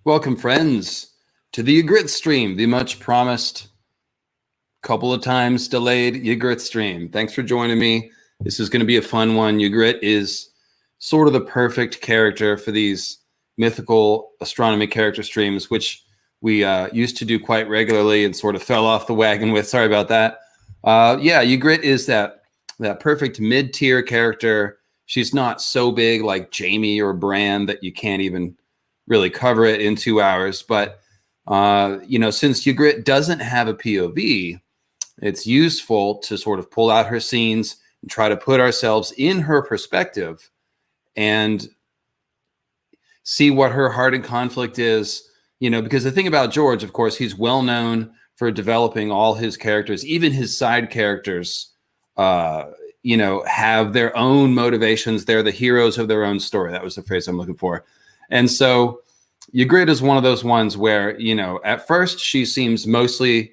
Welcome, friends, to the Ygritte stream, the much promised, couple of times delayed Ygritte stream. Thanks for joining me. This is going to be a fun one. Ygritte is sort of the perfect character for these mythical astronomy character streams, which we used to do quite regularly and sort of fell off the wagon with. Sorry about that. Yeah, Ygritte is that perfect mid-tier character. She's not so big like Jaime or Bran that you can't even really cover it in 2 hours. But, since Ygritte doesn't have a POV, it's useful to sort of pull out her scenes and try to put ourselves in her perspective and see what her heart and conflict is, because the thing about George, of course, he's well known for developing all his characters, even his side characters, have their own motivations. They're the heroes of their own story. That was the phrase I'm looking for. And so Ygritte is one of those ones where, at first she seems mostly,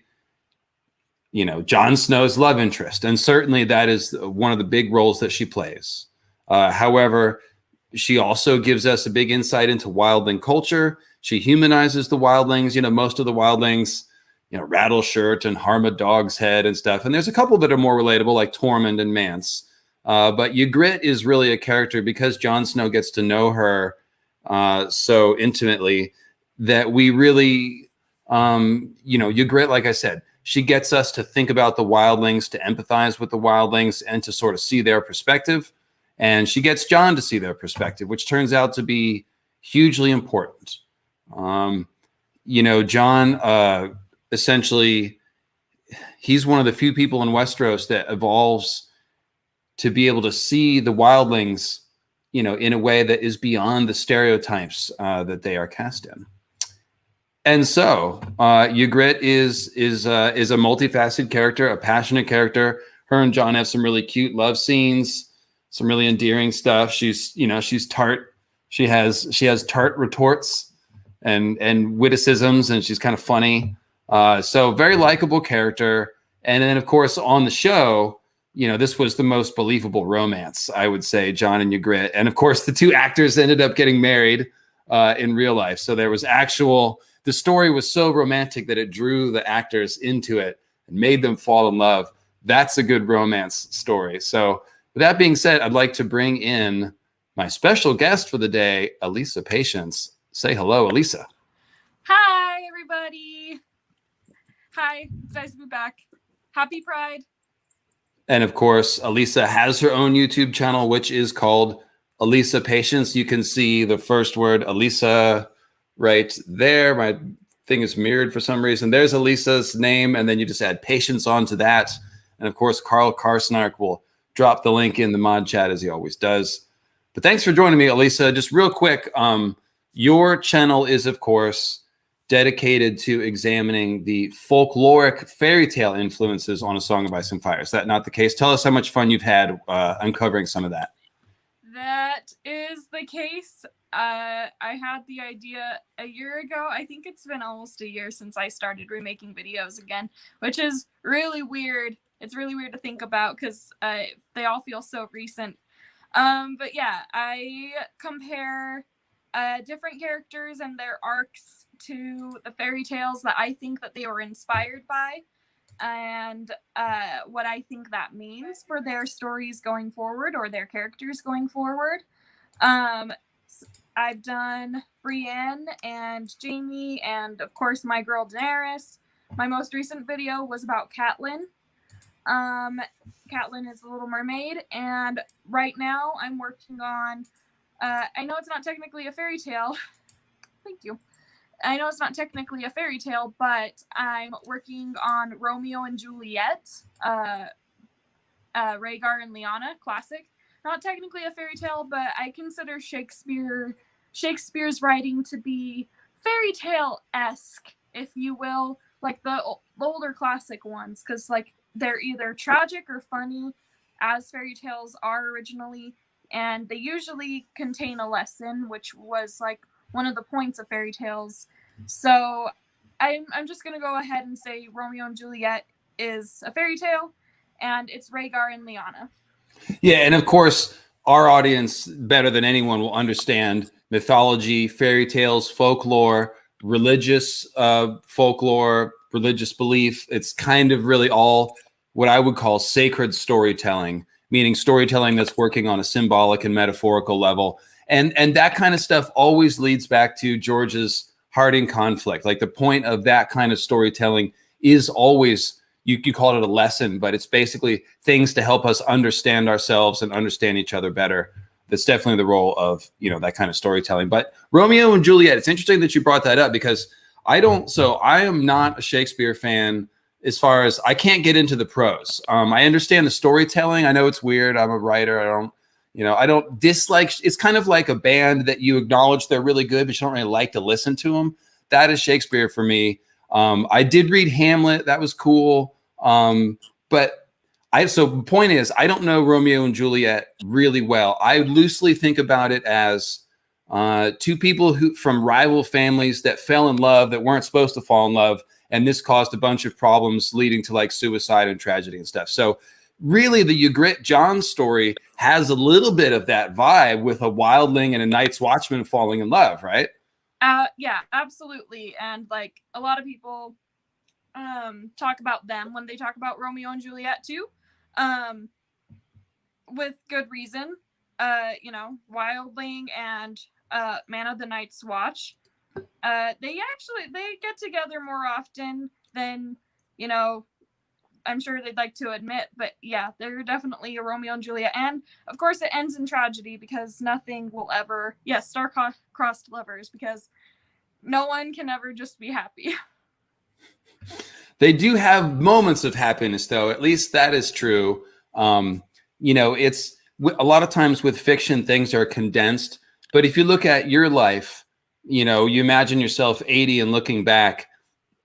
Jon Snow's love interest. And certainly that is one of the big roles that she plays. However, she also gives us a big insight into wildling culture. She humanizes the wildlings. Most of the wildlings, Rattleshirt and Harma Dog's Head and stuff. And there's a couple that are more relatable, like Tormund and Mance. But Ygritte is really a character because Jon Snow gets to know her so intimately that we really, Ygritte, like I said, she gets us to think about the wildlings, to empathize with the wildlings, and to sort of see their perspective. And she gets Jon to see their perspective, which turns out to be hugely important. Jon, essentially, he's one of the few people in Westeros that evolves to be able to see the wildlings, in a way that is beyond the stereotypes that they are cast in. And so Ygritte is a multifaceted character, a passionate character. Her and Jon have some really cute love scenes, some really endearing stuff. She's tart. She has tart retorts and witticisms, and she's kind of funny. So very likable character. And then, of course, on the show, this was the most believable romance, I would say, Jon and Ygritte. And of course, the two actors ended up getting married in real life. So there was the story was so romantic that it drew the actors into it and made them fall in love. That's a good romance story. So with that being said, I'd like to bring in my special guest for the day, Alisa Patience. Say hello, Elisa. Hi, everybody. Hi, it's nice to be back. Happy Pride. And of course, Elisa has her own YouTube channel, which is called Alisa Patience. You can see the first word, Elisa, right there. My thing is mirrored for some reason. There's Elisa's name, and then you just add Patience onto that. And of course, Carl Karsnark will drop the link in the mod chat as he always does. But thanks for joining me, Elisa. Just real quick, your channel is, of course, dedicated to examining the folkloric fairy tale influences on A Song of Ice and Fire. Is that not the case? Tell us how much fun you've had uncovering some of that. That is the case. I had the idea a year ago. I think it's been almost a year since I started remaking videos again, which is really weird. It's really weird to think about because they all feel so recent. But yeah, I compare different characters and their arcs to the fairy tales that I think that they were inspired by, and what I think that means for their stories going forward or their characters going forward. I've done Brienne and Jaime and, of course, my girl Daenerys. My most recent video was about Catelyn. Catelyn is the Little Mermaid, and right now I'm working on I know it's not technically a fairy tale. Thank you. I know it's not technically a fairy tale, but I'm working on Romeo and Juliet, Rhaegar and Lyanna, classic. Not technically a fairy tale, but I consider Shakespeare's writing to be fairy tale-esque, if you will, like the older classic ones, because like they're either tragic or funny, as fairy tales are originally, and they usually contain a lesson, which was like one of the points of fairy tales. So I'm just going to go ahead and say Romeo and Juliet is a fairy tale, and it's Rhaegar and Lyanna. Yeah, and of course, our audience, better than anyone, will understand mythology, fairy tales, folklore, religious folklore, religious belief. It's kind of really all what I would call sacred storytelling, meaning storytelling that's working on a symbolic and metaphorical level. And that kind of stuff always leads back to George's Harding conflict. Like the point of that kind of storytelling is always, you call it a lesson, but it's basically things to help us understand ourselves and understand each other better. That's definitely the role of, that kind of storytelling. But Romeo and Juliet, it's interesting that you brought that up, because I am not a Shakespeare fan as far as I can't get into the prose. I understand the storytelling. I know it's weird. I'm a writer. I don't dislike, it's kind of like a band that you acknowledge they're really good, but you don't really like to listen to them. That is Shakespeare for me. I did read Hamlet. That was cool. But so the point is, I don't know Romeo and Juliet really well. I loosely think about it as two people who from rival families that fell in love that weren't supposed to fall in love. And this caused a bunch of problems leading to like suicide and tragedy and stuff. So really the Ygritte Jon story has a little bit of that vibe with a wildling and a Night's Watchman falling in love, right? Yeah, absolutely. And like a lot of people talk about them when they talk about Romeo and Juliet too. With good reason. Wildling and Man of the Night's Watch. They get together more often than, I'm sure they'd like to admit, but yeah, they're definitely a Romeo and Juliet. And of course it ends in tragedy, because nothing will ever, star-crossed lovers, because no one can ever just be happy. They do have moments of happiness, though. At least that is true. It's a lot of times with fiction, things are condensed. But if you look at your life, you imagine yourself 80 and looking back,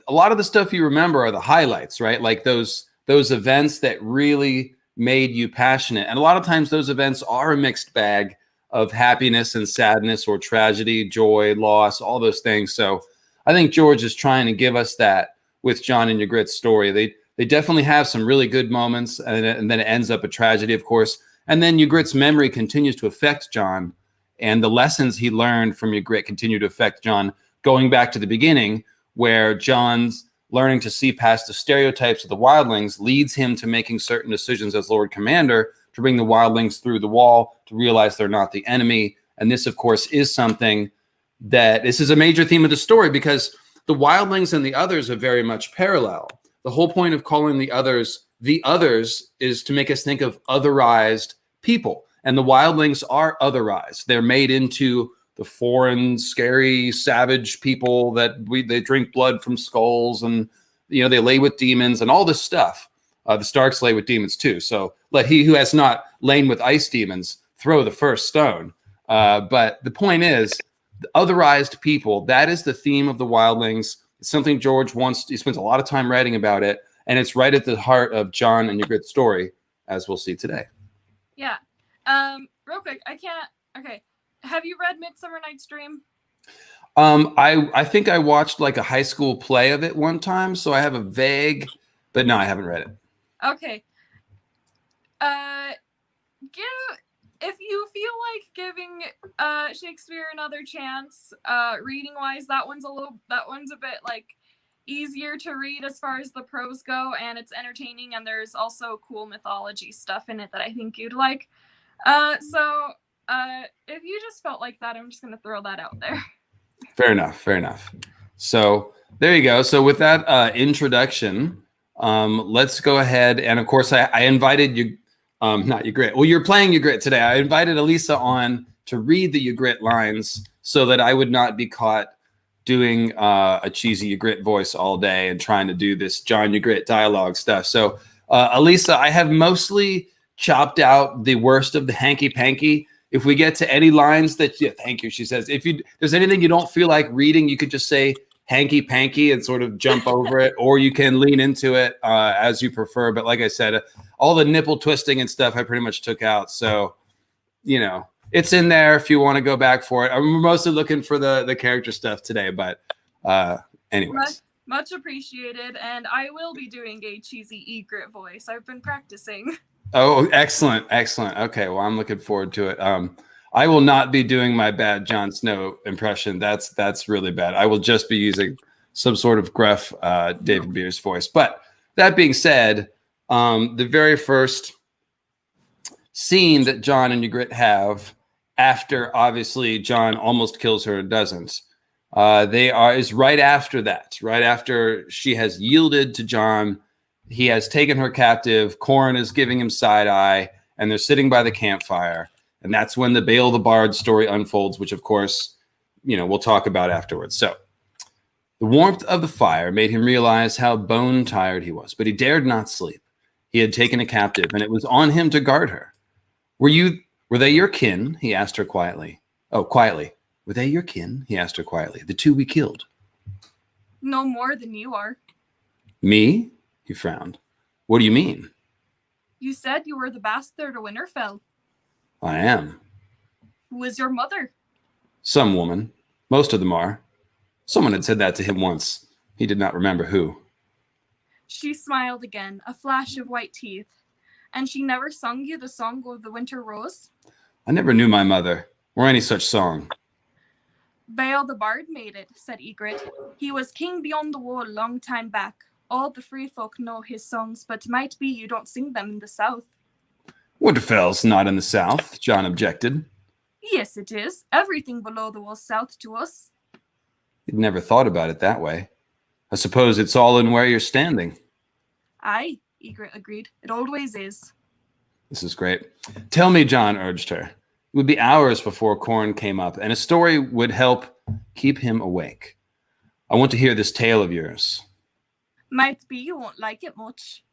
a lot of the stuff you remember are the highlights, right? Like those events that really made you passionate. And a lot of times those events are a mixed bag of happiness and sadness, or tragedy, joy, loss, all those things. So I think George is trying to give us that with Jon and Ygritte's story. They definitely have some really good moments, and then it ends up a tragedy, of course. And then Ygritte's memory continues to affect Jon, and the lessons he learned from Ygritte continue to affect Jon, going back to the beginning, where Jon's learning to see past the stereotypes of the wildlings leads him to making certain decisions as Lord Commander to bring the wildlings through the wall, to realize they're not the enemy. And this, of course, is something this is a major theme of the story, because the wildlings and the others are very much parallel. The whole point of calling the others is to make us think of otherized people. And the wildlings are otherized. They're made into the foreign, scary, savage people that they drink blood from skulls, and they lay with demons and all this stuff. The Starks lay with demons too. So let he who has not lain with ice demons throw the first stone. But the point is, the otherized people, that is the theme of the wildlings. It's something George he spends a lot of time writing about it, and it's right at the heart of Jon and Ygritte's story, as we'll see today. Yeah. Real quick, okay. Have you read Midsummer Night's Dream? I think I watched like a high school play of it one time, so I have a vague, but no, I haven't read it. Okay. If you feel like giving Shakespeare another chance, reading wise, that one's a bit like easier to read as far as the prose go, and it's entertaining, and there's also cool mythology stuff in it that I think you'd like. So if you just felt like that, I'm just gonna throw that out there. Fair enough. So there you go. So with that introduction, let's go ahead, and of course I invited you. Not Ygritte. Well, you're playing Ygritte today. I invited Elisa on to read the Ygritte lines so that I would not be caught doing a cheesy Ygritte voice all day and trying to do this Jon Ygritte dialogue stuff. So, Elisa, I have mostly chopped out the worst of the hanky-panky. If we get to any lines thank you, she says. If there's anything you don't feel like reading, you could just say hanky-panky and sort of jump over it, or you can lean into it as you prefer. But like I said, all the nipple twisting and stuff I pretty much took out. So, it's in there if you want to go back for it. I'm mostly looking for the character stuff today, but anyways. Much appreciated. And I will be doing a cheesy Ygritte voice. I've been practicing. Oh, excellent. Okay. Well, I'm looking forward to it. I will not be doing my bad Jon Snow impression. That's really bad. I will just be using some sort of gruff David Beers voice. But that being said, the very first scene that Jon and Ygritte have after obviously Jon almost kills her and doesn't, is right after that, right after she has yielded to Jon. He has taken her captive. Qhorin is giving him side eye, and they're sitting by the campfire. And that's when the Bael the Bard story unfolds, which of course, we'll talk about afterwards. So the warmth of the fire made him realize how bone tired he was, but he dared not sleep. He had taken a captive, and it was on him to guard her. Were they your kin? He asked her quietly. Oh, quietly. Were they your kin? He asked her quietly. The two we killed. No more than you are. Me? He frowned. What do you mean? You said you were the bastard of Winterfell. I am. Who is your mother? Some woman. Most of them are. Someone had said that to him once. He did not remember who. She smiled again, a flash of white teeth. And she never sung you the song of the Winter Rose? I never knew my mother, or any such song. Bael the Bard made it, said Ygritte. He was king beyond the wall long time back. All the free folk know his songs, but might be you don't sing them in the south. Winterfell's not in the south, Jon objected. Yes, it is. Everything below the wall's south to us. He'd never thought about it that way. I suppose it's all in where you're standing. Aye, Ygritte agreed. It always is. This is great. Tell me, Jon urged her. It would be hours before Qhorin came up, and a story would help keep him awake. I want to hear this tale of yours. Might be you won't like it much.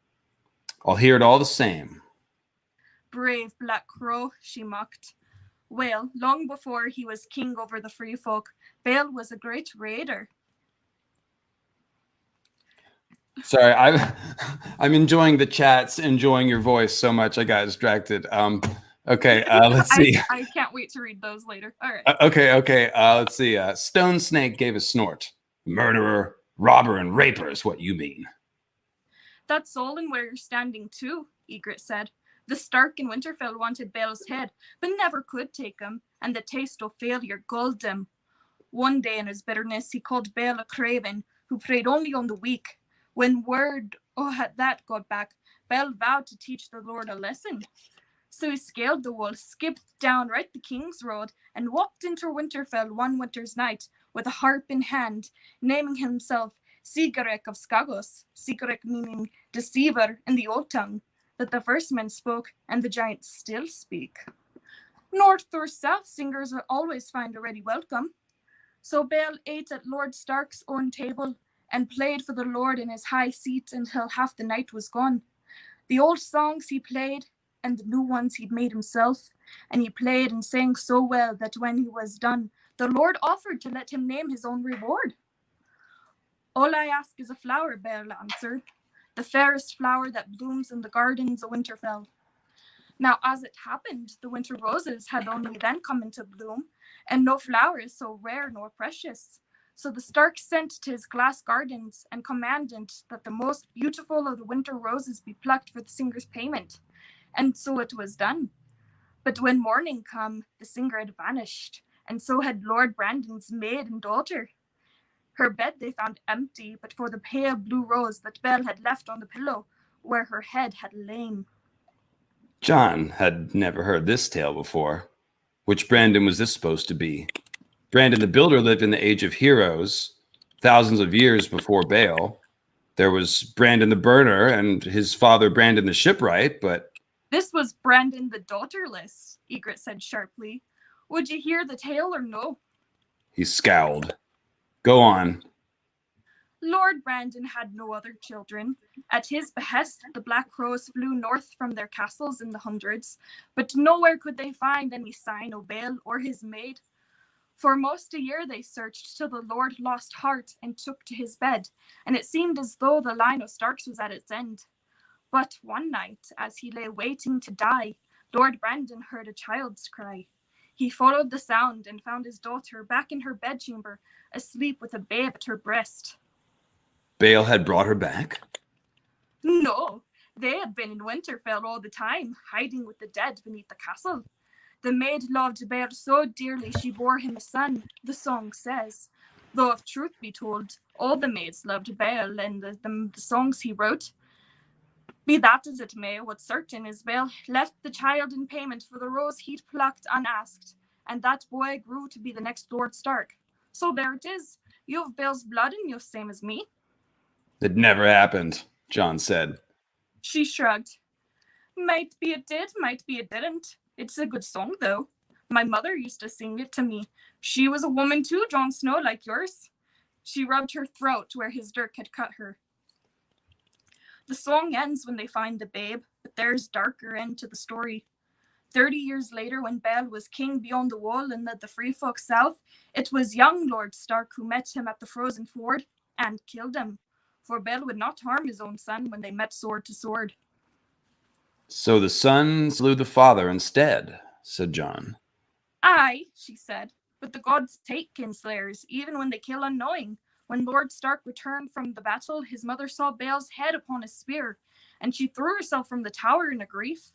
I'll hear it all the same. Brave Black Crow, she mocked. Well, long before he was king over the free folk, Bael was a great raider. Sorry, I'm enjoying the chats, enjoying your voice so much. I got distracted. Okay, let's see. I can't wait to read those later. All right. Okay. Let's see. Stone Snake gave a snort. Murderer, robber, and raper is what you mean. That's all in where you're standing too, Ygritte said. The Stark in Winterfell wanted Bael's head, but never could take him, and the taste of failure galled him. One day in his bitterness, he called Bael a craven, who preyed only on the weak. When word had that got back, Bael vowed to teach the Lord a lesson. So he scaled the wall, skipped down right the King's Road, and walked into Winterfell one winter's night with a harp in hand, naming himself Sigurek of Skagos, Sigurek meaning deceiver in the old tongue, that the first men spoke and the giants still speak. North or south singers will always find a ready welcome. So Bael ate at Lord Stark's own table, and played for the Lord in his high seat until half the night was gone. The old songs he played, and the new ones he'd made himself, and he played and sang so well that when he was done, the Lord offered to let him name his own reward. All I ask is a flower, Bael answered, the fairest flower that blooms in the gardens of Winterfell. Now, as it happened, the winter roses had only then come into bloom, and no flower is so rare nor precious. So the Stark sent to his glass gardens and commanded that the most beautiful of the winter roses be plucked for the singer's payment. And so it was done. But when morning come, the singer had vanished, and so had Lord Brandon's maid and daughter. Her bed they found empty, but for the pale blue rose that Bael had left on the pillow, where her head had lain. Jon had never heard this tale before. Which Brandon was this supposed to be? Brandon the Builder lived in the Age of Heroes, thousands of years before Bael. There was Brandon the Burner and his father Brandon the Shipwright, but... This was Brandon the Daughterless, Ygritte said sharply. Would you hear the tale or no? He scowled. Go on. Lord Brandon had no other children. At his behest, the Black Crows flew north from their castles in the hundreds, but nowhere could they find any sign of Bael or his maid. For most a year they searched till the Lord lost heart and took to his bed, and it seemed as though the line of Starks was at its end. But one night, as he lay waiting to die, Lord Brandon heard a child's cry. He followed the sound and found his daughter back in her bedchamber, asleep with a babe at her breast. Bael had brought her back? No, they had been in Winterfell all the time, hiding with the dead beneath the castle. The maid loved Bale so dearly she bore him a son, the song says. Though if truth be told, all the maids loved Bale and the songs he wrote. Be that as it may, what's certain is Bale left the child in payment for the rose he'd plucked unasked, and that boy grew to be the next Lord Stark. So there it is. You have Bale's blood in you, same as me. It never happened, Jon said. She shrugged. Might be it did, might be it didn't. It's a good song, though. My mother used to sing it to me. She was a woman too, Jon Snow, like yours. She rubbed her throat where his dirk had cut her. The song ends when they find the babe, but there's darker end to the story. 30 years later, when Bale was king beyond the wall and led the free folk south, it was young Lord Stark who met him at the frozen ford and killed him. For Bale would not harm his own son when they met sword to sword. So the son slew the father instead, said Jon. Aye, she said, but the gods take kinslayers, even when they kill unknowing. When Lord Stark returned from the battle, his mother saw Bale's head upon a spear, and she threw herself from the tower in a grief.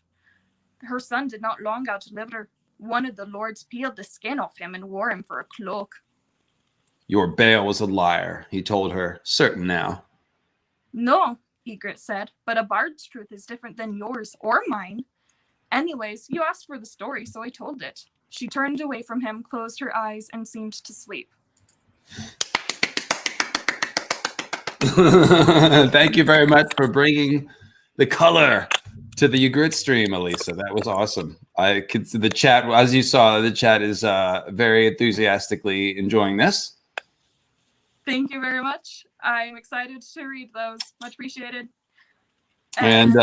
Her son did not long outlive her. One of the lords peeled the skin off him and wore him for a cloak. Your Bale was a liar, he told her, certain now. No, Ygritte said, but a bard's truth is different than yours or mine. Anyways, you asked for the story, so I told it. She turned away from him, closed her eyes, and seemed to sleep. Thank you very much for bringing the color to the Ygritte stream, Elisa. That was awesome. I could see the chat, as you saw, the chat is very enthusiastically enjoying this. Thank you very much. I'm excited to read those. Much appreciated. And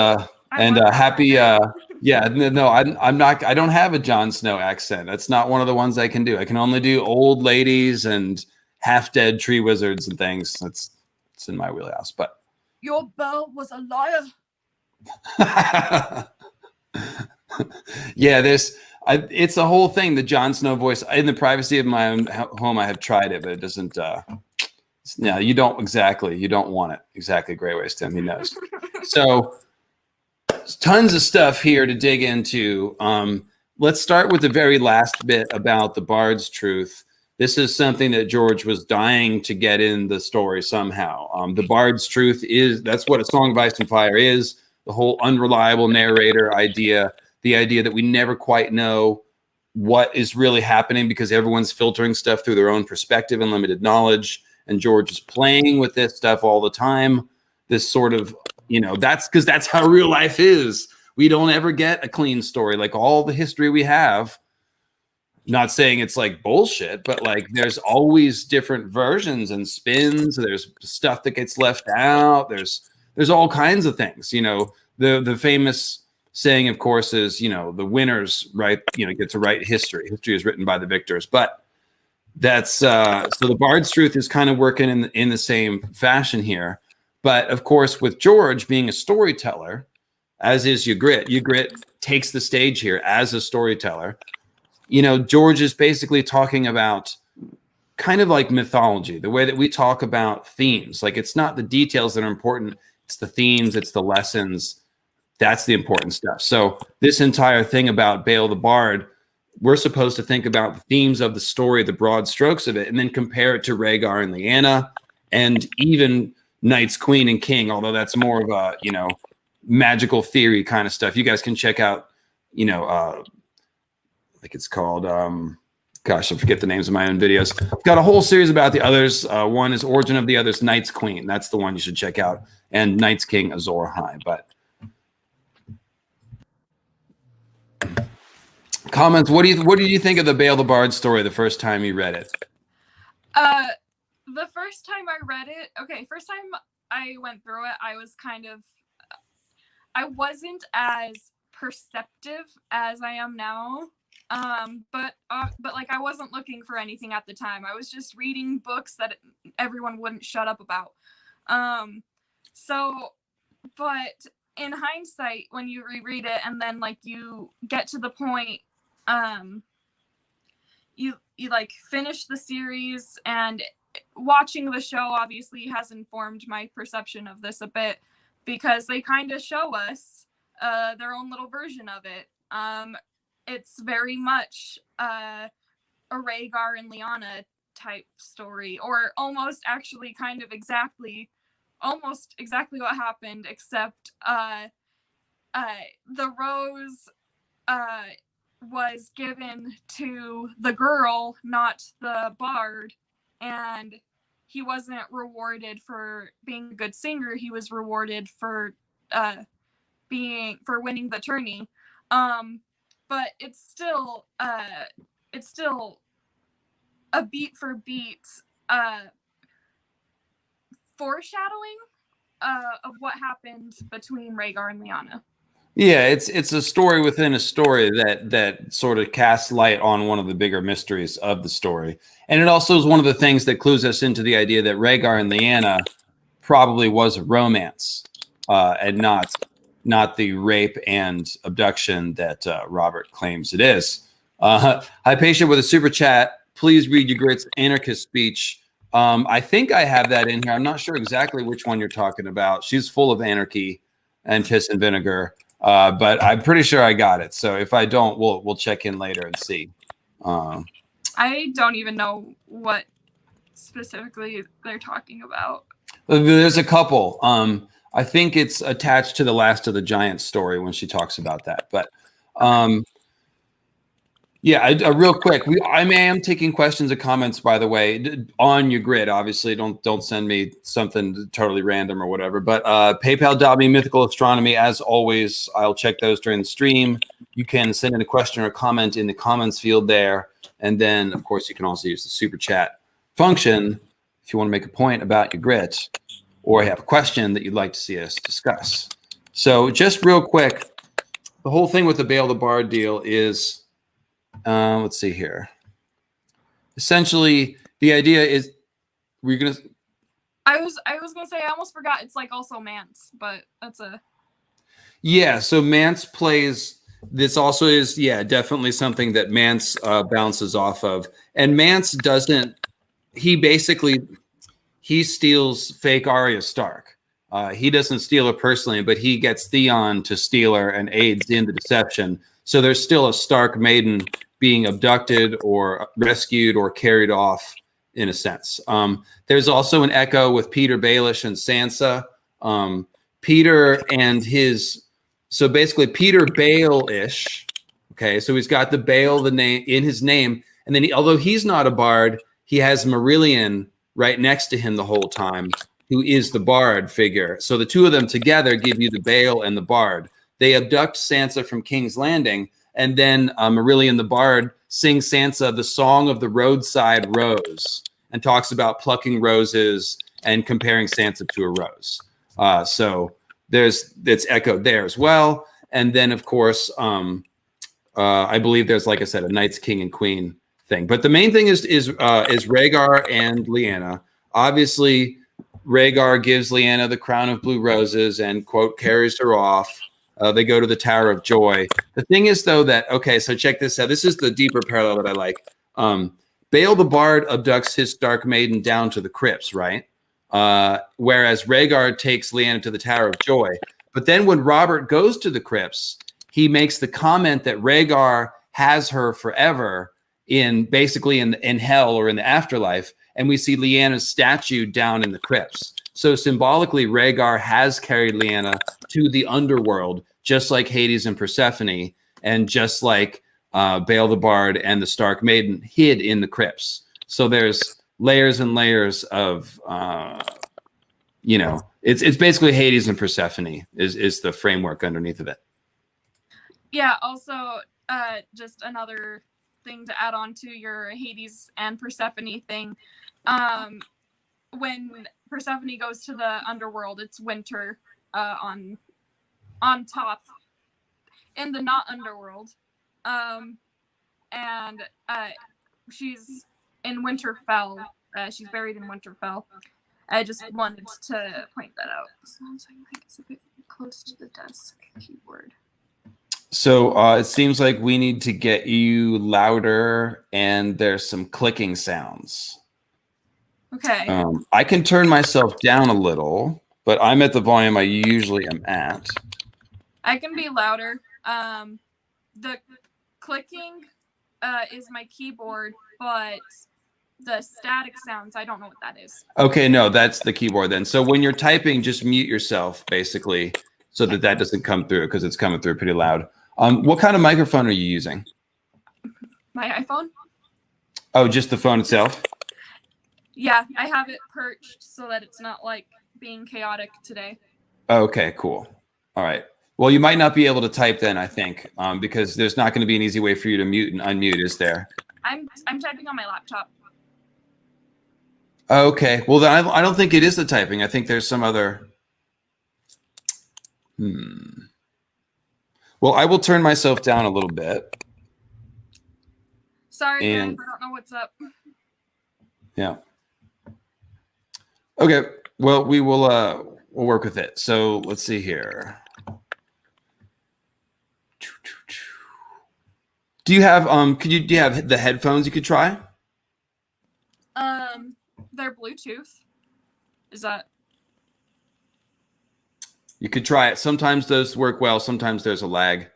happy. Yeah, no, I'm not. I don't have a Jon Snow accent. That's not one of the ones I can do. I can only do old ladies and half dead tree wizards and things. It's in my wheelhouse. But your Belle was a liar. Yeah, it's a whole thing. The Jon Snow voice in the privacy of my own home. I have tried it, but it doesn't. Yeah, you don't want it exactly. Grey Ways, Tim. He knows. So, tons of stuff here to dig into. Let's start with the very last bit about the Bards Truth. This is something that George was dying to get in the story somehow. The Bards Truth that's what A Song of Ice and Fire is. The whole unreliable narrator idea, the idea that we never quite know what is really happening because everyone's filtering stuff through their own perspective and limited knowledge. And George is playing with this stuff all the time. This sort of, that's because that's how real life is. We don't ever get a clean story. Like all the history we have, not saying it's like bullshit, but like there's always different versions and spins. There's stuff that gets left out. There's all kinds of things. The famous saying, of course, is, the winners get to write history. History is written by the victors. But that's so the Bard's Truth is kind of working in the same fashion here. But of course, with George being a storyteller, as is Ygritte, Ygritte takes the stage here as a storyteller. George is basically talking about kind of like mythology, the way that we talk about themes. Like it's not the details that are important. It's the themes, it's the lessons. That's the important stuff. So this entire thing about Bale the Bard, we're supposed to think about the themes of the story, the broad strokes of it, and then compare it to Rhaegar and Lyanna, and even Knights, Queen, and King, although that's more of a, magical theory kind of stuff. You guys can check out, I think it's called, gosh, I forget the names of my own videos. I've got a whole series about the others. One is Origin of the Others, Knights, Queen. That's the one you should check out. And Knights, King, Azor High. But comments, what did you think of the Bale the Bard story the first time you read it? The first time I read it, first time I went through it, I wasn't as perceptive as I am now. But like I wasn't looking for anything at the time. I was just reading books that everyone wouldn't shut up about. But in hindsight, when you reread it and then like you get to the point, you like finish the series, and watching the show obviously has informed my perception of this a bit, because they kind of show us their own little version of it. it's very much a Rhaegar and Lyanna type story, or almost actually kind of almost exactly what happened, except the rose was given to the girl, not the bard, and he wasn't rewarded for being a good singer. He was rewarded for winning the tourney. But it's still a beat for beat foreshadowing of what happened between Rhaegar and Lyanna. Yeah, it's a story within a story that sort of casts light on one of the bigger mysteries of the story. And it also is one of the things that clues us into the idea that Rhaegar and Lyanna probably was a romance, and not the rape and abduction that Robert claims it is. Hi, patient with a super chat. Please read Ygritte's anarchist speech. I think I have that in here. I'm not sure exactly which one you're talking about. She's full of anarchy and piss and vinegar. But I'm pretty sure I got it. So if I don't, we'll check in later and see. I don't even know what specifically they're talking about. There's a couple. I think it's attached to the Last of the Giants story when she talks about that. But yeah, real quick, I am taking questions and comments, by the way, on your grid. Obviously, don't send me something totally random or whatever. But PayPal.me, Mythical Astronomy, as always, I'll check those during the stream. You can send in a question or comment in the comments field there. And then, of course, you can also use the super chat function if you want to make a point about your grid or have a question that you'd like to see us discuss. So just real quick, the whole thing with the Bail the Bard deal is... let's see here. Essentially, the idea is we're gonna. I was gonna say I almost forgot. It's like also Mance, but that's a. Yeah, so Mance plays. This also is definitely something that Mance bounces off of, and Mance doesn't. He steals fake Arya Stark. He doesn't steal her personally, but he gets Theon to steal her and aids in the deception. So there's still a Stark maiden being abducted or rescued or carried off in a sense. There's also an echo with Peter Baelish and Sansa. Peter and so basically Peter Baelish, okay, so he's got the Bael, the name in his name, and then although he's not a bard, he has Marillion right next to him the whole time, who is the bard figure. So the two of them together give you the Bael and the bard. They abduct Sansa from King's Landing, and then Marillion the Bard sings Sansa the song of the roadside rose and talks about plucking roses and comparing Sansa to a rose. So it's echoed there as well. And then, of course, I believe there's, like I said, a Knights, King, and Queen thing. But the main thing is Rhaegar and Lyanna. Obviously, Rhaegar gives Lyanna the crown of blue roses and, quote, carries her off. They go to the Tower of Joy. The thing is, though, that, okay, so check this out. This is the deeper parallel that I like. Bael the Bard abducts his Stark maiden down to the crypts, right? Whereas Rhaegar takes Lyanna to the Tower of Joy. But then when Robert goes to the crypts, he makes the comment that Rhaegar has her forever in hell or in the afterlife. And we see Lyanna's statue down in the crypts. So symbolically, Rhaegar has carried Lyanna to the underworld, just like Hades and Persephone, and just like Bael the Bard and the Stark Maiden hid in the crypts. So there's layers and layers of, it's basically Hades and Persephone is the framework underneath of it. Yeah, also, just another thing to add on to your Hades and Persephone thing. When Persephone goes to the underworld, it's winter on top in the not underworld. And she's in Winterfell. She's buried in Winterfell. I just wanted to point that out. Sounds like it's a bit close to the desk keyboard. So it seems like we need to get you louder, and there's some clicking sounds. Okay. I can turn myself down a little, but I'm at the volume I usually am at. I can be louder. The clicking is my keyboard, but the static sounds, I don't know what that is. Okay, no, that's the keyboard then. So when you're typing, just mute yourself, basically, so that doesn't come through, because it's coming through pretty loud. What kind of microphone are you using? My iPhone? Oh, just the phone itself? Yeah, I have it perched so that it's not like being chaotic today. Okay, cool. All right. Well, you might not be able to type then, I think, because there's not going to be an easy way for you to mute and unmute, is there? I'm typing on my laptop. Okay. Well, then I don't think it is the typing. I think there's some other. Well, I will turn myself down a little bit. Sorry, guys, I don't know what's up. Yeah. Okay. Well, we'll work with it. So let's see here. Do you have do you have the headphones you could try? They're Bluetooth. Is that? You could try it. Sometimes those work well. Sometimes there's a lag,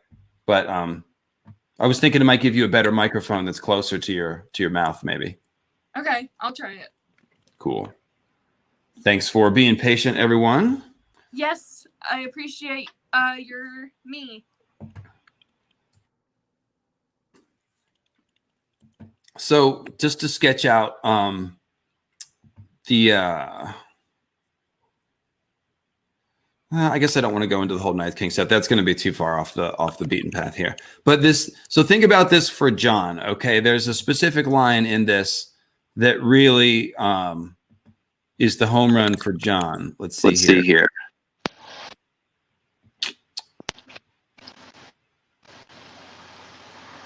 but I was thinking it might give you a better microphone that's closer to your mouth, maybe. Okay, I'll try it. Cool. Thanks for being patient, everyone. Yes, I appreciate me. So just to sketch out I guess I don't want to go into the whole Night King stuff. That's going to be too far off the beaten path here. But so think about this for Jon. Okay, there's a specific line in this that really is the home run for Jon. Let's see here.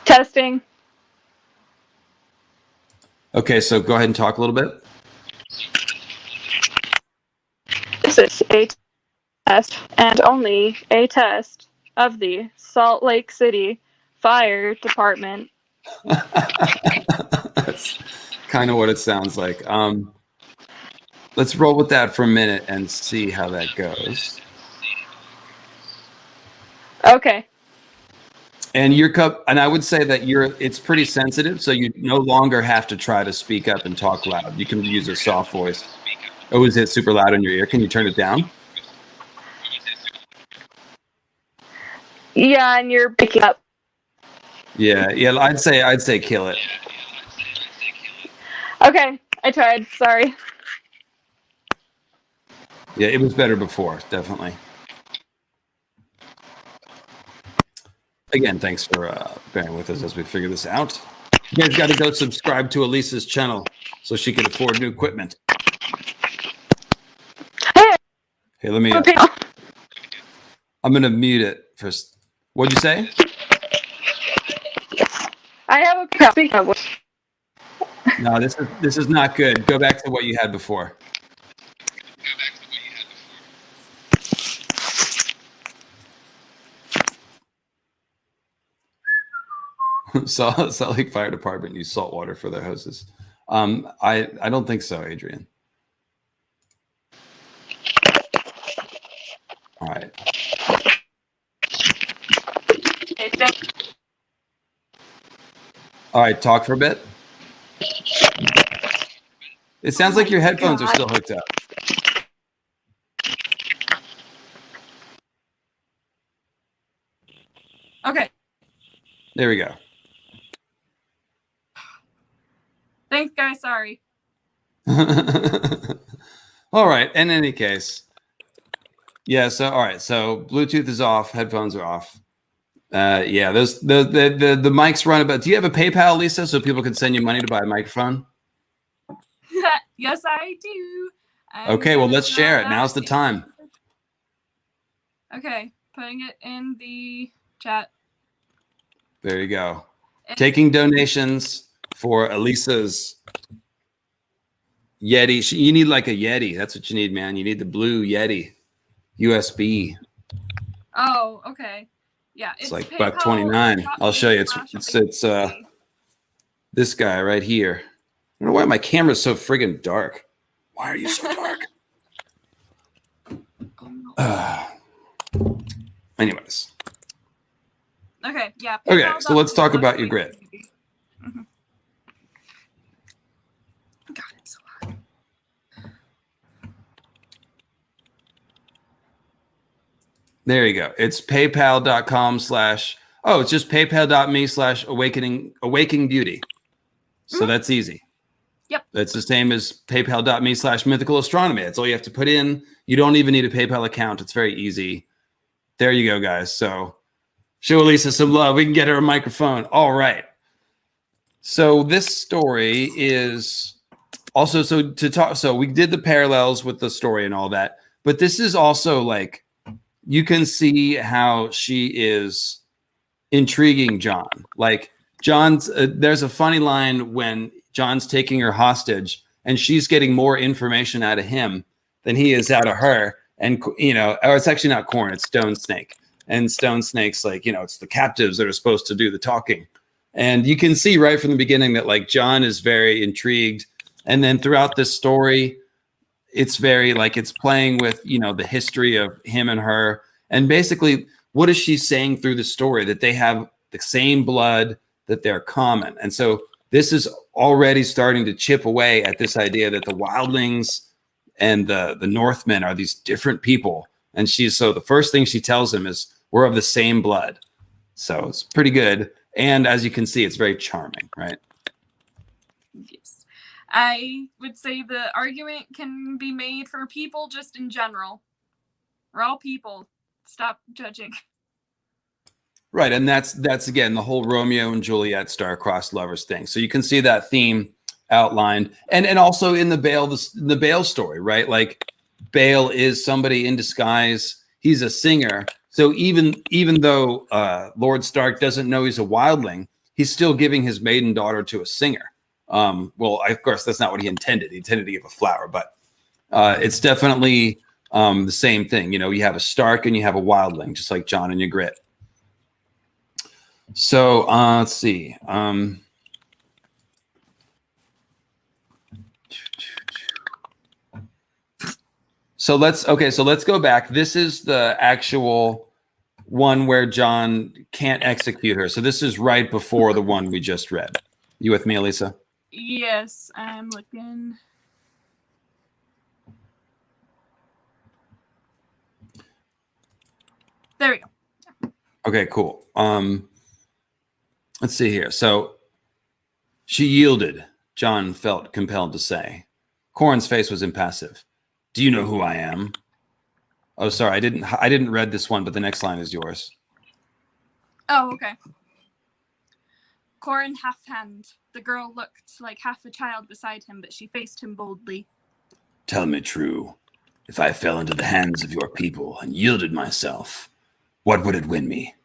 Testing. Okay, so go ahead and talk a little bit. This is a test, and only a test, of the Salt Lake City Fire Department. That's kind of what it sounds like. Let's roll with that for a minute and see how that goes. Okay. And I would say that it's pretty sensitive, so you no longer have to try to speak up and talk loud. You can use a soft voice. Oh, is it super loud in your ear? Can you turn it down? Yeah, and you're picking up. Yeah, I'd say kill it. Okay, I tried. Sorry. Yeah, it was better before, definitely. Again, thanks for bearing with us as we figure this out. You guys got to go subscribe to Elisa's channel so she can afford new equipment. Hey, let me. I'm gonna mute it first. What'd you say? I have a speaking of which. No, this is not good. Go back to what you had before. Salt Lake Fire Department use salt water for their hoses. I don't think so, Adrian. All right. All right, talk for a bit. It sounds like your headphones are still hooked up. Okay. There we go. Thanks, guys. Sorry. All right. In any case, yeah. So all right. So Bluetooth is off. Headphones are off. Yeah. Those the mics run about. Do you have a PayPal, Lisa, so people can send you money to buy a microphone? Yes, I do. Okay. Well, let's share it. Now's the time. Okay. Putting it in the chat. There you go. Taking donations for Elisa's Yeti. You need like a Yeti. That's what you need, man. You need the blue Yeti USB. Oh, okay. Yeah, it's like $1.29. I'll show you. It's this guy right here. I don't know why my camera's so friggin' dark. Why are you so dark? Anyways. Okay, yeah. Okay, so let's talk about PayPal.me/Awakening Ygritte. Beauty. Mhm. God, it's so hard. There you go. It's paypal.com/ it's just paypal.me/awakening beauty. So that's easy. Yep. That's the same as paypal.me/mythical astronomy. That's all you have to put in. You don't even need a PayPal account. It's very easy. There you go, guys. So show Elisa some love. We can get her a microphone. All right. So this story is also so we did the parallels with the story and all that, but this is also like you can see how she is intriguing Jon. Like Jon's there's a funny line when Jon's taking her hostage and she's getting more information out of him than he is out of her. And, or it's actually not Corn, it's Stone Snake. And Stone Snake's like, it's the captives that are supposed to do the talking. And you can see right from the beginning that like Jon is very intrigued. And then throughout this story, it's very like it's playing with, the history of him and her. And basically, what is she saying through the story? That they have the same blood, that they're common. And so this is already starting to chip away at this idea that the wildlings and the Northmen are these different people. And so the first thing she tells him is, we're of the same blood. So it's pretty good. And as you can see, it's very charming, right? Yes. I would say the argument can be made for people just in general. We're all people. Stop judging. Right, and that's again the whole Romeo and Juliet star-crossed lovers thing. So you can see that theme outlined, and also in the Bale story, right? Like Bale is somebody in disguise. He's a singer. So even though Lord Stark doesn't know he's a wildling, he's still giving his maiden daughter to a singer. Well, of course, that's not what he intended. He intended to give a flower, but it's definitely the same thing. You have a Stark and you have a wildling, just like Jon and Ygritte. So let's see. So let's go back. This is the actual one where Jon can't execute her. So this is right before the one we just read. You with me, Elisa? Yes, I'm looking. There we go. Okay, cool. Let's see here. So she yielded, Jon felt compelled to say. Corrin's face was impassive. Do you know who I am? Oh, sorry, I didn't read this one, but the next line is yours. Oh, okay. Corrin half-hand. The girl looked like half a child beside him, but she faced him boldly. Tell me true. If I fell into the hands of your people and yielded myself, what would it win me?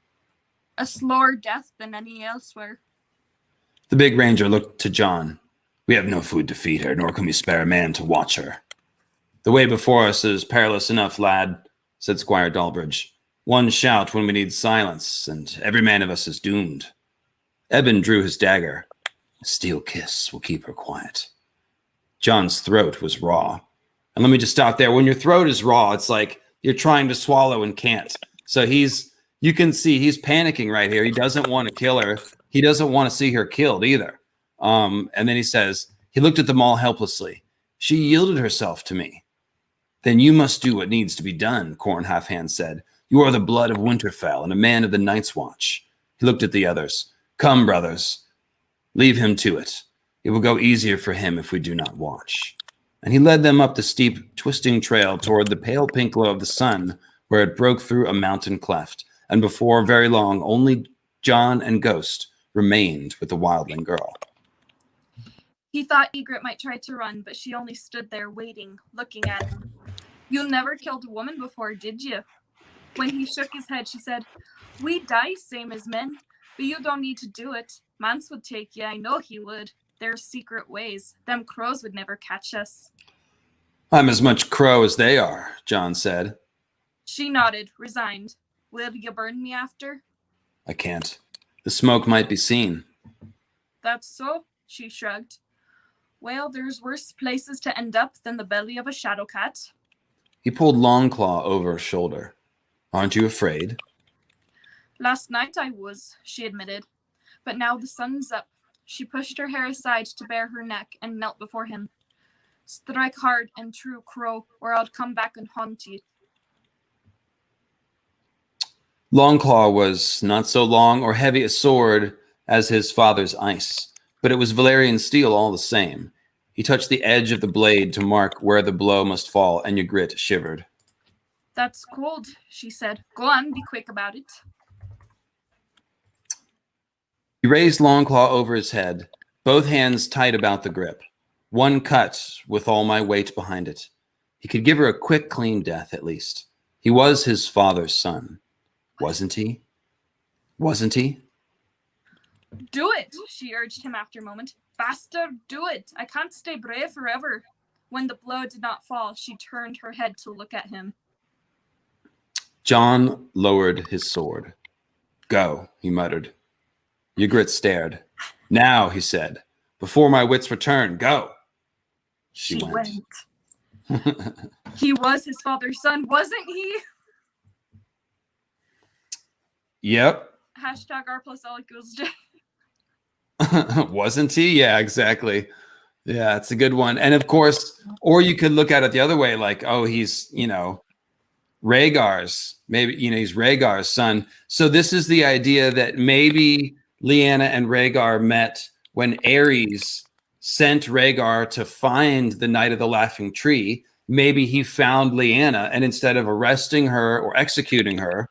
A slower death than any elsewhere. The big ranger looked to Jon. We have no food to feed her, nor can we spare a man to watch her. The way before us is perilous enough, lad, said Squire Dalbridge. One shout when we need silence, and every man of us is doomed. Eben drew his dagger. A steel kiss will keep her quiet. Jon's throat was raw. And let me just stop there. When your throat is raw, it's like you're trying to swallow and can't. So you can see he's panicking right here. He doesn't want to kill her. He doesn't want to see her killed either. And then he says, he looked at them all helplessly. She yielded herself to me. Then you must do what needs to be done, Corn Halfhand said. You are the blood of Winterfell and a man of the Night's Watch. He looked at the others. Come, brothers. Leave him to it. It will go easier for him if we do not watch. And he led them up the steep, twisting trail toward the pale pink glow of the sun, where it broke through a mountain cleft. And before very long, only Jon and Ghost remained with the wildling girl. He thought Ygritte might try to run, but she only stood there waiting, looking at him. You never killed a woman before, did you? When he shook his head, she said, We die same as men, but you don't need to do it. Mance would take you, I know he would. There's secret ways. Them crows would never catch us. I'm as much crow as they are, Jon said. She nodded, resigned. Will you burn me after? I can't. The smoke might be seen. That's so, she shrugged. Well, there's worse places to end up than the belly of a shadow cat. He pulled Longclaw over his shoulder. Aren't you afraid? Last night I was, she admitted. But now the sun's up. She pushed her hair aside to bare her neck and knelt before him. Strike hard and true, Crow, or I'll come back and haunt you. Longclaw was not so long or heavy a sword as his father's ice, but it was Valyrian steel all the same. He touched the edge of the blade to mark where the blow must fall, and Ygritte shivered. That's cold, she said. Go on, be quick about it. He raised Longclaw over his head, both hands tight about the grip. One cut with all my weight behind it. He could give her a quick, clean death, at least. He was his father's son. Wasn't he? Wasn't he? Do it, she urged him after a moment. Bastard, do it. I can't stay brave forever. When the blow did not fall, she turned her head to look at him. Jon lowered his sword. Go, he muttered. Ygritte stared. Now, he said, before my wits return, go. She went. He was his father's son, wasn't he? Yep. Hashtag R+L equals J. Wasn't he? Yeah, exactly. Yeah, it's a good one. And of course, or you could look at it the other way, like, oh, he's, Rhaegar's, maybe, he's Rhaegar's son. So this is the idea that maybe Lyanna and Rhaegar met when Aerys sent Rhaegar to find the Knight of the Laughing Tree. Maybe he found Lyanna, and instead of arresting her or executing her,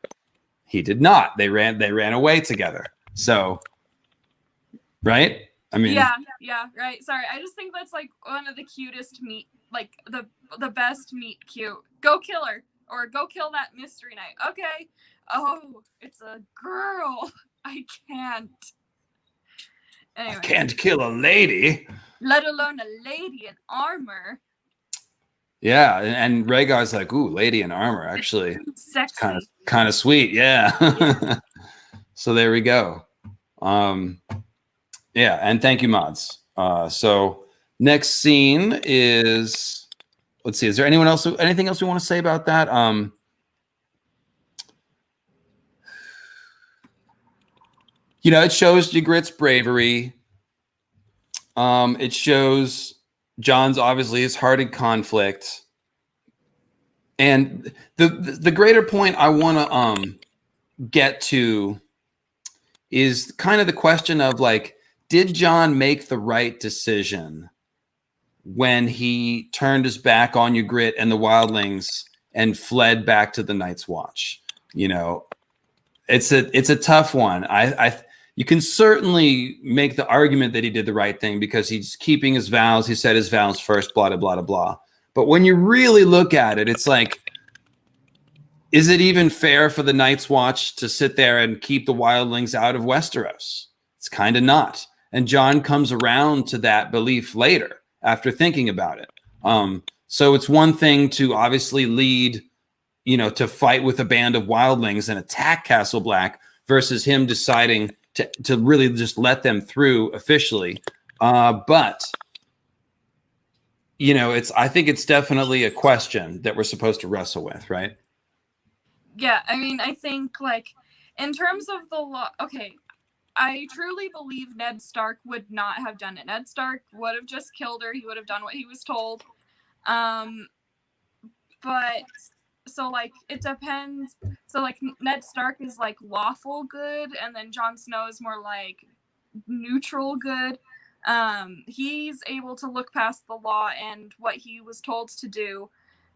he did not. They ran away together. So, right? I mean, yeah, right. Sorry, I just think that's like one of the cutest meet, like the best meet cute. Go kill her, or go kill that mystery knight. Okay. Oh, it's a girl. I can't. Anyway. I can't kill a lady. Let alone a lady in armor. Yeah, and Rhaegar's like, ooh, lady in armor, actually. Sexy. Kind of sweet, yeah. So there we go. Yeah, and thank you, mods. So next scene is, let's see, is there anything else we want to say about that? It shows Ygritte's bravery. It shows Jon's obviously his heart in conflict. And the greater point I want to get to is kind of the question of, like, did Jon make the right decision when he turned his back on Ygritte and the wildlings and fled back to the Night's Watch? It's a tough one. You can certainly make the argument that he did the right thing because he's keeping his vows. He said his vows first, blah, blah, blah, blah. But when you really look at it, it's like, is it even fair for the Night's Watch to sit there and keep the wildlings out of Westeros? It's kind of not. And Jon comes around to that belief later after thinking about it. So it's one thing to obviously lead, to fight with a band of wildlings and attack Castle Black versus him deciding to really just let them through officially. But I think it's definitely a question that we're supposed to wrestle with, right? Yeah, I mean, I think, like, in terms of the law, okay, I truly believe Ned Stark would not have done it. Ned Stark would have just killed her. He would have done what he was told. But, so, like, it depends. So, like, Ned Stark is, like, lawful good, and then Jon Snow is more, like, neutral good. He's able to look past the law and what he was told to do,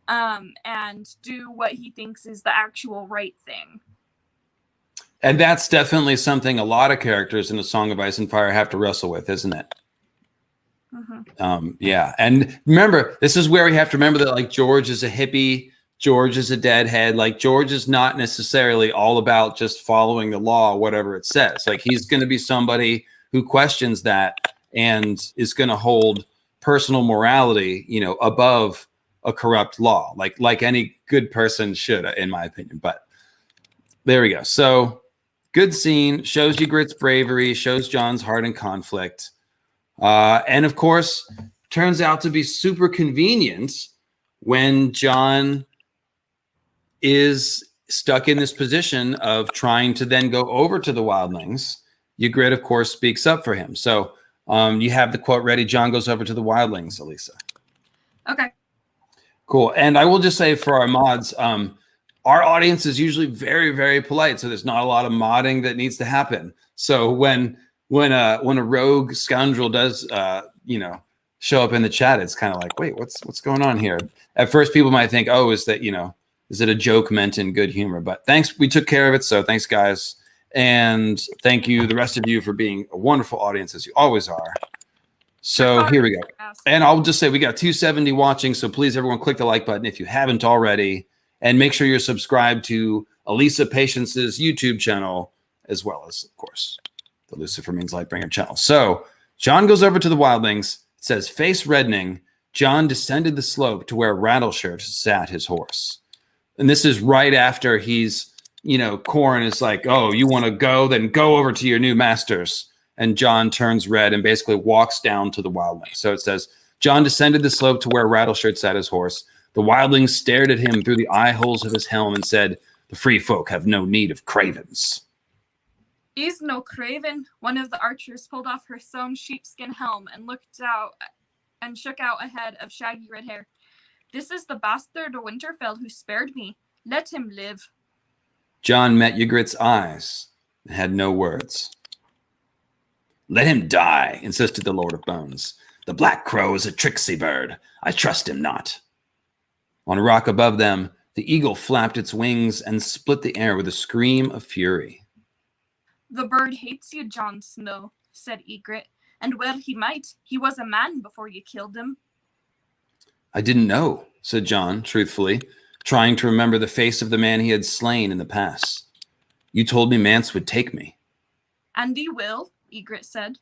and do what he thinks is the actual right thing. And that's definitely something a lot of characters in A Song of Ice and Fire have to wrestle with, isn't it? Mm-hmm. Yeah. And remember, this is where we have to remember that, like, George is a hippie. George is a deadhead. Like, George is not necessarily all about just following the law, whatever it says. Like, he's going to be somebody who questions that and is going to hold personal morality, above a corrupt law, like any good person should, in my opinion. But there we go. So good scene, shows Ygritte's bravery, shows Jon's heart in conflict. And of course, turns out to be super convenient when Jon is stuck in this position of trying to then go over to the wildlings, Ygritte, of course, speaks up for him. So you have the quote ready. Jon goes over to the wildlings, Elisa. Okay. Cool. And I will just say for our mods, our audience is usually very, very polite. So there's not a lot of modding that needs to happen. So when a rogue scoundrel does, show up in the chat, it's kind of like, wait, what's going on here? At first, people might think, oh, is it a joke meant in good humor? But thanks, we took care of it. So thanks, guys. And thank you, the rest of you, for being a wonderful audience, as you always are. So here we go. And I'll just say we got 270 watching. So please, everyone, click the like button if you haven't already. And make sure you're subscribed to Alisa Patience's YouTube channel, as well as, of course, the Lucifer Means Lightbringer channel. So Jon goes over to the wildlings. It says, face reddening, Jon descended the slope to where Rattleshirt sat his horse. And this is right after he's, Qhorin is like, oh, you want to go? Then go over to your new masters. And Jon turns red and basically walks down to the wildlings. So it says, Jon descended the slope to where Rattleshirt sat his horse. The wildlings stared at him through the eye holes of his helm and said, the free folk have no need of cravens. He's no craven. One of the archers pulled off her sewn sheepskin helm and looked out and shook out a head of shaggy red hair. This is the bastard of Winterfell who spared me. Let him live. Jon met Ygritte's eyes and had no words. Let him die, insisted the Lord of Bones. The Black Crow is a tricksy bird. I trust him not. On a rock above them, the eagle flapped its wings and split the air with a scream of fury. The bird hates you, Jon Snow, said Ygritte, and well he might. He was a man before you killed him. I didn't know, said Jon, truthfully, trying to remember the face of the man he had slain in the past. You told me Mance would take me. And he will, Ygritte said.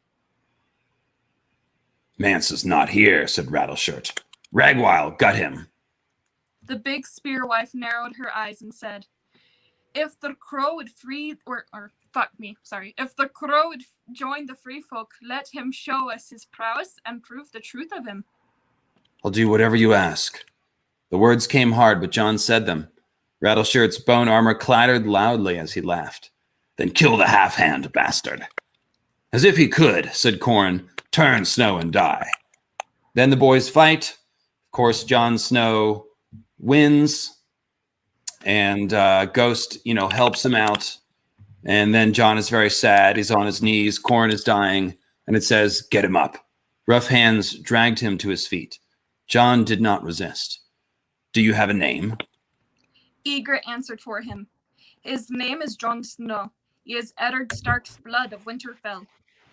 Mance is not here, said Rattleshirt. Rhaegar got him. The big spear wife narrowed her eyes and said, if the crow would if the crow would join the free folk, let him show us his prowess and prove the truth of him. I'll do whatever you ask. The words came hard, but Jon said them. Rattleshirt's bone armor clattered loudly as he laughed. Then kill the half-hand bastard. As if he could, said Qhorin, turn Snow and die. Then the boys fight. Of course, Jon Snow wins. And Ghost, helps him out. And then Jon is very sad. He's on his knees. Qhorin is dying. And it says, get him up. Rough hands dragged him to his feet. Jon did not resist. Do you have a name? Ygritte answered for him. His name is Jon Snow. He is Eddard Stark's blood of Winterfell.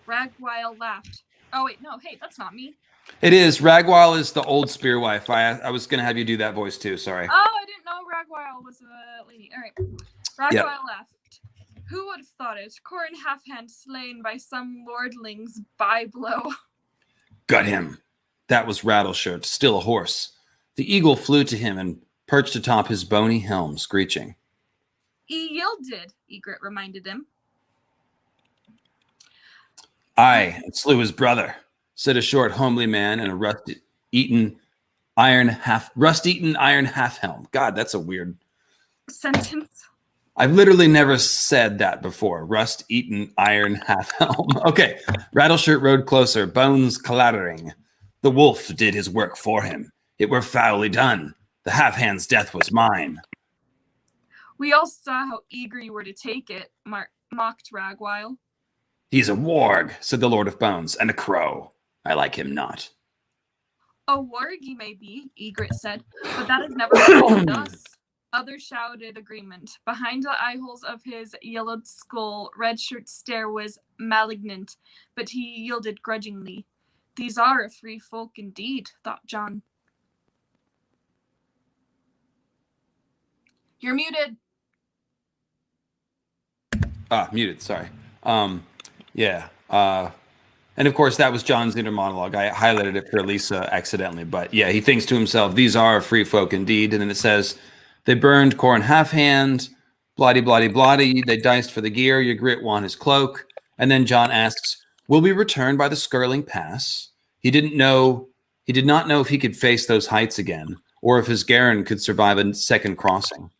Rhaegar laughed. Oh, wait, no, hey, that's not me. It is. Rhaegar is the old spear wife. I was going to have you do that voice too. Sorry. Oh, I didn't know Rhaegar was a lady. All right. Rhaegar laughed. Who would have thought it? Qhorin Halfhand slain by some lordling's by-blow. Got him. That was Rattleshirt, still a horse. The eagle flew to him and perched atop his bony helm, screeching. He yielded, Ygritte reminded him. Aye, and slew his brother, said a short, homely man in a rust-eaten iron half helm. God, that's a weird sentence. I've literally never said that before. Rust-eaten iron half helm. Okay, Rattleshirt rode closer, bones clattering. The wolf did his work for him. It were foully done. The half-hand's death was mine. We all saw how eager you were to take it, mocked Rhaegar. He's a warg, said the Lord of Bones, and a crow. I like him not. A warg he may be, Ygritte said, but that has never happened us. Others shouted agreement. Behind the eye holes of his yellowed skull, Redshirt's stare was malignant, but he yielded grudgingly. These are a free folk indeed, thought Jon. You're muted. Muted, sorry. And of course, that was Jon's inner monologue. I highlighted it for Elisa accidentally, but yeah, he thinks to himself, these are free folk indeed. And then it says, they burned Qhorin Halfhand, bloody, bloody, bloody. They diced for the gear. Ygritte won his cloak. And then Jon asks, will we return by the Skirling Pass? He did not know if he could face those heights again, or if his Garen could survive a second crossing.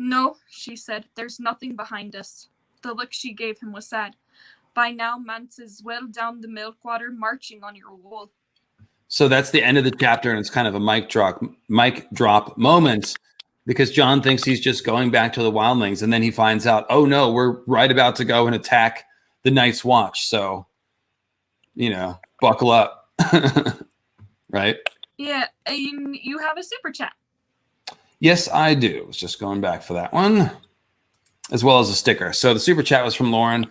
No, she said, there's nothing behind us. The look she gave him was sad. By now, Mance is well down the milkwater, marching on your wall. So that's the end of the chapter, and it's kind of a mic drop moment, because Jon thinks he's just going back to the wildlings, and then he finds out, oh no, we're right about to go and attack the Night's Watch. So, buckle up. Right? Yeah, you have a super chat. Yes, I do. I was just going back for that one, as well as a sticker. So the super chat was from Lauren.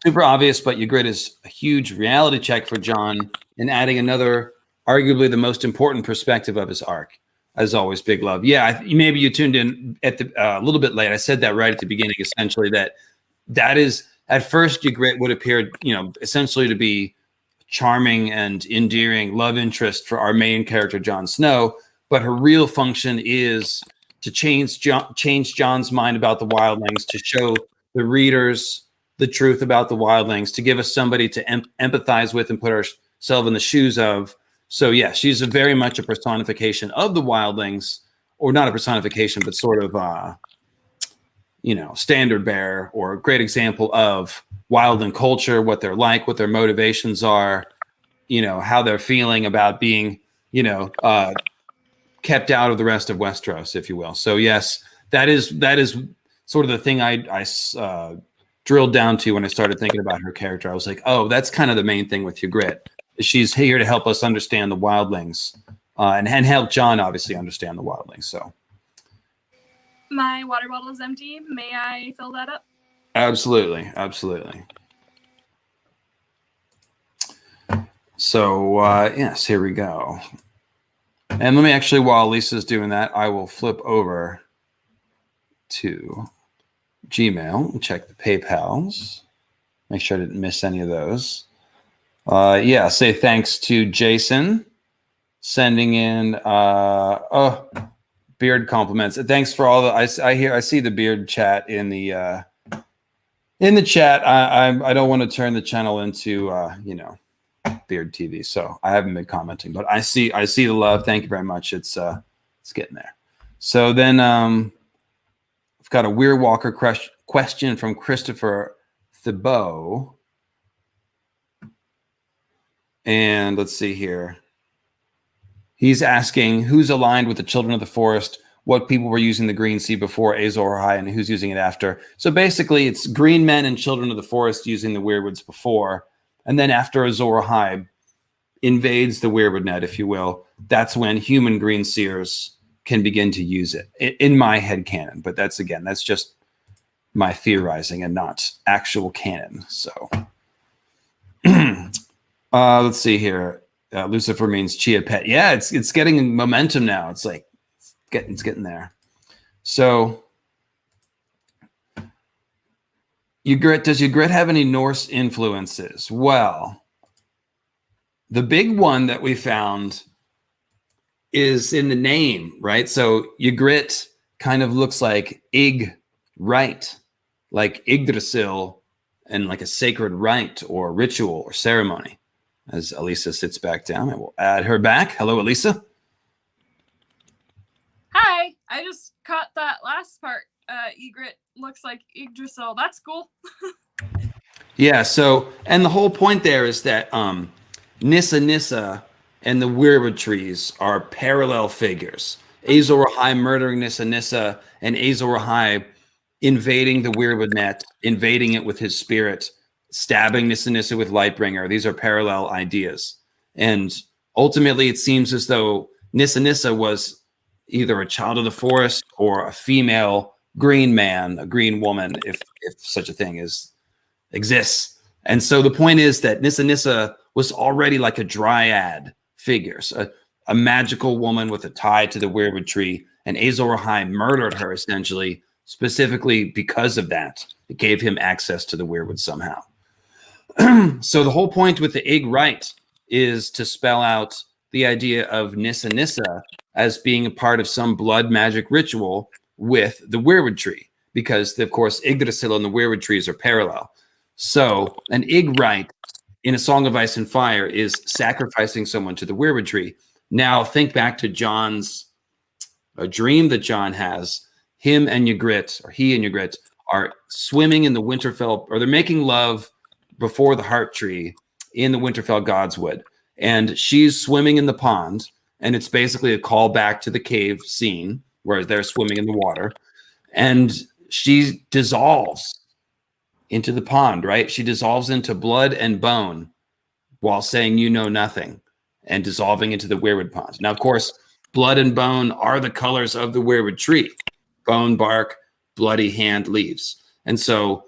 Super obvious, but Ygritte is a huge reality check for Jon in adding another, arguably the most important perspective of his arc. As always, big love. Yeah, maybe you tuned in at the a little bit late. I said that right at the beginning, essentially, that is, at first, Ygritte would appear, essentially to be charming and endearing love interest for our main character, Jon Snow, but her real function is to change Jon's mind about the wildlings, to show the readers the truth about the wildlings, to give us somebody to empathize with and put ourselves in the shoes of. So yeah, she's very much a personification of the wildlings, or not a personification, but sort of standard bearer, or a great example of wildling culture, what they're like, what their motivations are, how they're feeling about being, kept out of the rest of Westeros, if you will. So yes, that is sort of the thing I drilled down to when I started thinking about her character. I was like, oh, that's kind of the main thing with Ygritte. She's here to help us understand the wildlings, and help Jon obviously understand the wildlings. So my water bottle is empty. May I fill that up? Absolutely. So yes, here we go. And let me actually, while Lisa's doing that, I will flip over to Gmail and check the PayPals. Make sure I didn't miss any of those. Say thanks to Jason sending in beard compliments. Thanks for all the I see the beard chat in the chat. I don't want to turn the channel into beard TV, so I haven't been commenting, but I see the love. Thank you very much. It's getting there. So then I've got a Weird Walker question from Christopher Thibault. And let's see here. He's asking who's aligned with the Children of the Forest, what people were using the Green Sea before Azor Ahai, and who's using it after. So basically, it's Green Men and Children of the Forest using the Weirwoods before. And then after Azor Ahai invades the Weirwood net, if you will, that's when human Green Seers can begin to use it, in my head canon. But that's just my theorizing and not actual canon. So let's see here. Lucifer means Chia Pet. Yeah, it's getting momentum now. It's like it's getting there. So does Ygritte have any Norse influences? Well, the big one that we found is in the name, right? So Ygritte kind of looks like Ygritte, like Yggdrasil, and like a sacred rite or ritual or ceremony. As Elisa sits back down, I will add her back. Hello, Elisa. Hi. I just caught that last part. Ygritte looks like Yggdrasil. That's cool. Yeah. So, and the whole point there is that Nissa and the Weirwood trees are parallel figures. Azor Ahai murdering Nissa, and Azor Ahai invading the Weirwood net, invading it with his spirit, stabbing Nissa with Lightbringer. These are parallel ideas. And ultimately, it seems as though Nissa was either a child of the forest or a female green man, a green woman, if such a thing exists. And so the point is that Nissa was already like a dryad figure, so a magical woman with a tie to the Weirwood tree. And Azor Ahai murdered her essentially, specifically because of that. It gave him access to the Weirwood somehow. So the whole point with the Ygritte is to spell out the idea of Nissa as being a part of some blood magic ritual with the Weirwood tree, because of course Yggdrasil and the Weirwood trees are parallel. So an Ygritte in A Song of Ice and Fire is sacrificing someone to the Weirwood tree. Now think back to a dream that Jon has, him and Ygritte, or he and Ygritte, are swimming in the Winterfell, or they're making love before the Heart Tree in the Winterfell Godswood. And she's swimming in the pond, and it's basically a callback to the cave scene where they're swimming in the water. And she dissolves into the pond, right? She dissolves into blood and bone while saying, "You know nothing," and dissolving into the Weirwood pond. Now, of course, blood and bone are the colors of the Weirwood tree: bone, bark, bloody hand, leaves. And so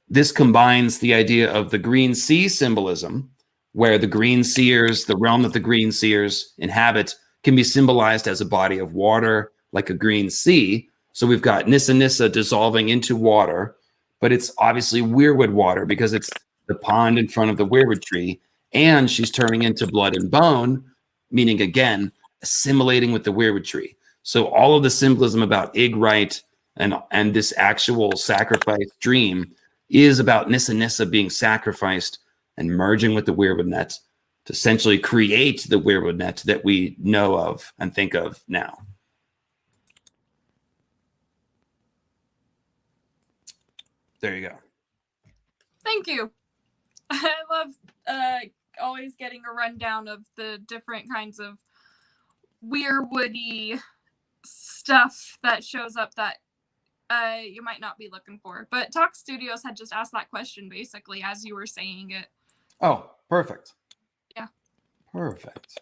this combines the idea of the green sea symbolism, where the green seers, the realm that the green seers inhabit, can be symbolized as a body of water, like a green sea. So we've got Nissa dissolving into water, but it's obviously Weirwood water because it's the pond in front of the Weirwood tree, and she's turning into blood and bone, meaning, again, assimilating with the Weirwood tree. So all of the symbolism about Ygritte and this actual sacrifice dream is about Nissa being sacrificed and merging with the Weirwood net to essentially create the Weirwood net that we know of and think of now. There you go. Thank you. I love always getting a rundown of the different kinds of weirwoody stuff that shows up that you might not be looking for. But Talk Studios had just asked that question basically as you were saying it. Oh, perfect. Yeah. Perfect.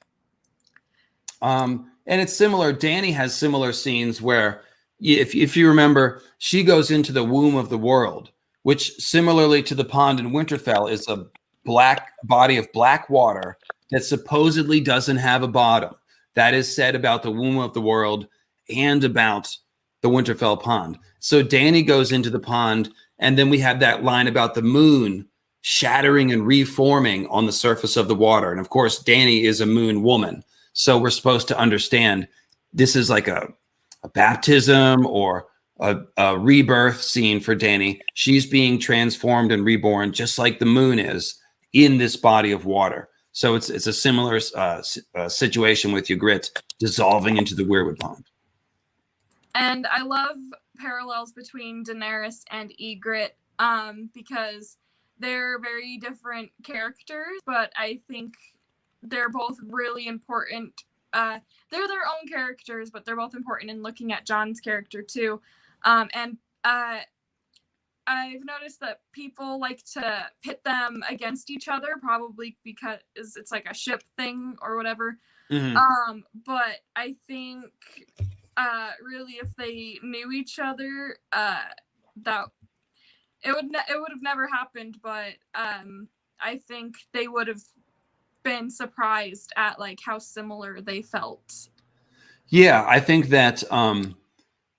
And it's similar. Dany has similar scenes where, if you remember, she goes into the womb of the world, which similarly to the pond in Winterfell is a black body of black water that supposedly doesn't have a bottom. That is said about the womb of the world and about the Winterfell pond. So Dany goes into the pond, and then we have that line about the moon shattering and reforming on the surface of the water. And of course, Dany is a moon woman. So we're supposed to understand this is like a baptism or a rebirth scene for Dany. She's being transformed and reborn just like the moon is in this body of water. So it's a similar situation with Ygritte dissolving into the Weirwood pond. And I love parallels between Daenerys and Ygritte because they're very different characters, but I think they're both really important. They're their own characters, but they're both important in looking at Jon's character too. And I've noticed that people like to pit them against each other, probably because it's like a ship thing or whatever. Mm-hmm. But I think really, if they knew each other, that it would have never happened. But I think they would have been surprised at like how similar they felt. Yeah, I think that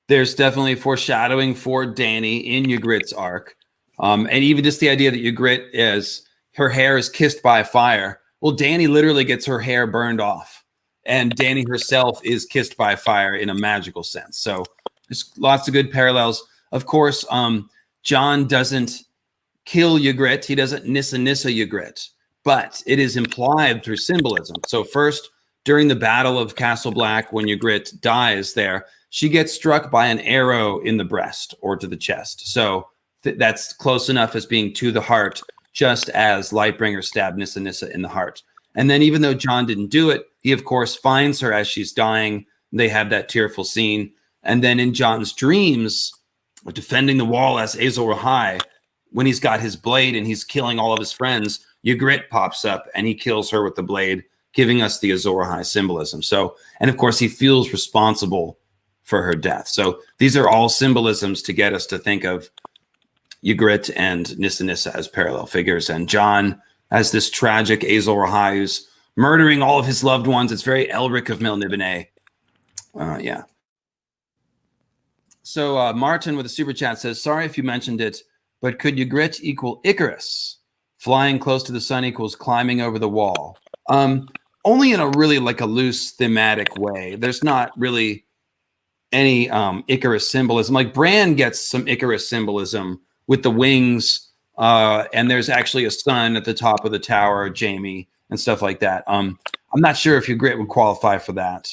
there's definitely foreshadowing for Dany in Ygritte's arc. And even just the idea that Ygritte is, her hair is kissed by fire. Well, Dany literally gets her hair burned off. And Dany herself is kissed by fire in a magical sense. So there's lots of good parallels. Of course, Jon doesn't kill Ygritte. He doesn't Nissa Ygritte. But it is implied through symbolism. So first, during the Battle of Castle Black, when Ygritte dies there, she gets struck by an arrow in the breast or to the chest. So that's close enough as being to the heart, just as Lightbringer stabbed Nissa in the heart. And then even though Jon didn't do it, he, of course, finds her as she's dying. They have that tearful scene. And then in Jon's dreams, defending the wall as Azor Ahai, when he's got his blade and he's killing all of his friends, Ygritte pops up and he kills her with the blade, giving us the Azor Ahai symbolism. So, and of course, he feels responsible for her death. So these are all symbolisms to get us to think of Ygritte and Nissa as parallel figures, and Jon as this tragic Azor Ahai who's murdering all of his loved ones. It's very Elric of Melniboné. Yeah. So Martin with a super chat says, sorry if you mentioned it, but could Ygritte equal Icarus? Flying close to the sun equals climbing over the wall. Only in a really like a loose thematic way. There's not really any Icarus symbolism. Like Bran gets some Icarus symbolism with the wings, and there's actually a sun at the top of the tower, Jaime, and stuff like that. I'm not sure if Ygritte would qualify for that.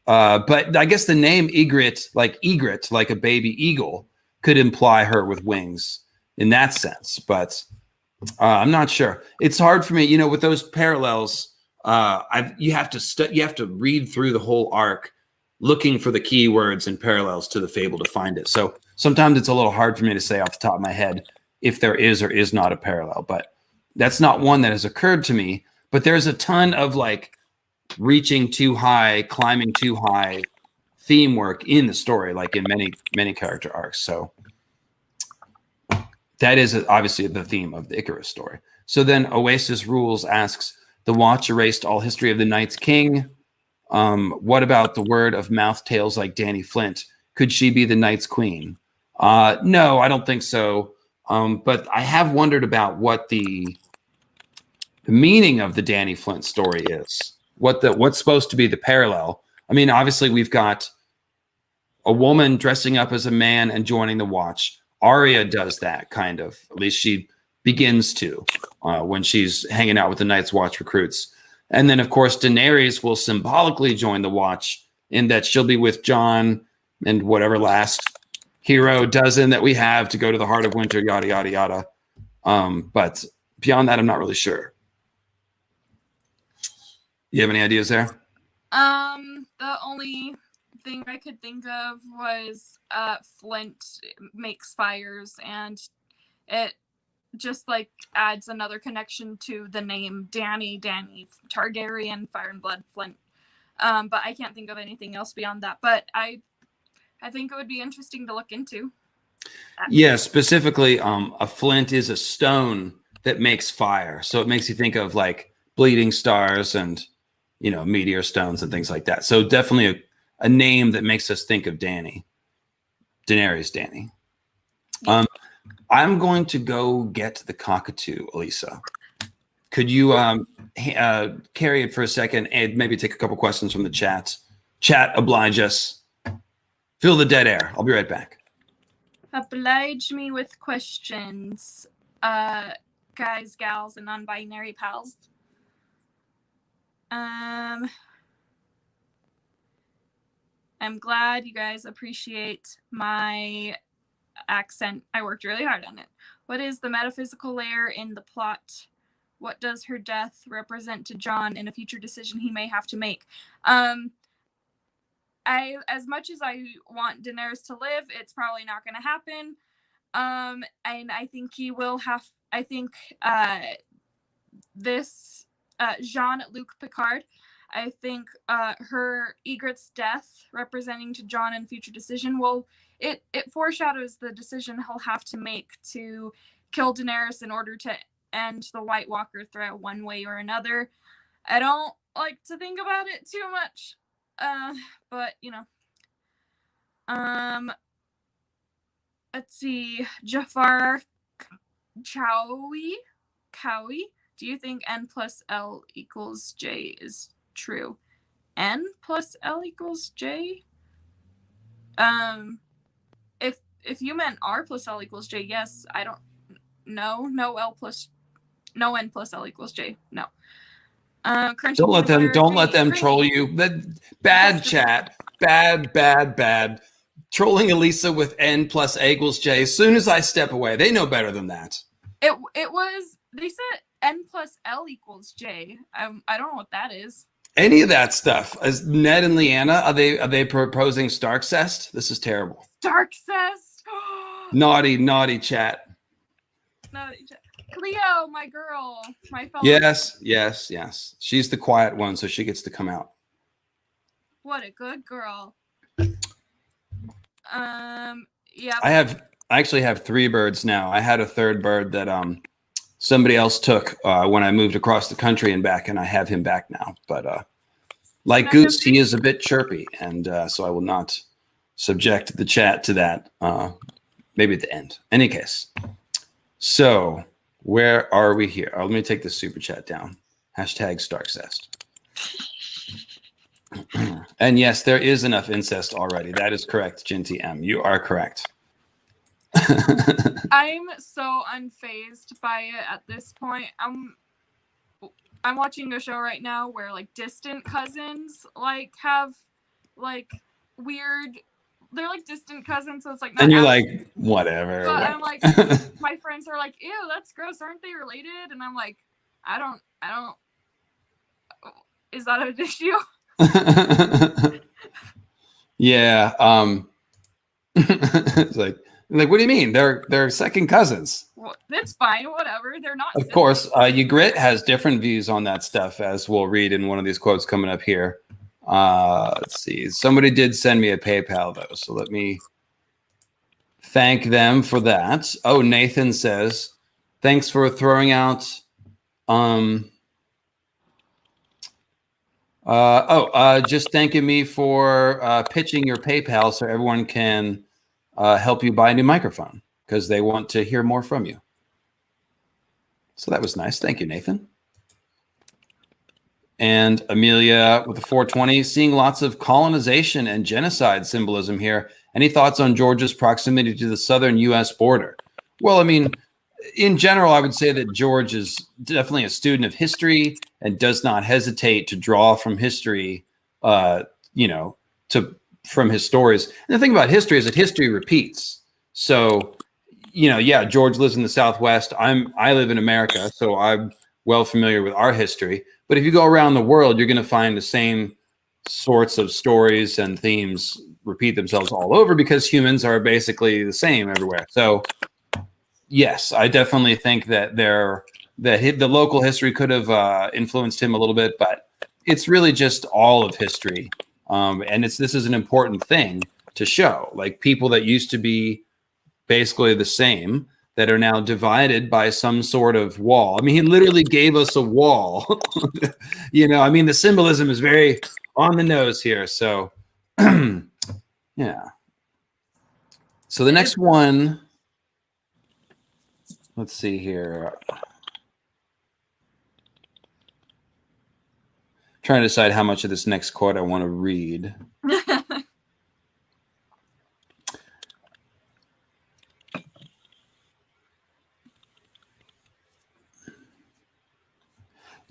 But I guess the name Ygritte, like a baby eagle, could imply her with wings in that sense. But I'm not sure. It's hard for me, you know, with those parallels. You have to read through the whole arc, looking for the keywords and parallels to the fable to find it. So sometimes it's a little hard for me to say off the top of my head if there is or is not a parallel. But that's not one that has occurred to me. But there's a ton of like reaching too high, climbing too high theme work in the story, like in many character arcs. So that is obviously the theme of the Icarus story. So then Oasis Rules asks, the Watch erased all history of the Night's King. What about the word of mouth tales like Dany Flint? Could she be the Night's Queen? No, I don't think so. But I have wondered about what the meaning of the Dany Flint story is. What's supposed to be the parallel? I mean, obviously we've got a woman dressing up as a man and joining the Watch. Arya does that kind of. At least she begins to when she's hanging out with the Night's Watch recruits. And then, of course, Daenerys will symbolically join the Watch in that she'll be with Jon and whatever last hero dozen that we have to go to the Heart of Winter, yada, yada, yada. But beyond that, I'm not really sure. You have any ideas there? The only thing I could think of was Flint makes fires, and it just like adds another connection to the name Dany Targaryen, Fire and Blood Flint. But I can't think of anything else beyond that. But I think it would be interesting to look into. Yeah, specifically, a flint is a stone that makes fire. So it makes you think of like bleeding stars and, you know, meteor stones and things like that. So definitely a name that makes us think of Daenerys Dany. I'm going to go get the cockatoo, Elisa. Could you carry it for a second and maybe take a couple questions from the chat? Chat, oblige us. Fill the dead air. I'll be right back. Oblige me with questions, guys, gals, and non-binary pals. I'm glad you guys appreciate my accent. I worked really hard on it. What is the metaphysical layer in the plot? What does her death represent to Jon in a future decision he may have to make? As much as I want Daenerys to live, it's probably not going to happen. And I think he will have. I think this Jean-Luc Picard. I think her Ygritte's death representing to Jon in future decision will it foreshadows the decision he'll have to make to kill Daenerys in order to end the White Walker threat one way or another. I don't like to think about it too much, but you know. Let's see, Jafar Cowie. Do you think N plus L equals J is true? N plus L equals J? If you meant R plus L equals J, yes. I don't know. No N plus L equals J. No. Don't let them troll you. Bad chat. Bad. Trolling Elisa with N plus A equals J. As soon as I step away, they know better than that. They said N plus L equals J. I don't know what that is. Any of that stuff. As Ned and Lyanna, are they proposing Starkcest? This is terrible. Starkcest. Naughty chat. Naughty chat. Cleo, my girl, my fellow. Yes. She's the quiet one, so she gets to come out. What a good girl. Yeah. I actually have 3 birds now. I had a third bird that somebody else took when I moved across the country and back, and I have him back now. But like Goose, he is a bit chirpy, and so I will not subject the chat to that. Maybe at the end. Any case. So where are we here? Let me take the super chat down. #Starkcest. And yes, there is enough incest already. That is correct, Jinty M. You are correct. I'm so unfazed by it at this point. I'm watching a show right now where like distant cousins like have like weird. They're like distant cousins, so it's like. And you're like, whatever. But I'm like, my friends are like, ew, that's gross. Aren't they related? And I'm like, I don't. Is that an issue? Yeah. It's like, what do you mean? They're second cousins. Well, that's fine. Whatever. They're not. Of course, Ygritte has different views on that stuff, as we'll read in one of these quotes coming up here. Let's see. Somebody did send me a PayPal though, so let me thank them for that. Oh, Nathan says, thanks for throwing out. Just thanking me for pitching your PayPal so everyone can help you buy a new microphone because they want to hear more from you. So that was nice. Thank you, Nathan. And Amelia with the 420, seeing lots of colonization and genocide symbolism here. Any thoughts on George's proximity to the southern U.S. border? Well, I mean, in general, I would say that George is definitely a student of history and does not hesitate to draw from history, from his stories. And the thing about history is that history repeats. So, George lives in the Southwest. I live in America, so I'm well familiar with our history. But if you go around the world, you're going to find the same sorts of stories and themes repeat themselves all over because humans are basically the same everywhere. So, yes, I definitely think that the local history could have influenced him a little bit, but it's really just all of history. And this is an important thing to show, like people that used to be basically the same that are now divided by some sort of wall. I mean, he literally gave us a wall. The symbolism is very on the nose here. So, yeah. So the next one, let's see here. Trying to decide how much of this next quote I want to read.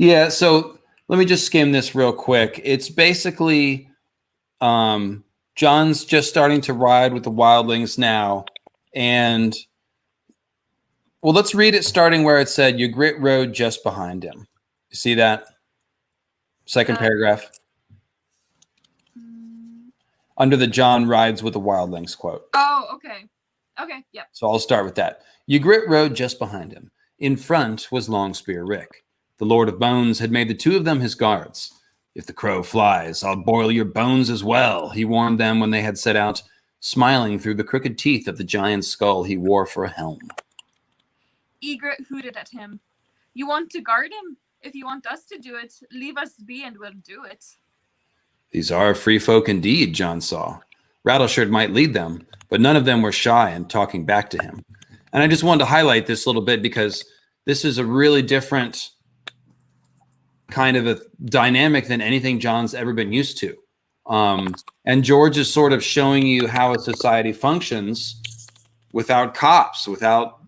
Yeah, so let me just skim this real quick. It's basically Jon's just starting to ride with the wildlings now. And, well, let's read it starting where it said, Ygritte rode just behind him. You see that? Second paragraph. Under the Jon rides with the wildlings quote. Oh, okay. Okay, yep. So I'll start with that. Ygritte rode just behind him. In front was Longspear Rick. The Lord of Bones had made the two of them his guards. If the crow flies, I'll boil your bones as well, he warned them when they had set out, smiling through the crooked teeth of the giant skull he wore for a helm. Ygritte hooted at him. You want to guard him? If you want us to do it, leave us be and we'll do it. These are free folk indeed, Jon saw. Rattleshirt might lead them, but none of them were shy and talking back to him. And I just wanted to highlight this little bit because this is a really different kind of a dynamic than anything Jon's ever been used to. And George is sort of showing you how a society functions without cops, without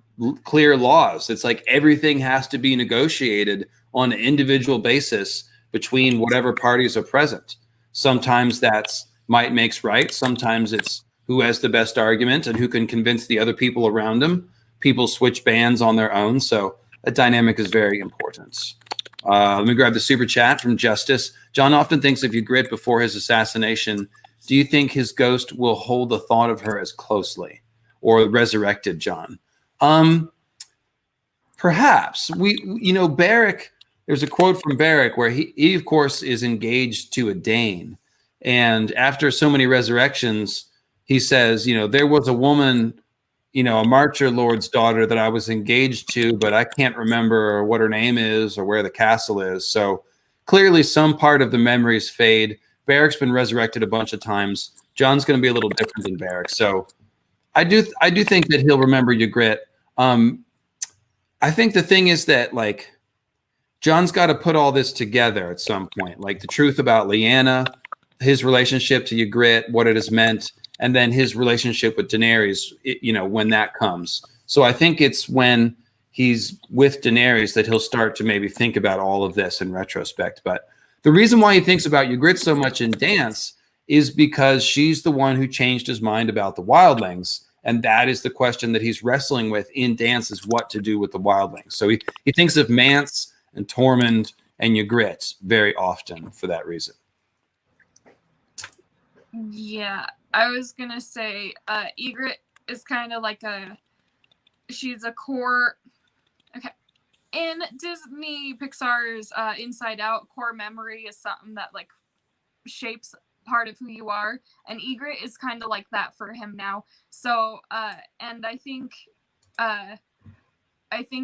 clear laws. It's like everything has to be negotiated on an individual basis between whatever parties are present. Sometimes that's might makes right. Sometimes it's who has the best argument and who can convince the other people around them. People switch bands on their own. So that dynamic is very important. Let me grab the super chat from Justice. Jon often thinks of Ygritte before his assassination. Do you think his ghost will hold the thought of her as closely, or resurrected Jon? Perhaps. Beric, there's a quote from Beric where he of course is engaged to a Dane. And after so many resurrections, he says, there was a woman, a Marcher Lord's daughter that I was engaged to, but I can't remember what her name is or where the castle is. So clearly some part of the memories fade. Beric's been resurrected a bunch of times. Jon's going to be a little different than Beric. So I do think that he'll remember Ygritte. I think the thing is that, like, Jon's got to put all this together at some point, like the truth about Lyanna, his relationship to Ygritte, what it has meant, and then his relationship with Daenerys, when that comes. So I think it's when he's with Daenerys that he'll start to maybe think about all of this in retrospect. But the reason why he thinks about Ygritte so much in Dance is because she's the one who changed his mind about the wildlings. And that is the question that he's wrestling with in Dance, is what to do with the wildlings. So he thinks of Mance and Tormund and Ygritte very often for that reason. Yeah, I was gonna say Ygritte is kind of like she's a core. Okay, in Disney Pixar's Inside Out, core memory is something that like shapes part of who you are, and Ygritte is kind of like that for him now. So and I think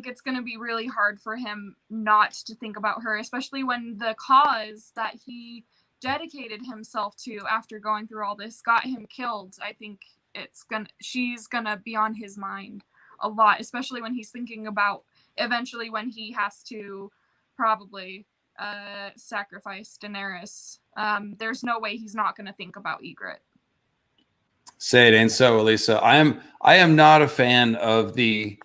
it's going to be really hard for him not to think about her, especially when the cause that he dedicated himself to after going through all this got him killed. I think she's gonna be on his mind a lot, especially when he's thinking about eventually when he has to probably sacrifice Daenerys. There's no way he's not gonna think about Ygritte. Say it ain't so, Elisa. I am not a fan of the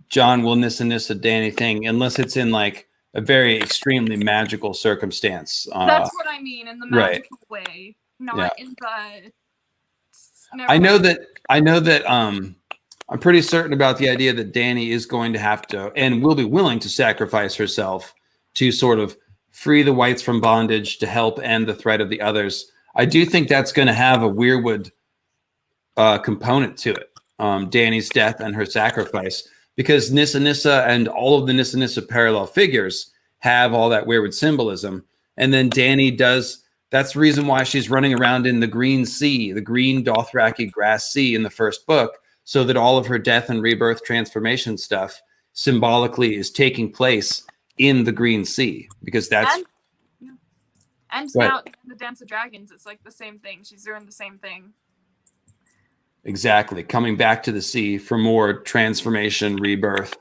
Jon will Nissa Dany thing unless it's in like a very extremely magical circumstance. That's what I mean, in the magical way, not in the. I know that. I'm pretty certain about the idea that Dany is going to have to and will be willing to sacrifice herself to sort of free the whites from bondage to help end the threat of the others. I do think that's going to have a Weirwood component to it. Dany's death and her sacrifice. Because Nissa and all of the Nissa parallel figures have all that Weirwood symbolism. And then Dany does, that's the reason why she's running around in the green sea, the green Dothraki grass sea in the first book, so that all of her death and rebirth transformation stuff symbolically is taking place in the green sea. Because that's... And now in the Dance of Dragons, it's like the same thing. She's doing the same thing. Exactly. Coming back to the sea for more transformation, rebirth,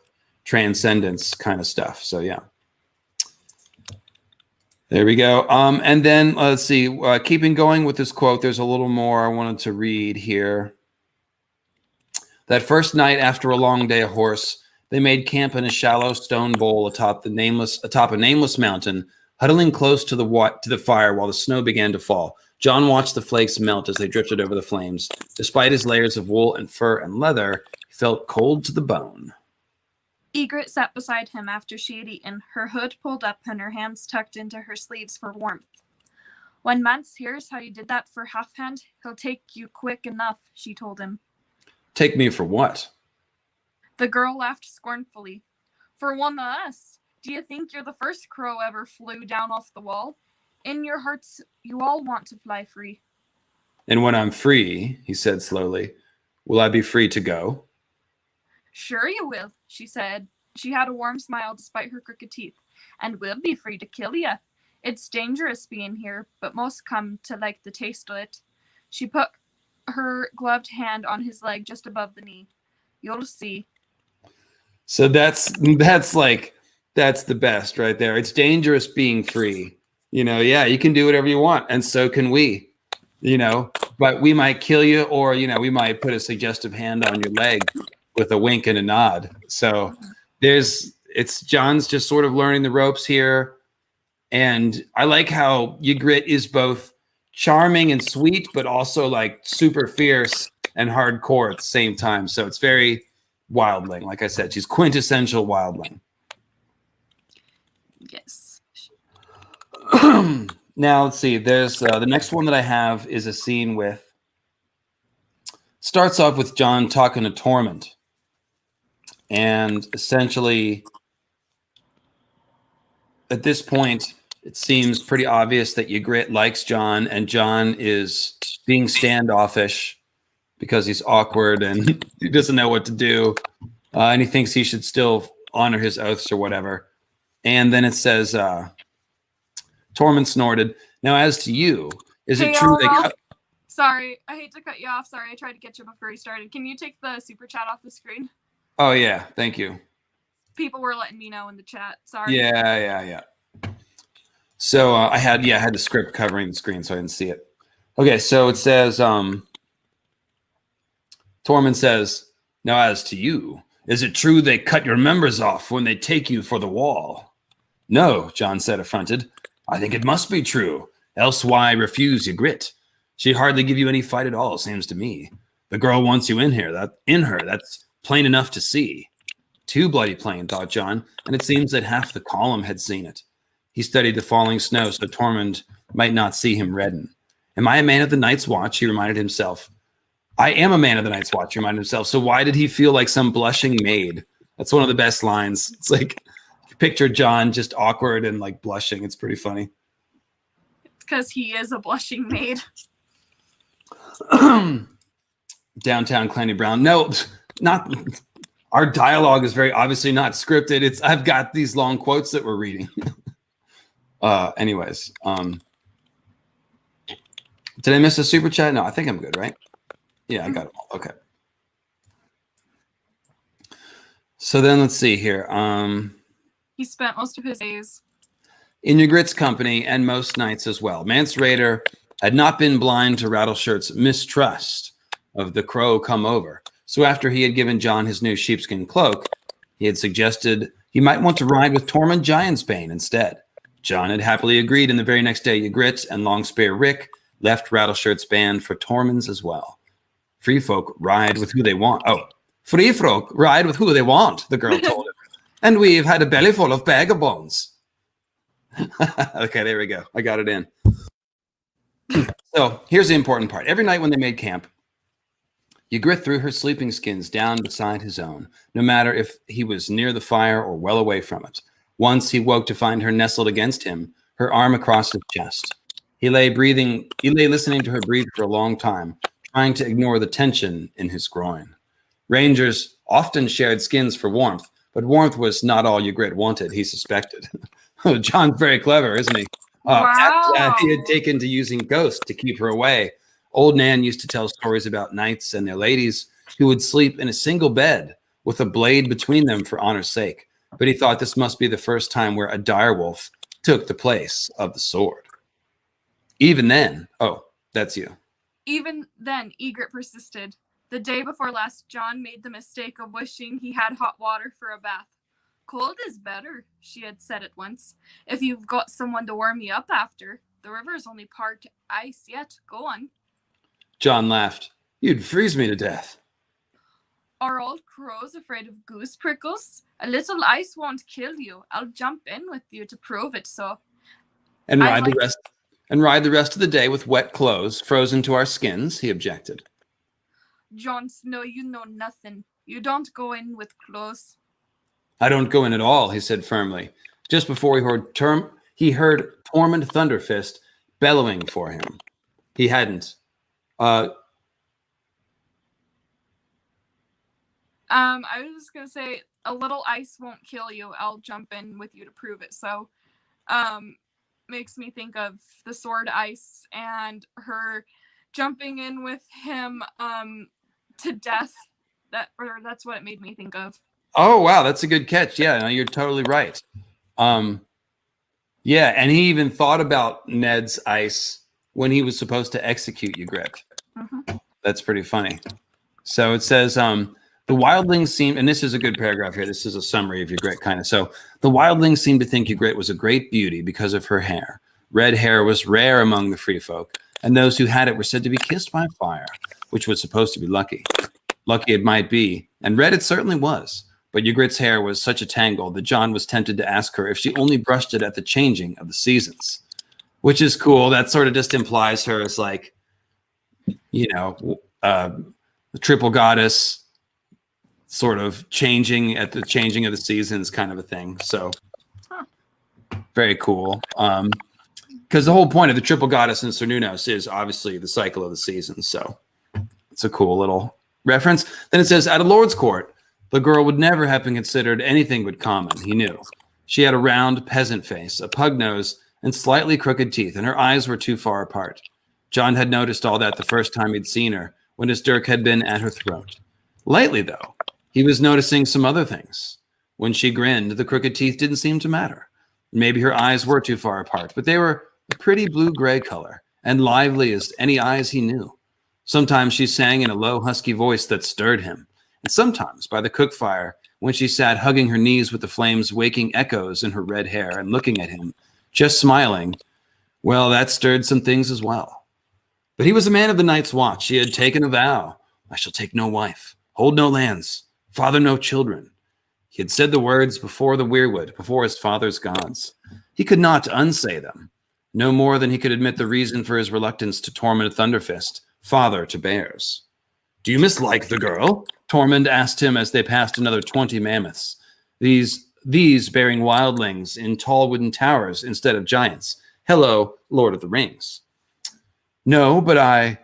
transcendence kind of stuff. So, yeah. There we go. And then let's see. Keeping going with this quote, there's a little more I wanted to read here. That first night after a long day of horse, they made camp in a shallow stone bowl atop a nameless mountain, huddling close to the fire while the snow began to fall. Jon watched the flakes melt as they drifted over the flames. Despite his layers of wool and fur and leather, he felt cold to the bone. Ygritte sat beside him after she had eaten, her hood pulled up and her hands tucked into her sleeves for warmth. When Mance hears how you did that for Halfhand, he'll take you quick enough, she told him. Take me for what? The girl laughed scornfully. For one of us. Do you think you're the first crow ever flew down off the wall? In your hearts, you all want to fly free. And when I'm free, he said slowly, will I be free to go? Sure you will, she said. She had a warm smile despite her crooked teeth. And we'll be free to kill you. It's dangerous being here, but most come to like the taste of it. She put her gloved hand on his leg just above the knee. You'll see. So that's the best right there. It's dangerous being free. You know, yeah, you can do whatever you want, and so can we, you know, but we might kill you, or, you know, we might put a suggestive hand on your leg with a wink and a nod. So it's Jon's just sort of learning the ropes here. And I like how Ygritte is both charming and sweet, but also like super fierce and hardcore at the same time. So it's very wildling. Like I said, she's quintessential wildling. Yes. Now, let's see. There's the next one that I have is a scene starts off with Jon talking to Tormund. And essentially, at this point, it seems pretty obvious that Ygritte likes Jon, and Jon is being standoffish because he's awkward and he doesn't know what to do. And he thinks he should still honor his oaths or whatever. And then it says... Tormund snorted. Now, as to you, is it true they cut... Sorry, I hate to cut you off. Sorry, I tried to get you before you started. Can you take the super chat off the screen? Oh, yeah. Thank you. People were letting me know in the chat. Sorry. Yeah. So I had the script covering the screen, so I didn't see it. Okay, so it says, Tormund says, now, as to you, is it true they cut your members off when they take you for the wall? No, Jon said, affronted. I think it must be true. Else why refuse Ygritte? She'd hardly give you any fight at all, seems to me. The girl wants you in here. That's plain enough to see. Too bloody plain, thought Jon, and it seems that half the column had seen it. He studied the falling snow so Tormund might not see him redden. Am I a man of the Night's Watch? He reminded himself. I am a man of the Night's Watch, he reminded himself. So why did he feel like some blushing maid? That's one of the best lines. It's like, picture Jon just awkward and like blushing. It's pretty funny. It's because he is a blushing maid. Downtown Clanny Brown. No, not... Our dialogue is very obviously not scripted. I've got these long quotes that we're reading. Anyways, did I miss a super chat? No, I think I'm good, right? Yeah, I got it all. Okay. So then let's see here. He spent most of his days in Ygritte's company and most nights as well. Mance Rayder had not been blind to Rattleshirt's mistrust of the crow come over. So after he had given Jon his new sheepskin cloak, he had suggested he might want to ride with Tormund Giantsbane instead. Jon had happily agreed, and the very next day Ygritte and Longspear Rick left Rattleshirt's band for Tormund's as well. Free folk ride with who they want. Oh, free folk ride with who they want, the girl told him. And we've had a belly full of vagabonds. Okay, there we go. I got it in. So here's the important part. Every night when they made camp, Ygritte threw her sleeping skins down beside his own, no matter if he was near the fire or well away from it. Once he woke to find her nestled against him, her arm across his chest. He lay listening to her breathe for a long time, trying to ignore the tension in his groin. Rangers often shared skins for warmth, but warmth was not all Ygritte wanted, he suspected. Oh, Jon's very clever, isn't he? Wow. He had taken to using ghosts to keep her away. Old Nan used to tell stories about knights and their ladies who would sleep in a single bed with a blade between them for honor's sake. But he thought this must be the first time where a direwolf took the place of the sword. Even then, oh, that's you. Even then, Ygritte persisted. The day before last, Jon made the mistake of wishing he had hot water for a bath. Cold is better, she had said it once. If you've got someone to warm you up after. The river is only part ice yet. Go on. Jon laughed. You'd freeze me to death. Are old crows afraid of goose prickles? A little ice won't kill you. I'll jump in with you to prove it, so. And ride the rest of the day with wet clothes, frozen to our skins, he objected. Jon Snow, you know nothing. You don't go in with clothes. I don't go in at all, he said firmly. Just before he heard Tormund Thunderfist bellowing for him. He hadn't. I was just gonna say a little ice won't kill you. I'll jump in with you to prove it. So, makes me think of the sword ice and her jumping in with him, to death. That's what it made me think of. Oh wow, that's a good catch. Yeah, no, you're totally right. Yeah, and he even thought about Ned's ice when he was supposed to execute Ygritte. Mm-hmm. That's pretty funny. So it says, the wildlings seem, and this is a good paragraph here. This is a summary of Ygritte, kind of. So the wildlings seemed to think Ygritte was a great beauty because of her hair. Red hair was rare among the free folk, and those who had it were said to be kissed by fire, which was supposed to be lucky. Lucky it might be, and red it certainly was. But Ygritte's hair was such a tangle that Jon was tempted to ask her if she only brushed it at the changing of the seasons, which is cool. That sort of just implies her as like, you know, the triple goddess sort of changing at the changing of the seasons kind of a thing. So very cool. Because the whole point of the triple goddess in Cernunnos is obviously the cycle of the seasons. So it's a cool little reference. Then it says, at a lord's court, the girl would never have been considered anything but common, he knew. She had a round peasant face, a pug nose, and slightly crooked teeth, and her eyes were too far apart. Jon had noticed all that the first time he'd seen her, when his dirk had been at her throat. Lately, though, he was noticing some other things. When she grinned, the crooked teeth didn't seem to matter. Maybe her eyes were too far apart, but they were a pretty blue-gray color, and lively as any eyes he knew. Sometimes she sang in a low, husky voice that stirred him, and sometimes by the cook fire, when she sat hugging her knees with the flames waking echoes in her red hair and looking at him, just smiling, well, that stirred some things as well. But he was a man of the Night's Watch. He had taken a vow. I shall take no wife, hold no lands, father no children. He had said the words before the Weirwood, before his father's gods. He could not unsay them, no more than he could admit the reason for his reluctance to Tormund Thunderfist, father to bears. Do you mislike the girl? Tormund asked him as they passed another 20 mammoths, these bearing wildlings in tall wooden towers instead of giants. Hello, Lord of the Rings. No, but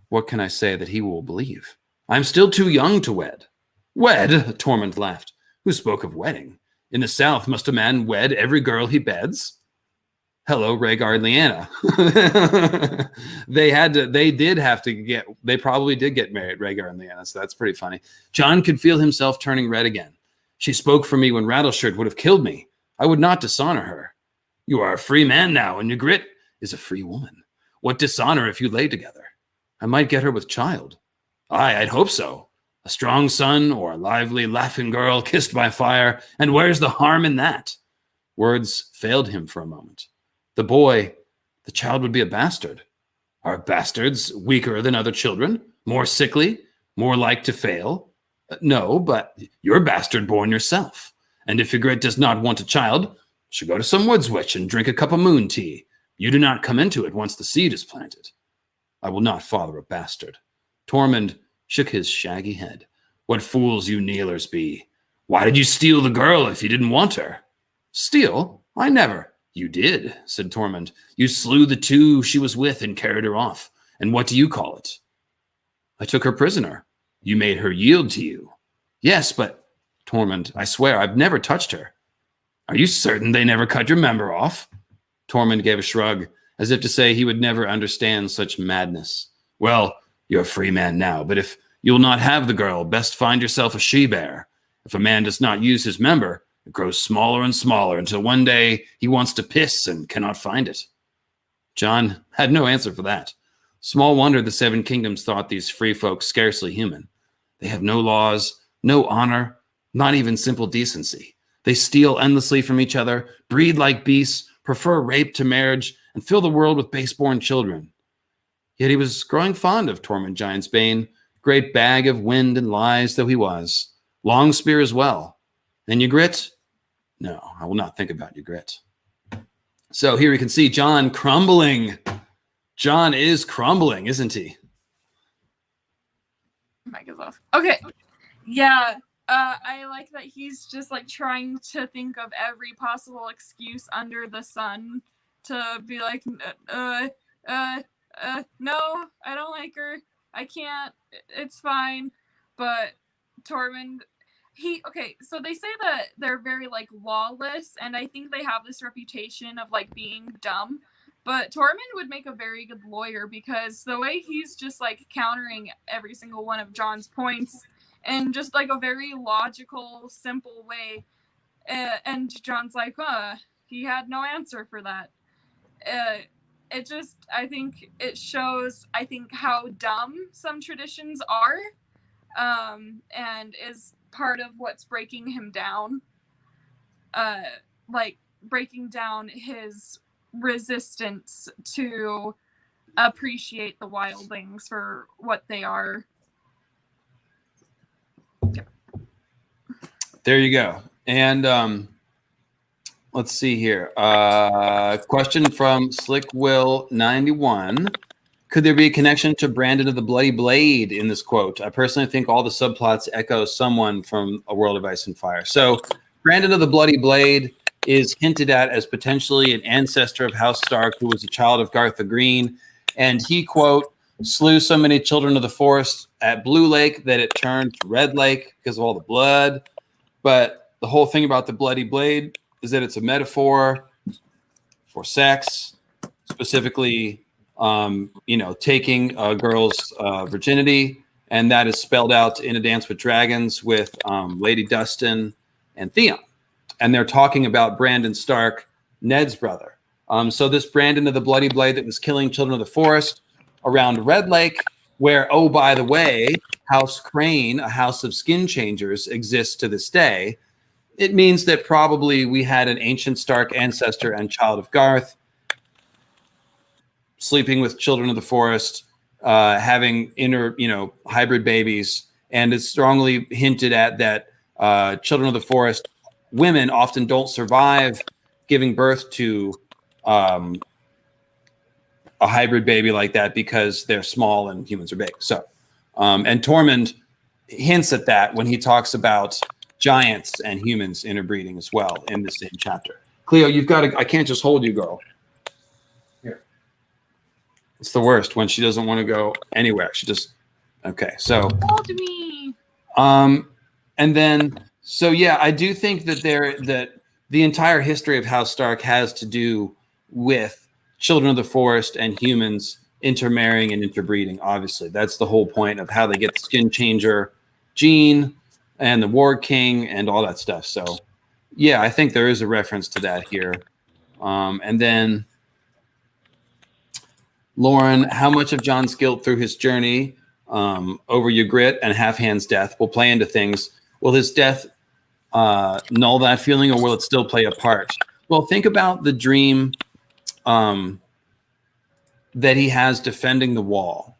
what can I say that he will believe? I'm still too young to wed. Wed? Tormund laughed. Who spoke of wedding? In the South, must a man wed every girl he beds? Hello, Rhaegar and Lyanna. They probably did get married, Rhaegar and Lyanna, so that's pretty funny. Jon could feel himself turning red again. She spoke for me when Rattleshirt would have killed me. I would not dishonor her. You are a free man now, and Ygritte is a free woman. What dishonor if you lay together? I might get her with child. Aye, I'd hope so. A strong son or a lively, laughing girl kissed by fire, and where's the harm in that? Words failed him for a moment. The child would be a bastard. Are bastards weaker than other children? More sickly? More like to fail? No, but you're bastard born yourself. And if Ygritte does not want a child, she'll go to some woods witch and drink a cup of moon tea. You do not come into it once the seed is planted. I will not father a bastard. Tormund shook his shaggy head. What fools you kneelers be. Why did you steal the girl if you didn't want her? Steal? I never. You did, said Tormund. You slew the two she was with and carried her off. And what do you call it? I took her prisoner. You made her yield to you. Yes, but, Tormund, I swear I've never touched her. Are you certain they never cut your member off? Tormund gave a shrug, as if to say he would never understand such madness. Well, you're a free man now, but if you'll not have the girl, best find yourself a she-bear. If a man does not use his member, it grows smaller and smaller until one day he wants to piss and cannot find it. Jon had no answer for that. Small wonder the Seven Kingdoms thought these free folk scarcely human. They have no laws, no honor, not even simple decency. They steal endlessly from each other, breed like beasts, prefer rape to marriage, and fill the world with base-born children. Yet he was growing fond of Tormund Giantsbane, great bag of wind and lies though he was. Long spear as well. And Ygritte? No, I will not think about Ygritte. So here we can see Jon crumbling. Jon is crumbling, isn't he? Mic is off. Okay. Yeah. I like that he's just like trying to think of every possible excuse under the sun to be like, no, I don't like her. I can't. It's fine. But Tormund, so they say that they're very like lawless, and I think they have this reputation of like being dumb. But Tormund would make a very good lawyer because the way he's just like countering every single one of Jon's points in just like a very logical, simple way. And Jon's like, he had no answer for that. I think it shows, how dumb some traditions are, and is part of what's breaking him down. Like breaking down his resistance to appreciate the wildlings for what they are. There you go. And let's see here. Question from SlickWill91. Could there be a connection to Brandon of the Bloody Blade in this quote? I personally think all the subplots echo someone from A World of Ice and Fire. So Brandon of the Bloody Blade is hinted at as potentially an ancestor of House Stark who was a child of Garth the Green. And he, quote, slew so many children of the forest at Blue Lake that it turned to Red Lake because of all the blood. But the whole thing about the Bloody Blade is that it's a metaphor for sex, specifically, taking a girl's virginity. And that is spelled out in A Dance with Dragons with Lady Dustin and Theon. And they're talking about Brandon Stark, Ned's brother. So this Brandon of the Bloody Blade that was killing children of the forest around Red Lake, where, oh, by the way, House Crane, a house of skin changers, exists to this day. It means that probably we had an ancient Stark ancestor and child of Garth sleeping with children of the forest, having hybrid babies, and it's strongly hinted at that children of the forest women often don't survive giving birth to a hybrid baby like that because they're small and humans are big. So, and Tormund hints at that when he talks about giants and humans interbreeding as well in the same chapter. Cleo, you've got to, I can't just hold you, girl. Here. It's the worst when she doesn't want to go anywhere. She just, okay. So, Hold me. And then, so yeah, I do think that that the entire history of House Stark has to do with children of the forest and humans intermarrying and interbreeding. Obviously, that's the whole point of how they get the skin changer gene and the Warg King and all that stuff. So, yeah, I think there is a reference to that here. And then, Lauren, how much of Jon's guilt through his journey over Ygritte and Halfhand's death will play into things? Will his death null that feeling, or will it still play a part? Well, think about the dream that he has defending the wall.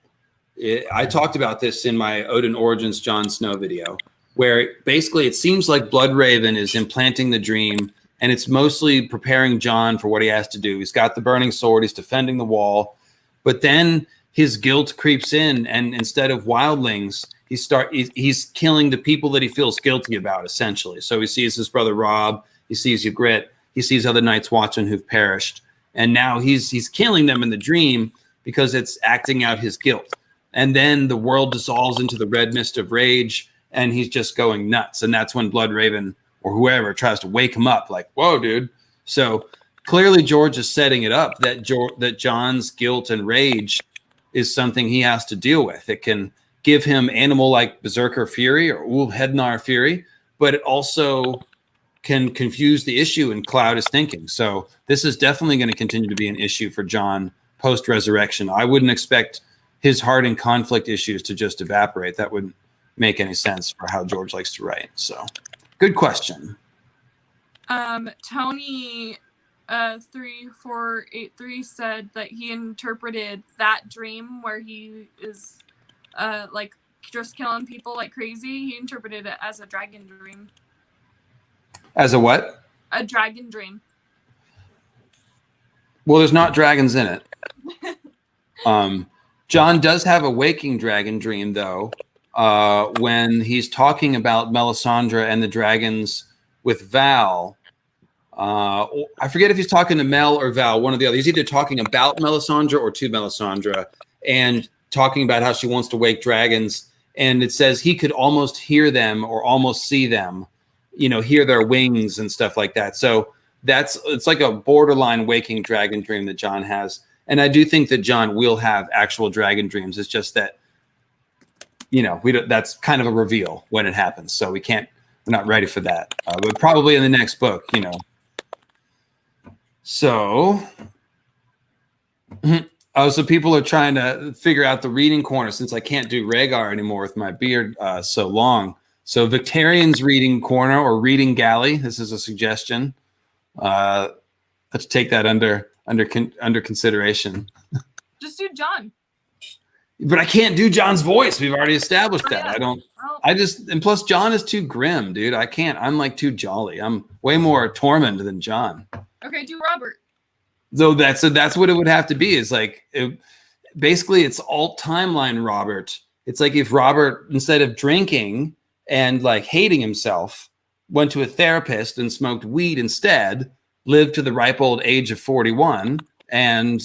I talked about this in my Odin Origins Jon Snow video, where basically it seems like Bloodraven is implanting the dream, and it's mostly preparing Jon for what he has to do. He's got the burning sword, he's defending the wall, but then his guilt creeps in, and instead of wildlings, he's killing the people that he feels guilty about, essentially. So he sees his brother Robb, he sees Ygritte, he sees other Night's Watchmen who've perished, and now he's killing them in the dream because it's acting out his guilt. And then the world dissolves into the red mist of rage, and he's just going nuts. And that's when Bloodraven or whoever tries to wake him up, like, whoa, dude. So clearly George is setting it up that Jon's guilt and rage is something he has to deal with. It can give him animal-like berserker fury or Hednar fury, but it also can confuse the issue and cloud his thinking. So this is definitely going to continue to be an issue for Jon post-resurrection. I wouldn't expect his heart and conflict issues to just evaporate. That wouldn't make any sense for how George likes to write. So good question. Tony 3483 said that he interpreted that dream where he is like just killing people like crazy. He interpreted it as a dragon dream. As a what? A dragon dream. Well, there's not dragons in it. Jon does have a waking dragon dream, though, when he's talking about Melisandre and the dragons with Val. I forget if he's talking to Mel or Val, one or the other. He's either talking about Melisandre or to Melisandre and talking about how she wants to wake dragons. And it says he could almost hear them or almost see them, hear their wings and stuff like that. So it's like a borderline waking dragon dream that Jon has. And I do think that Jon will have actual dragon dreams. It's just that, that's kind of a reveal when it happens. So we're not ready for that. But probably in the next book, So, so people are trying to figure out the reading corner since I can't do Rhaegar anymore with my beard so long. So Victarian's reading corner or reading galley. This is a suggestion. Let's take that under consideration. Just do Jon. But I can't do Jon's voice. We've already established that. Yeah. And plus Jon is too grim, dude. I can't. I'm like too jolly. I'm way more Tormund than Jon. Okay, do Robert. So that's what it would have to be. Is like, basically it's alt timeline Robert. It's like if Robert, instead of drinking and like hating himself, went to a therapist and smoked weed instead, lived to the ripe old age of 41, and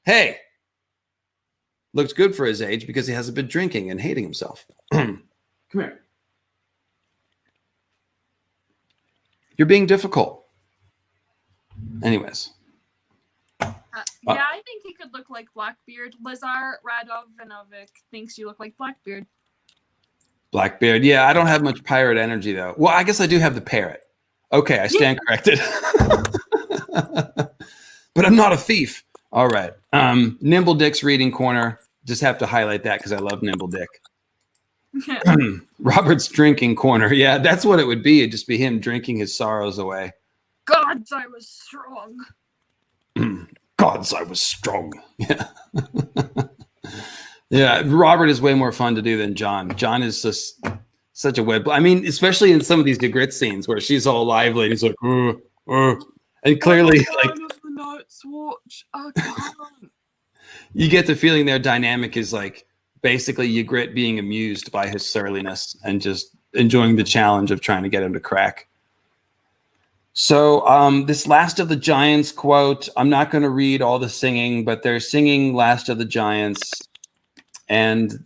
hey, looks good for his age because he hasn't been drinking and hating himself. Come here. You're being difficult. Anyways. Yeah, I think he could look like Blackbeard. Lazar Radovanovic thinks you look like Blackbeard. Blackbeard. Yeah, I don't have much pirate energy, though. Well, I guess I do have the parrot. Okay, I stand corrected. But I'm not a thief. All right. Nimble Dick's reading corner. Just have to highlight that because I love Nimble Dick. Robert's drinking corner. Yeah, that's what it would be. It'd just be him drinking his sorrows away. Gods, I was strong. Gods, I was strong. Yeah. Yeah, Robert is way more fun to do than Jon. Jon is just such a web. I mean, especially in some of these Ygritte scenes where she's all lively and he's like, and clearly, like, the Night's Watch. I can't. you get the feeling their dynamic is like basically Ygritte being amused by his surliness and just enjoying the challenge of trying to get him to crack. So this Last of the Giants quote, I'm not going to read all the singing, but they're singing Last of the Giants. And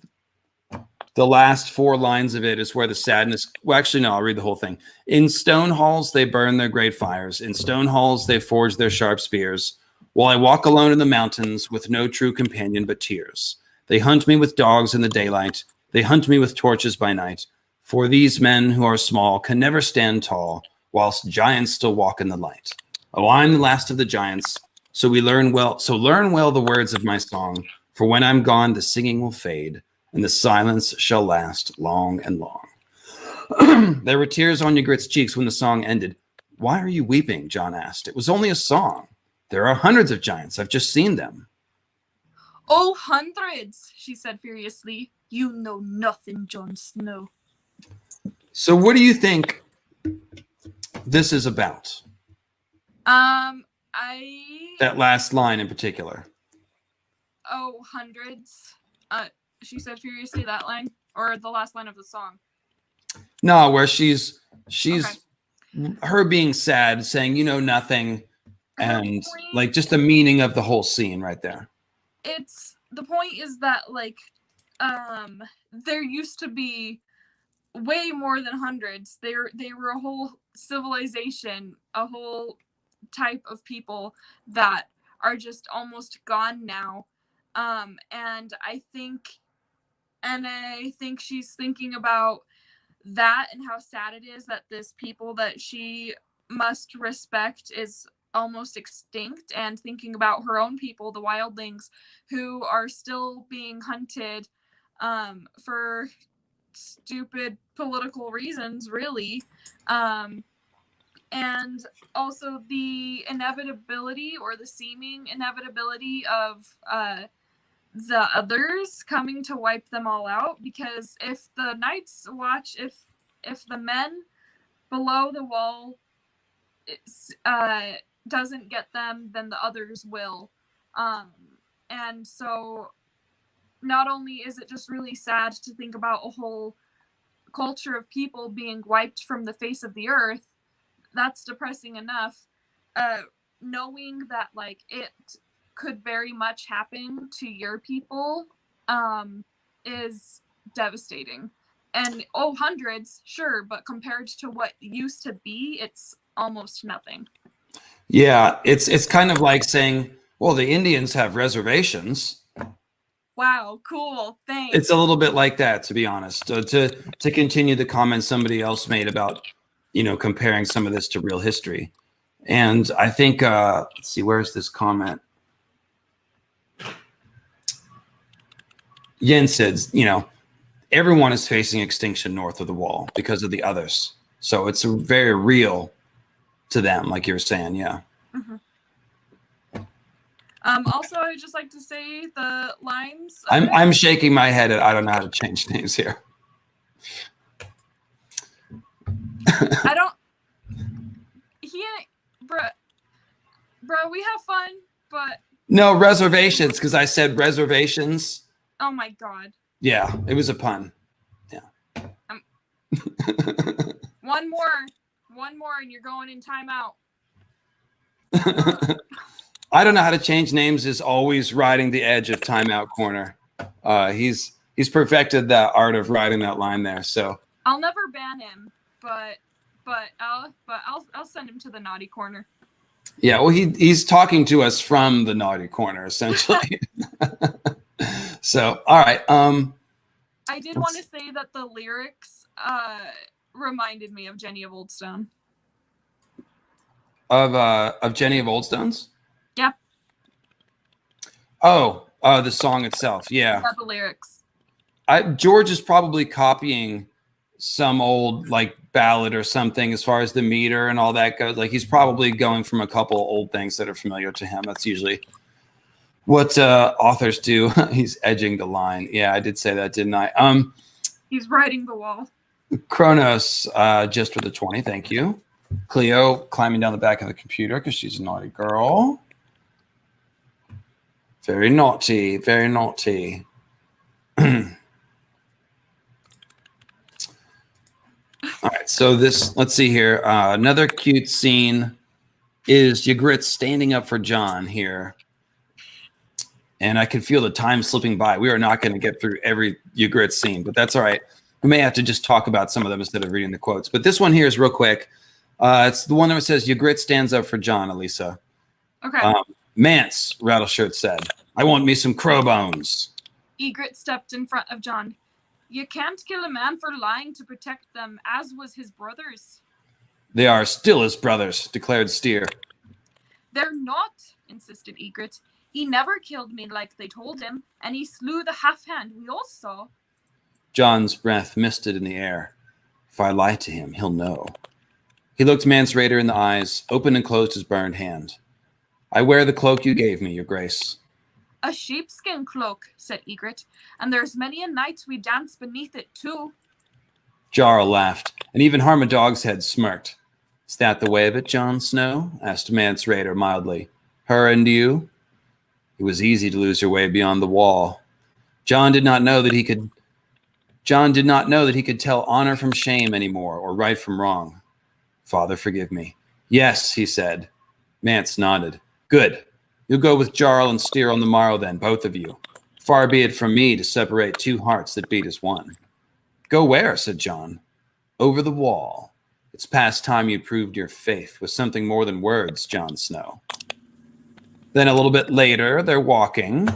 the last 4 lines of it is where the sadness... Well, actually, no, I'll read the whole thing. In stone halls, they burn their great fires. In stone halls, they forge their sharp spears. While I walk alone in the mountains with no true companion but tears. They hunt me with dogs in the daylight. They hunt me with torches by night. For these men who are small can never stand tall, whilst giants still walk in the light. Oh, I'm the last of the giants. So learn well the words of my song. For when I'm gone, the singing will fade, and the silence shall last long and long. There were tears on Ygritte's cheeks when the song ended. Why are you weeping? Jon asked. It was only a song. There are hundreds of giants. I've just seen them. Oh, hundreds, she said furiously. You know nothing, Jon Snow. So what do you think this is about? That last line in particular. Oh, hundreds. She said furiously, that line, or the last line of the song. No, where she's Okay. her being sad, saying you know nothing, and point- like just the meaning of the whole scene right there. It's the point is that like there used to be way more than hundreds. They were a whole civilization, a whole type of people that are just almost gone now. And I think she's thinking about that and how sad it is that this people that she must respect is almost extinct, and thinking about her own people, the wildlings, who are still being hunted for stupid political reasons, really. And also the inevitability, or the seeming inevitability, of the others coming to wipe them all out. Because if the Night's Watch, if the men below the wall doesn't get them, then the others will. And so not only is it just really sad to think about a whole culture of people being wiped from the face of the earth, that's depressing enough. Knowing that like it could very much happen to your people is devastating. And hundreds, sure, but compared to what used to be, it's almost nothing. Yeah, it's kind of like saying, well, the Indians have reservations. Wow, cool, thanks. It's a little bit like that, to be honest. To continue the comment somebody else made about, comparing some of this to real history. And I think, let's see, where's this comment? Yen said, everyone is facing extinction north of the wall because of the others. So it's very real to them, like you were saying, yeah. Mm-hmm. Also, I would just like to say the lines. I'm shaking my head at I don't know how to change names here. I don't. Bro, we have fun, but no reservations, because I said reservations. Oh my god. Yeah, it was a pun. Yeah. One more, and you're going in timeout. I don't know how to change names. Is always riding the edge of timeout corner. He's perfected that art of riding that line there. So I'll never ban him, but I'll send him to the naughty corner. Yeah, well, he's talking to us from the naughty corner essentially. So all right. I did want to say that the lyrics reminded me of Jenny of Oldstone. Of Jenny of Oldstones? Yeah. Oh, the song itself. Yeah. Not the lyrics. George is probably copying some old like ballad or something as far as the meter and all that goes. Like he's probably going from a couple old things that are familiar to him. That's usually what authors do. He's edging the line. Yeah, I did say that, didn't I? He's riding the wall. Kronos, just with a 20, thank you. Cleo climbing down the back of the computer because she's a naughty girl. Very naughty, very naughty. All right, so let's see here. Another cute scene is Ygritte standing up for Jon here. And I can feel the time slipping by. We are not going to get through every Ygritte scene, but that's all right. We may have to just talk about some of them instead of reading the quotes. But this one here is real quick. It's the one that says, Ygritte stands up for Jon, Elisa. Okay. Mance, Rattleshirt said, I want me some crow bones. Ygritte stepped in front of Jon. You can't kill a man for lying to protect them, as was his brothers. They are still his brothers, declared Steer. They're not, insisted Ygritte. He never killed me like they told him, and he slew the half-hand we all saw. Jon's breath misted in the air. If I lie to him, he'll know. He looked Mance Rayder in the eyes, opened and closed his burned hand. I wear the cloak you gave me, your grace. A sheepskin cloak, said Ygritte, and there's many a night we dance beneath it too. Jarl laughed, and even Harmadog's head smirked. Is that the way of it, Jon Snow? Asked Mance Rayder mildly. Her and you? It was easy to lose your way beyond the wall. Jon did not know that he could tell honor from shame anymore, or right from wrong. Father, forgive me. Yes, he said. Mance nodded. Good. You'll go with Jarl and Steer on the morrow then, both of you. Far be it from me to separate two hearts that beat as one. Go where? Said Jon. Over the wall. It's past time you proved your faith with something more than words, Jon Snow. Then a little bit later, they're walking,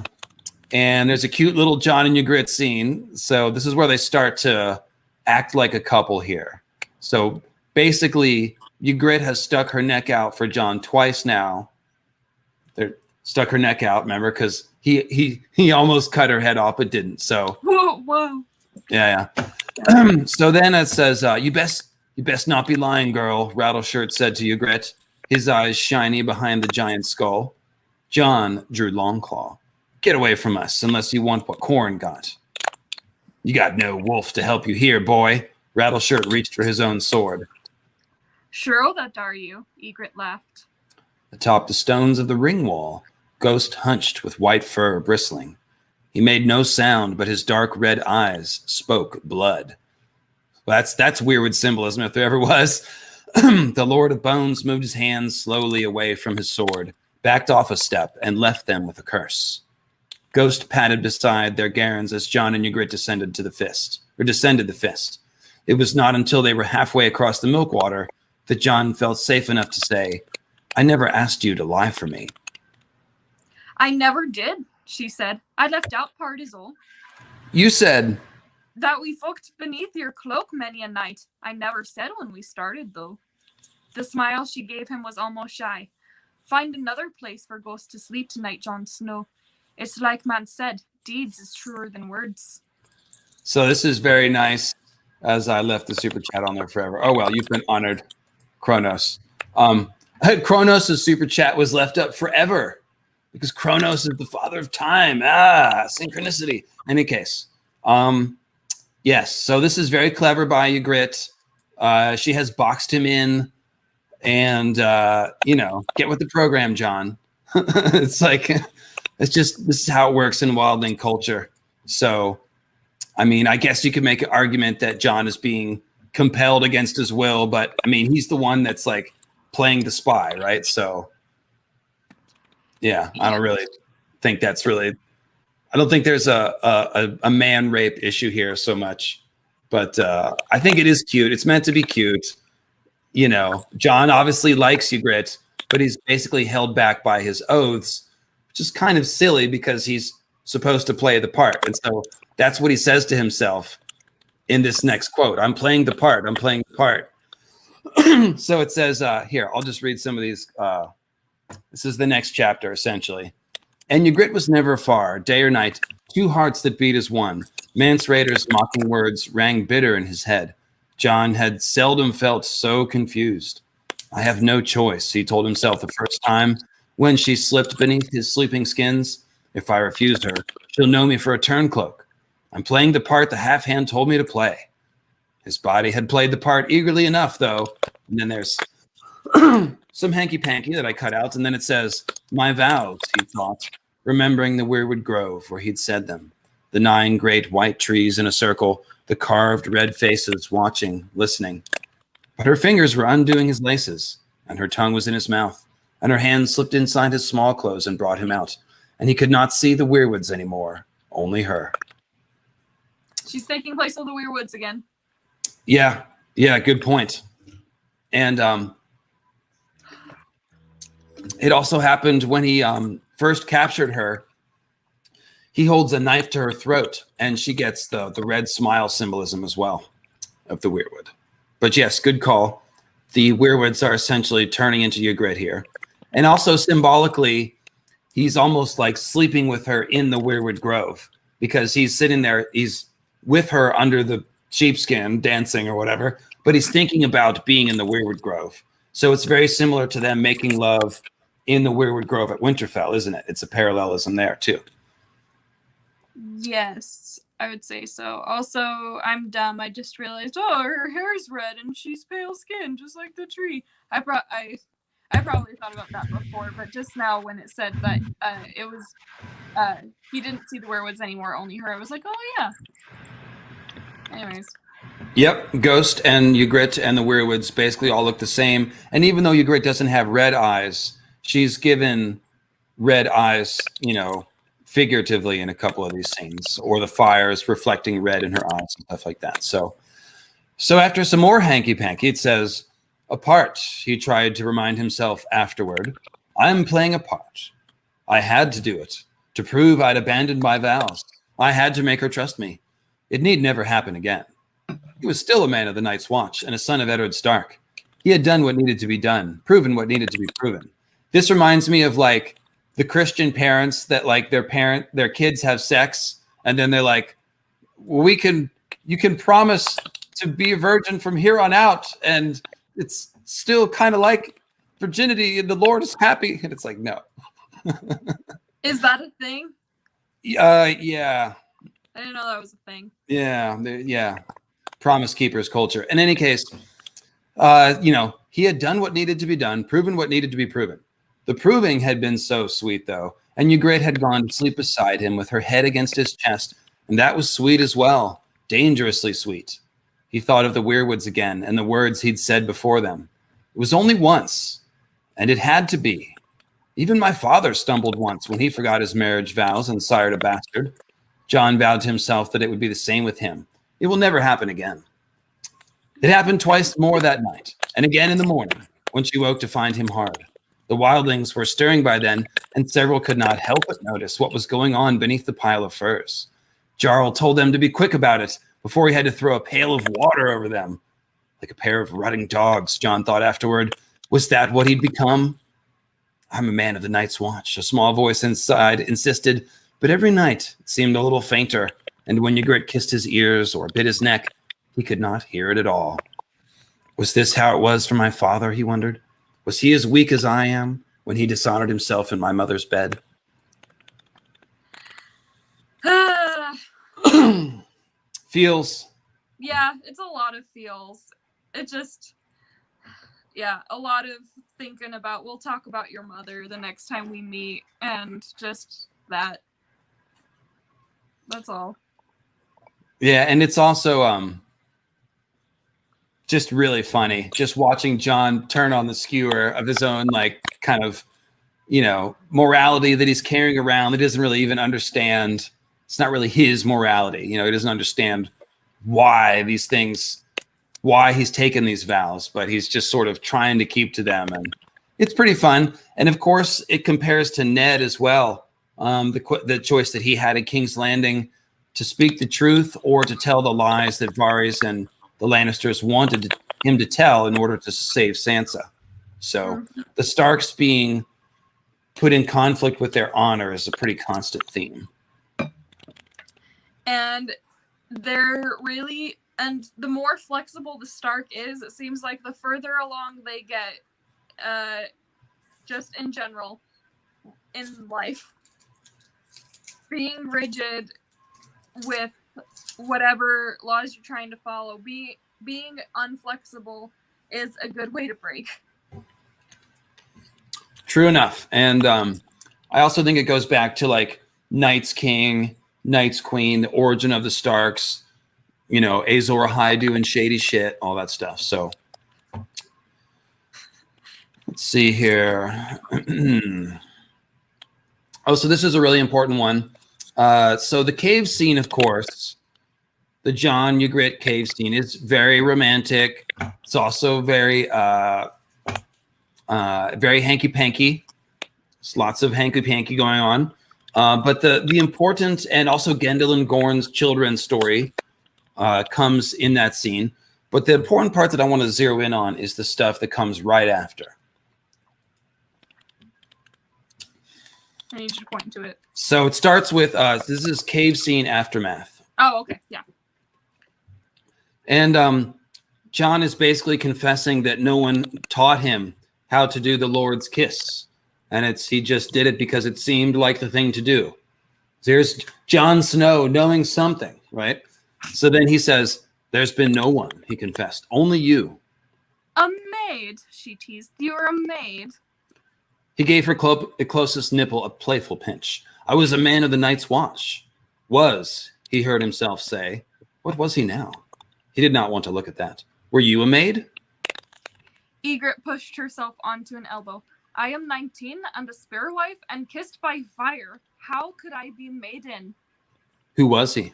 and there's a cute little Jon and Ygritte scene. So this is where they start to act like a couple here. So basically, Ygritte has stuck her neck out for Jon twice now. They're stuck her neck out, remember, because he almost cut her head off, but didn't. So whoa. Yeah. So then it says, you best not be lying, girl, Rattleshirt said to Ygritte, his eyes shiny behind the giant skull. Jon drew Longclaw. Get away from us, unless you want what Corn got. You got no wolf to help you here, boy. Rattleshirt reached for his own sword. Sure that are you, Ygritte laughed. Atop the stones of the ring wall, Ghost hunched with white fur bristling. He made no sound, but his dark red eyes spoke blood. Well, that's Weirwood symbolism if there ever was. The Lord of Bones moved his hands slowly away from his sword, backed off a step, and left them with a curse. Ghost patted beside their garrons as Jon and Ygritte descended the fist. It was not until they were halfway across the Milkwater that Jon felt safe enough to say, I never asked you to lie for me. I never did, she said. I left out part is all. You said... that we fucked beneath your cloak many a night. I never said when we started, though. The smile she gave him was almost shy. Find another place for Ghost to sleep tonight, Jon Snow. It's like man said, deeds is truer than words. So this is very nice, as I left the super chat on there forever. Oh, well, you've been honored, Kronos. Kronos' super chat was left up forever because Kronos is the father of time. Synchronicity. In any case, yes. So this is very clever by Ygritte. She has boxed him in, and get with the program, Jon. It's like this is how it works in wildling culture. So, I mean, I guess you could make an argument that Jon is being compelled against his will, but I mean, he's the one that's like playing the spy, right? So, yeah, I don't really think that's really. I don't think there's a man rape issue here so much, but I think it is cute. It's meant to be cute. You know, Jon obviously likes Ygritte, but he's basically held back by his oaths, which is kind of silly because he's supposed to play the part. And so that's what he says to himself in this next quote. I'm playing the part. I'm playing the part. So it says here, I'll just read some of these. This is the next chapter, essentially. And Ygritte was never far, day or night, two hearts that beat as one. Mance Rayder's mocking words rang bitter in his head. Jon had seldom felt so confused. I have no choice, he told himself the first time when she slipped beneath his sleeping skins. If I refused her, she'll know me for a turncloak. I'm playing the part the half-hand told me to play. His body had played the part eagerly enough, though. And then there's some hanky-panky that I cut out, and then it says, my vows, he thought, remembering the Weirwood Grove where he'd said them. The 9 great white trees in a circle, the carved red faces watching, listening. But her fingers were undoing his laces, and her tongue was in his mouth, and her hands slipped inside his small clothes and brought him out, and he could not see the Weirwoods anymore, only her. She's taking place of the Weirwoods again. Yeah, good point. And it also happened when he first captured her. He holds a knife to her throat, and she gets the red smile symbolism as well of the Weirwood. But yes, good call. The Weirwoods are essentially turning into Ygritte here. And also symbolically, he's almost like sleeping with her in the Weirwood Grove because he's sitting there, he's with her under the sheepskin dancing or whatever, but he's thinking about being in the Weirwood Grove. So it's very similar to them making love in the Weirwood Grove at Winterfell, isn't it? It's a parallelism there too. Yes, I would say so. Also, I'm dumb. I just realized, oh, her hair's red and she's pale skinned, just like the tree. I probably thought about that before, but just now when it said that it was he didn't see the Weirwoods anymore, only her, I was like, oh yeah. Anyways. Yep, Ghost and Ygritte and the Weirwoods basically all look the same. And even though Ygritte doesn't have red eyes, she's given red eyes, figuratively in a couple of these scenes, or the fires reflecting red in her eyes and stuff like that. So after some more hanky-panky, it says, a part, he tried to remind himself afterward. I'm playing a part. I had to do it, to prove I'd abandoned my vows. I had to make her trust me. It need never happen again. He was still a man of the Night's Watch and a son of Eddard Stark. He had done what needed to be done, proven what needed to be proven. This reminds me of like the Christian parents that like their kids have sex and then they're like, well, you can promise to be a virgin from here on out, and it's still kind of like virginity and the Lord is happy. And it's like, no. Is that a thing? Yeah. I didn't know that was a thing. Yeah. Promise keepers culture. In any case, he had done what needed to be done, proven what needed to be proven. The proving had been so sweet, though, and Ygritte had gone to sleep beside him with her head against his chest, and that was sweet as well, dangerously sweet. He thought of the Weirwoods again and the words he'd said before them. It was only once, and it had to be. Even my father stumbled once when he forgot his marriage vows and sired a bastard. Jon vowed to himself that it would be the same with him. It will never happen again. It happened twice more that night, and again in the morning, when she woke to find him hard. The wildlings were stirring by then, and several could not help but notice what was going on beneath the pile of furs. Jarl told them to be quick about it before he had to throw a pail of water over them. Like a pair of rutting dogs, Jon thought afterward. Was that what he'd become? I'm a man of the Night's Watch, a small voice inside insisted, but every night it seemed a little fainter, and when Ygritte kissed his ears or bit his neck, he could not hear it at all. Was this how it was for my father, he wondered? Was he as weak as I am when he dishonored himself in my mother's bed? Feels. Yeah, it's a lot of feels. It just, a lot of thinking about, we'll talk about your mother the next time we meet, and just that. That's all. Yeah, and it's also just really funny just watching Jon turn on the skewer of his own like kind of morality that he's carrying around that he doesn't really even understand. It's not really his morality, he doesn't understand why these things, why he's taken these vows, but he's just sort of trying to keep to them, and it's pretty fun. And of course it compares to Ned as well, the choice that he had at King's Landing to speak the truth or to tell the lies that Varys and the Lannisters wanted him to tell in order to save Sansa. So the Starks being put in conflict with their honor is a pretty constant theme. And they're really, and the more flexible the Stark is, it seems like the further along they get, just in general, in life. being rigid with whatever laws you're trying to follow, being unflexible is a good way to break. True enough. And I also think it goes back to like Night's King, Night's Queen, the origin of the Starks, Azor Ahai doing shady shit, all that stuff. So let's see here. Oh, so this is a really important one. So the cave scene, of course, the Jon Ygritte cave scene is very romantic. It's also very hanky-panky. There's lots of hanky-panky going on. But the important, and also Gendel Gorn's children's story comes in that scene. But the important part that I want to zero in on is the stuff that comes right after. I need you to point to it. So it starts with, this is cave scene aftermath. Oh, okay, yeah. And Jon is basically confessing that no one taught him how to do the Lord's kiss. And he just did it because it seemed like the thing to do. There's Jon Snow knowing something, right? So then he says, there's been no one, he confessed. Only you. A maid, she teased. You're a maid. He gave her closest nipple a playful pinch. I was a man of the Night's Watch. Was, he heard himself say. What was he now? He did not want to look at that. Were you a maid? Ygritte pushed herself onto an elbow. I am 19 and a spear wife and kissed by fire. How could I be maiden? Who was he?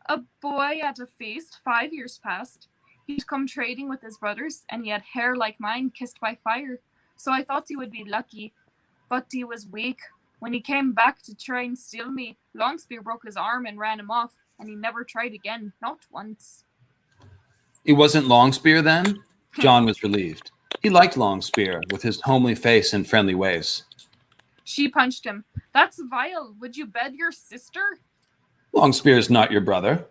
A boy at a feast 5 years past. He'd come trading with his brothers and he had hair like mine kissed by fire. So I thought he would be lucky, but he was weak. When he came back to try and steal me, Longspear broke his arm and ran him off, and he never tried again, not once. It wasn't Longspear then? Jon was relieved. He liked Longspear with his homely face and friendly ways. She punched him. That's vile. Would you bed your sister? Longspear is not your brother.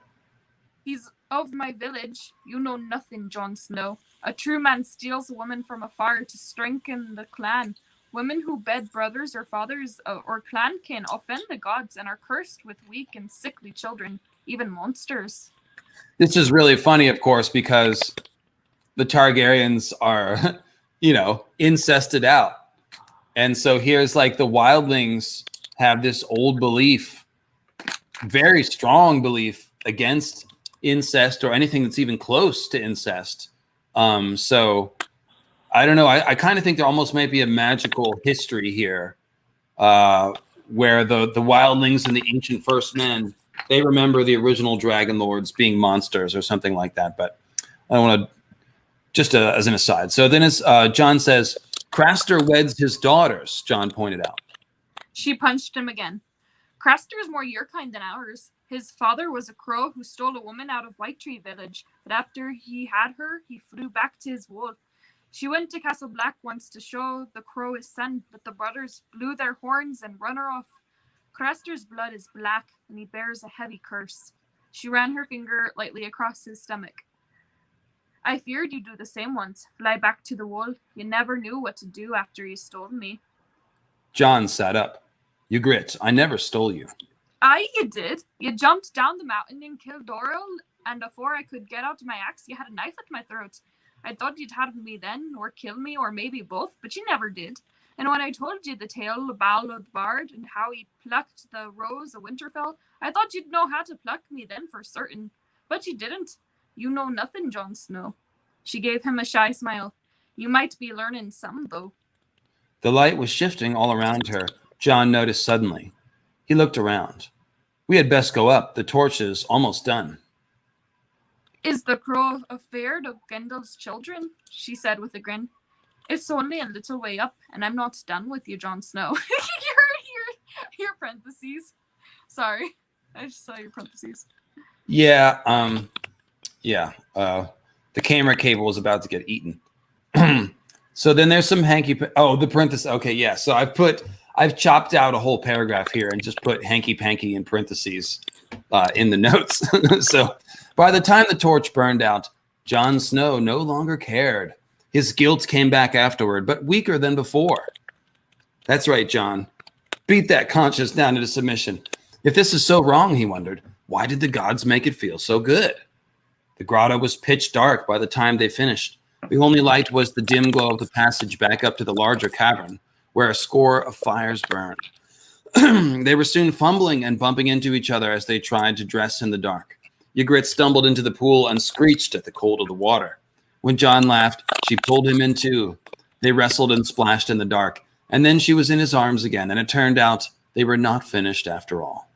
He's of my village. You know nothing, Jon Snow. A true man steals a woman from afar to strengthen the clan. Women who bed brothers or fathers or clan kin offend the gods and are cursed with weak and sickly children, even monsters. This is really funny, of course, because the Targaryens are, incested out. And so here's like the wildlings have this old belief, very strong belief against incest or anything that's even close to incest. So I don't know. I kind of think there almost might be a magical history here where the wildlings and the ancient first men, they remember the original dragon lords being monsters or something like that. But I don't want to, just as an aside. So then as Jon says, Craster weds his daughters, Jon pointed out. She punched him again. Craster is more your kind than ours. His father was a crow who stole a woman out of White Tree village, but after he had her, he flew back to his wool. She went to Castle Black once to show the crow his son, but the brothers blew their horns and run her off. Craster's blood is black, and he bears a heavy curse. She ran her finger lightly across his stomach. I feared you'd do the same once, fly back to the wool. You never knew what to do after you stole me. Jon sat up. Ygritte, I never stole you. Aye, you did. You jumped down the mountain and killed Doral, and before I could get out my axe, you had a knife at my throat. I thought you'd have me then, or kill me, or maybe both, but you never did. And when I told you the tale of Baal of the Bard and how he plucked the rose of Winterfell, I thought you'd know how to pluck me then for certain. But you didn't. You know nothing, Jon Snow. She gave him a shy smile. You might be learning some, though. The light was shifting all around her. Jon noticed suddenly. He looked around. We had best go up. The torch is almost done. Is the crow afraid of Gendel's children? She said with a grin. It's only a little way up, and I'm not done with you, Jon Snow. your parentheses. Sorry. I just saw your parentheses. Yeah, the camera cable is about to get eaten. So then there's some the parentheses. Okay, yeah. So I've chopped out a whole paragraph here and just put hanky-panky in parentheses in the notes. So by the time the torch burned out, Jon Snow no longer cared. His guilt came back afterward, but weaker than before. That's right, Jon. beat that conscience down into submission. If this is so wrong, he wondered, why did the gods make it feel so good? The grotto was pitch dark by the time they finished. The only light was the dim glow of the passage back up to the larger cavern, where a score of fires burned. They were soon fumbling and bumping into each other as they tried to dress in the dark. Ygritte stumbled into the pool and screeched at the cold of the water. When Jon laughed, she pulled him in too. They wrestled and splashed in the dark, and then she was in his arms again, and it turned out they were not finished after all.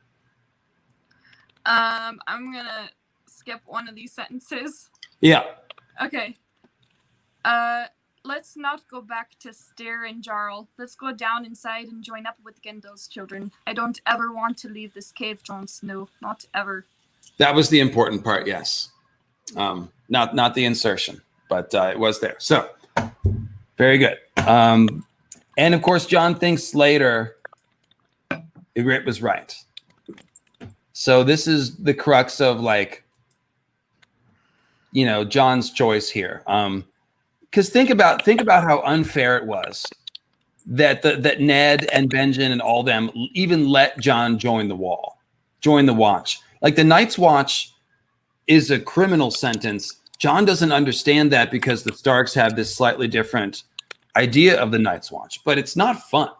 I'm gonna skip one of these sentences. Yeah. Okay. Let's not go back to Styr and Jarl. Let's go down inside and join up with Gendo's children. I don't ever want to leave this cave, Jon Snow. Not ever. That was the important part, yes. Not the insertion, but it was there. So, very good. And of course, Jon thinks later Ygritte was right. So this is the crux of, like, you know, Jon's choice here. Because think about how unfair it was that that Ned and Benjen and all them even let Jon join the watch. Like, the Night's Watch is a criminal sentence. Jon doesn't understand that because the Starks have this slightly different idea of the Night's Watch, but it's not fun.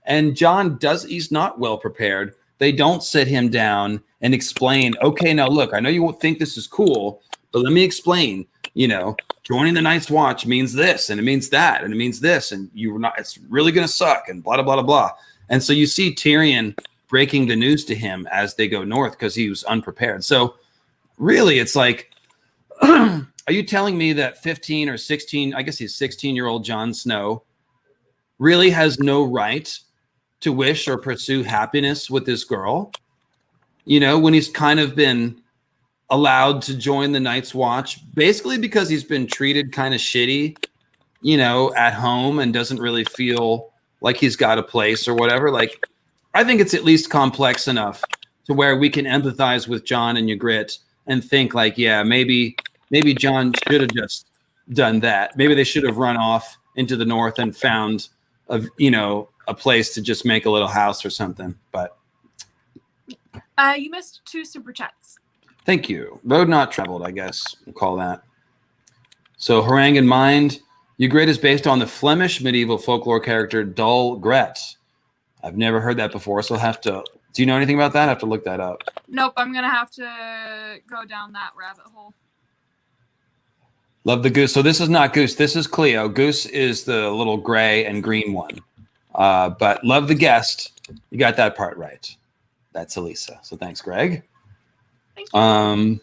And Jon he's not well prepared. They don't sit him down and explain, okay, now look, I know you won't think this is cool, but let me explain, you know, joining the Night's Watch means this, and it means that, and it means this, and it's really going to suck, and blah, blah, blah, blah, blah. And so you see Tyrion breaking the news to him as they go north because he was unprepared. So really, it's like, are you telling me that 15 or 16, I guess he's 16-year-old Jon Snow really has no right to wish or pursue happiness with this girl? You know, when he's kind of been allowed to join the Night's Watch, basically because he's been treated kind of shitty, you know, at home and doesn't really feel like he's got a place or whatever. Like, I think it's at least complex enough to where we can empathize with Jon and Ygritte and think, like, yeah, maybe Jon should have just done that. Maybe they should have run off into the north and found a place to just make a little house or something. But you missed 2 super chats. Thank you. Road not traveled, I guess we'll call that. So, Harangue in Mind, Ygritte is based on the Flemish medieval folklore character Dol Gret. I've never heard that before, so I'll have to. Do you know anything about that? I have to look that up. Nope, I'm gonna have to go down that rabbit hole. Love the goose. So this is not Goose. This is Cleo. Goose is the little gray and green one. But love the guest. You got that part right. That's Elisa. So thanks, Greg. Thank you.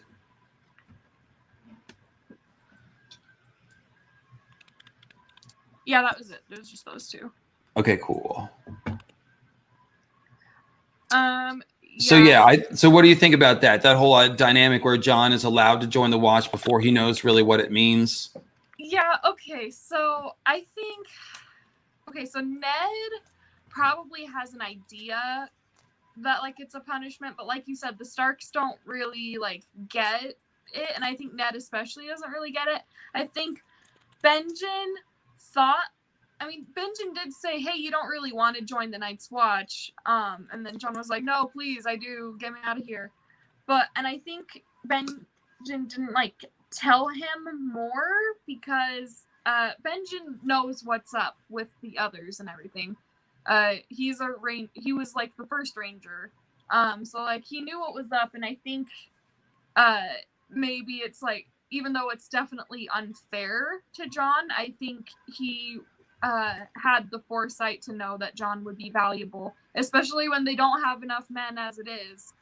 Yeah, that was it. It was just those 2. Okay, cool. Yeah. So what do you think about that? That whole dynamic where Jon is allowed to join the watch before he knows really what it means? Yeah, okay. So I think so Ned probably has an idea that, like, it's a punishment, but like you said, the Starks don't really, like, get it, and I think Ned especially doesn't really get it. I think Benjen did say, hey, you don't really want to join the Night's Watch. And then Jon was like, no, please, I do. Get me out of here. And I think Benjen didn't, like, tell him more because Benjen knows what's up with the others and everything. He was, like, the first ranger. So, like, he knew what was up, and I think maybe it's, like, even though it's definitely unfair to Jon, I think he had the foresight to know that Jon would be valuable, especially when they don't have enough men as it is.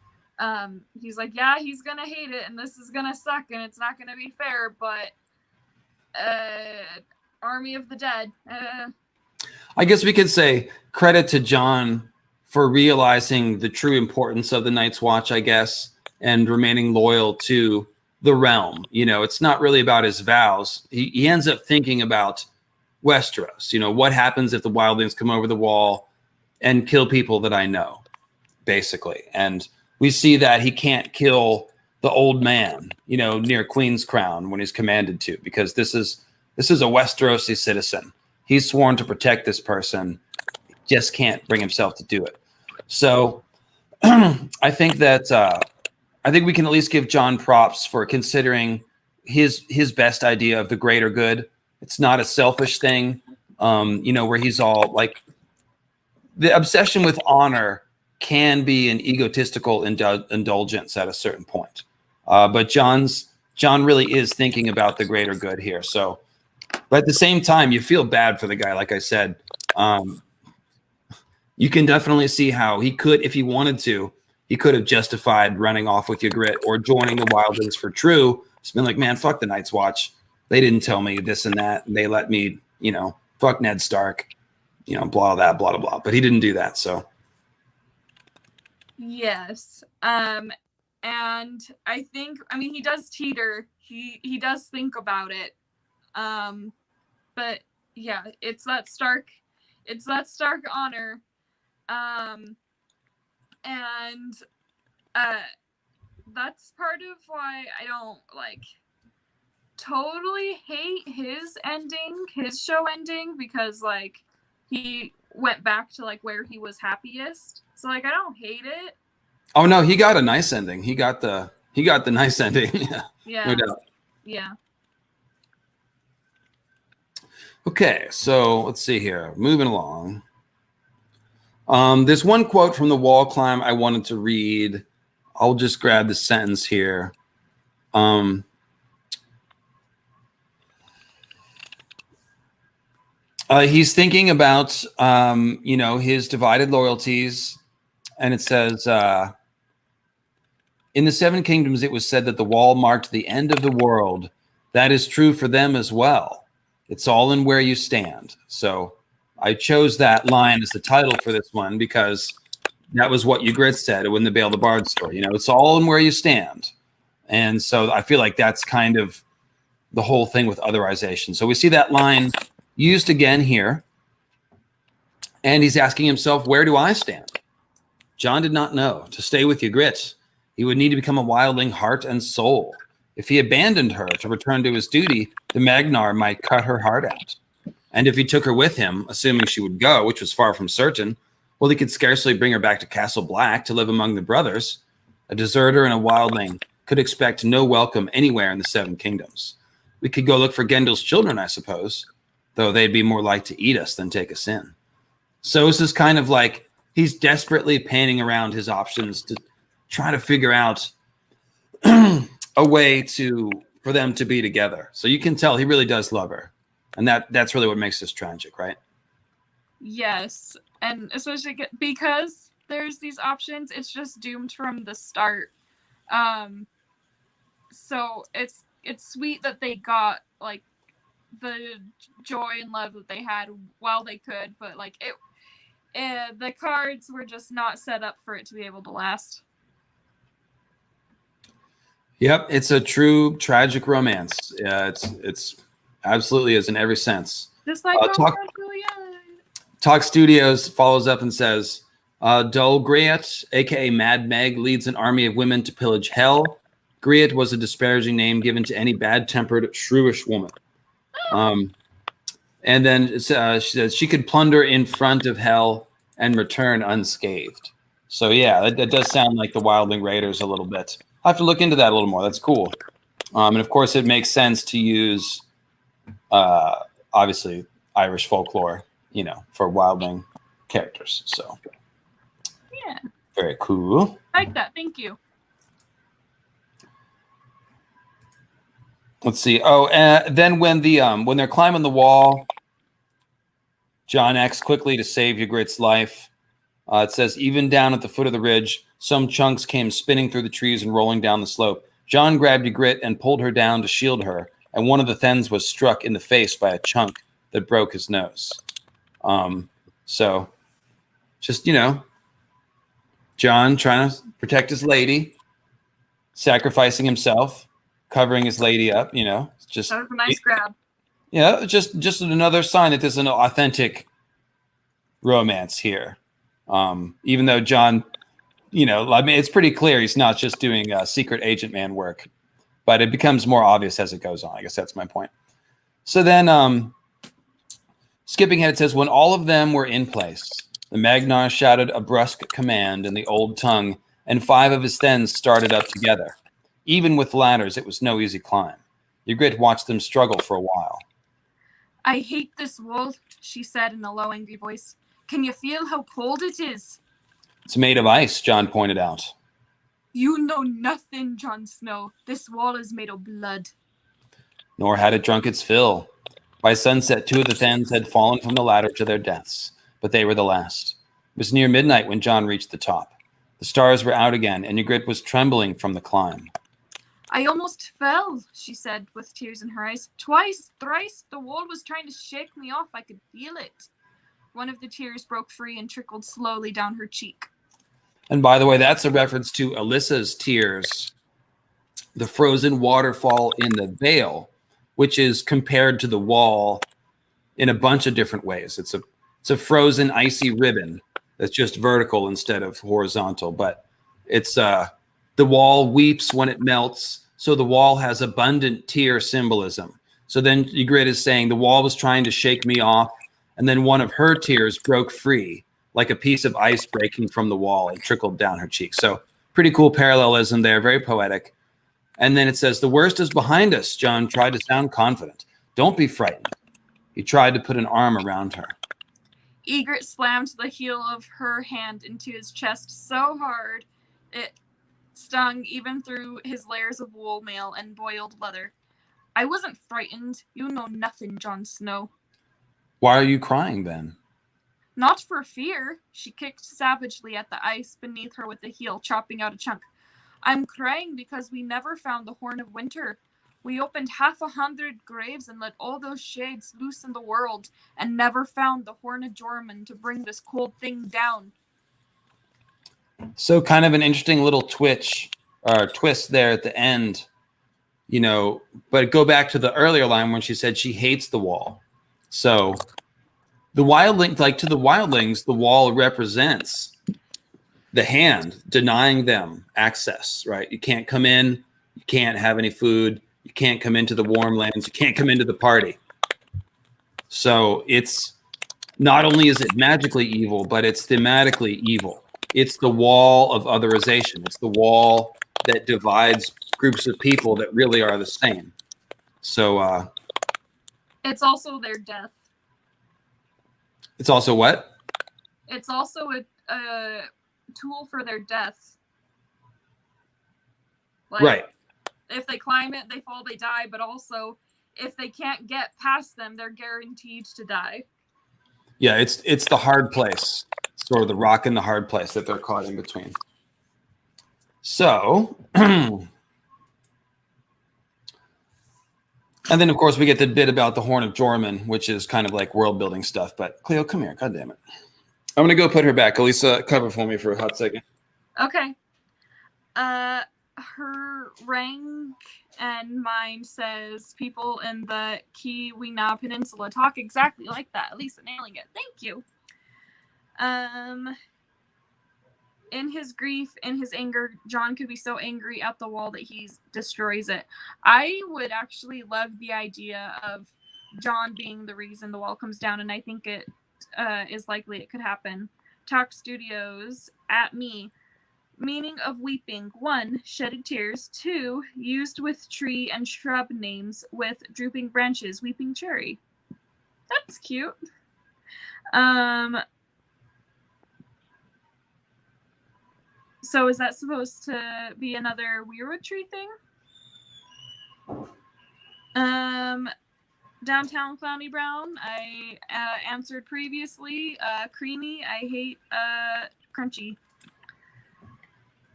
He's like, yeah, he's gonna hate it, and this is gonna suck, and it's not gonna be fair, but Army of the Dead. I guess we could say credit to Jon for realizing the true importance of the Night's Watch, I guess, and remaining loyal to the realm. You know, it's not really about his vows. He ends up thinking about Westeros. You know, what happens if the wildlings come over the wall and kill people that I know, basically. And we see that he can't kill the old man, you know, near Queen's Crown when he's commanded to, because this is a Westerosi citizen. He's sworn to protect this person. He just can't bring himself to do it. So I think that I think we can at least give Jon props for considering his best idea of the greater good. It's not a selfish thing, where he's all like, the obsession with honor can be an egotistical indulgence at a certain point. But Jon really is thinking about the greater good here. So, but at the same time, you feel bad for the guy. Like I said, you can definitely see how he could, if he wanted to, he could have justified running off with Ygritte or joining the wildlings for true. It's been like, man, fuck the Night's Watch. They didn't tell me this and that. And they let me, fuck Ned Stark, blah, blah, blah, blah. But he didn't do that. So. Yes. And I think, he does teeter. He does think about it. But yeah, it's that Stark honor. And that's part of why I don't totally hate his show ending, because he went back to where he was happiest. So I don't hate it. Oh no, he got a nice ending. He got the nice ending. Yeah. No doubt. Yeah. Okay, so let's see here. Moving along. There's one quote from The Wall Climb I wanted to read. I'll just grab the sentence here. He's thinking about, his divided loyalties. And it says, in the Seven Kingdoms, it was said that the wall marked the end of the world. That is true for them as well. It's all in where you stand. So I chose that line as the title for this one because that was what Ygritte said in the Bale the Bard story. It's all in where you stand. And so I feel like that's kind of the whole thing with otherization. So we see that line used again here. And he's asking himself, where do I stand? Jon did not know. To stay with Ygritte, he would need to become a wildling heart and soul. If he abandoned her to return to his duty, the Magnar might cut her heart out. And if he took her with him, assuming she would go, which was far from certain, well, he could scarcely bring her back to Castle Black to live among the brothers. A deserter and a wildling could expect no welcome anywhere in the Seven Kingdoms. We could go look for Gendel's children, I suppose, though they'd be more like to eat us than take us in. So this is kind of like he's desperately panning around his options to try to figure out a way for them to be together. So you can tell he really does love her. And that's really what makes this tragic, right? Yes. And especially because there's these options, it's just doomed from the start. So it's sweet that they got the joy and love that they had while they could, but the cards were just not set up for it to be able to last. Yep, it's a true tragic romance. It's absolutely is in every sense. Just like Talk Studios follows up and says, Dol Griat, aka Mad Meg, leads an army of women to pillage hell. Griat was a disparaging name given to any bad-tempered, shrewish woman. And then she says she could plunder in front of hell and return unscathed. So yeah, that does sound like the Wildling Raiders a little bit. I'll have to look into that a little more. That's cool. And of course, it makes sense to use, obviously, Irish folklore, for wildling characters. So yeah, very cool. I like that. Thank you. Let's see. Oh, then when they're climbing the wall, Jon acts quickly to save Ygritte's life. It says, even down at the foot of the ridge, some chunks came spinning through the trees and rolling down the slope. Jon grabbed Ygritte and pulled her down to shield her, and one of the Thens was struck in the face by a chunk that broke his nose. So just, Jon trying to protect his lady, sacrificing himself, covering his lady up, just that was a nice grab. Yeah, just another sign that there's an authentic romance here. Even though Jon, it's pretty clear he's not just doing secret agent man work, but it becomes more obvious as it goes on. I guess that's my point. So then, skipping ahead, it says, when all of them were in place, The Magnar shouted a brusque command in the old tongue, and 5 of his thens started up together. Even with ladders, it was no easy climb. Ygritte watched them struggle for a while. I hate this wall, she said in a low, angry voice. Can you feel how cold it is? It's made of ice, Jon pointed out. You know nothing, Jon Snow. This wall is made of blood. Nor had it drunk its fill. By sunset, 2 of the thens had fallen from the ladder to their deaths, but they were the last. It was near midnight when Jon reached the top. The stars were out again, and Ygritte was trembling from the climb. I almost fell, she said with tears in her eyes. Twice, thrice, the wall was trying to shake me off. I could feel it. One of the tears broke free and trickled slowly down her cheek. And by the way, that's a reference to Alisa's tears, the frozen waterfall in the Vale, which is compared to the wall in a bunch of different ways. It's a frozen icy ribbon that's just vertical instead of horizontal, but it's the wall weeps when it melts, so the wall has abundant tear symbolism. So then Ygritte is saying the wall was trying to shake me off, and then one of her tears broke free, like a piece of ice breaking from the wall and trickled down her cheek. So pretty cool parallelism there, very poetic. And then it says, the worst is behind us. Jon tried to sound confident. Don't be frightened. He tried to put an arm around her. Ygritte slammed the heel of her hand into his chest so hard it stung even through his layers of wool mail and boiled leather. I wasn't frightened. You know nothing, Jon Snow. Why are you crying then? Not for fear. She kicked savagely at the ice beneath her with the heel, chopping out a chunk. I'm crying because we never found the Horn of Winter. We opened 100 graves and let all those shades loose in the world and never found the Horn of Jormungand to bring this cold thing down. So kind of an interesting little twist there at the end, you know, but go back to the earlier line when she said she hates the wall. So the wildling, like to the wildlings, the wall represents the hand denying them access, right? You can't come in, you can't have any food, you can't come into the warm lands, you can't come into the party. So it's not only is it magically evil, but it's thematically evil. It's the wall of otherization. It's the wall that divides groups of people that really are the same. So it's also their death. It's also what? It's also a tool for their death. Like, right. If they climb it, they fall, they die, but also if they can't get past them, they're guaranteed to die. Yeah, it's the hard place, sort of the rock in the hard place that they're caught in between. So, and then of course we get the bit about the Horn of Jormungand, which is kind of like world building stuff. But Cleo, come here, God damn it! I'm gonna go put her back. Elisa, cover for me for a hot second. Okay. Her rank and mind says people in the Kiwina Peninsula talk exactly like that. Elisa nailing it. Thank you. In his grief, in his anger, Jon could be so angry at the wall that he destroys it. I would actually love the idea of Jon being the reason the wall comes down, and I think it is likely it could happen. Talk Studios at me. Meaning of weeping. 1, shedded tears. 2, used with tree and shrub names with drooping branches. Weeping cherry. That's cute. So is that supposed to be another Weirwood Tree thing? Downtown Clowny Brown. I answered previously. Creamy. I hate crunchy.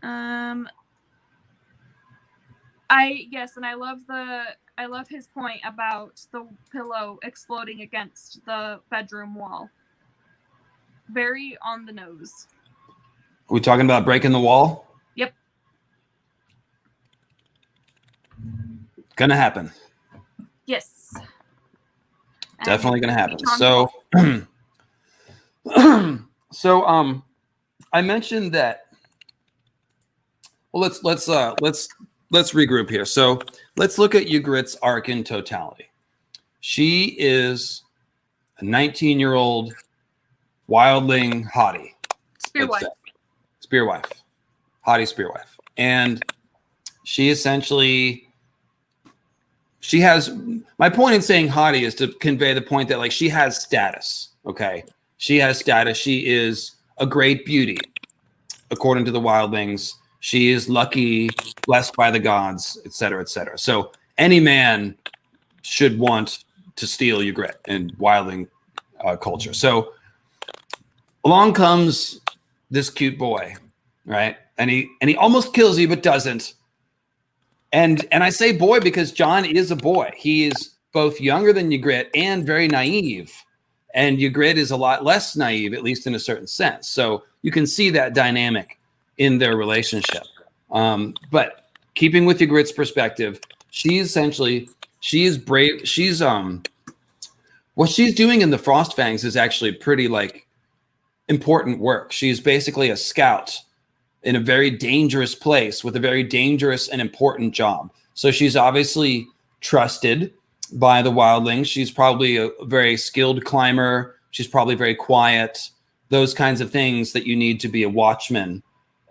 I love his point about the pillow exploding against the bedroom wall. Very on the nose. Are we talking about breaking the wall? Yep. Gonna happen. Yes. Definitely gonna happen. So I mentioned that. Well, let's regroup here. So let's look at Ygritte's arc in totality. She is a 19-year-old wildling hottie. Spearwife. Spearwife. Hottie spearwife. And she essentially, she has, my point in saying hottie is to convey the point that like she has status, okay? She has status. She is a great beauty, according to the wildlings. She is lucky, blessed by the gods, et cetera, et cetera. So any man should want to steal Ygritte in wildling culture. So along comes this cute boy, right? And he almost kills you, but doesn't. And I say boy because Jon is a boy. He is both younger than Ygritte and very naive. And Ygritte is a lot less naive, at least in a certain sense. So you can see that dynamic in their relationship. But keeping with Ygritte's perspective, she is brave. She's what she's doing in the Frostfangs is actually pretty like important work. She's basically a scout in a very dangerous place with a very dangerous and important job. So she's obviously trusted by the wildlings. She's probably a very skilled climber. She's probably very quiet, those kinds of things that you need to be a watchman.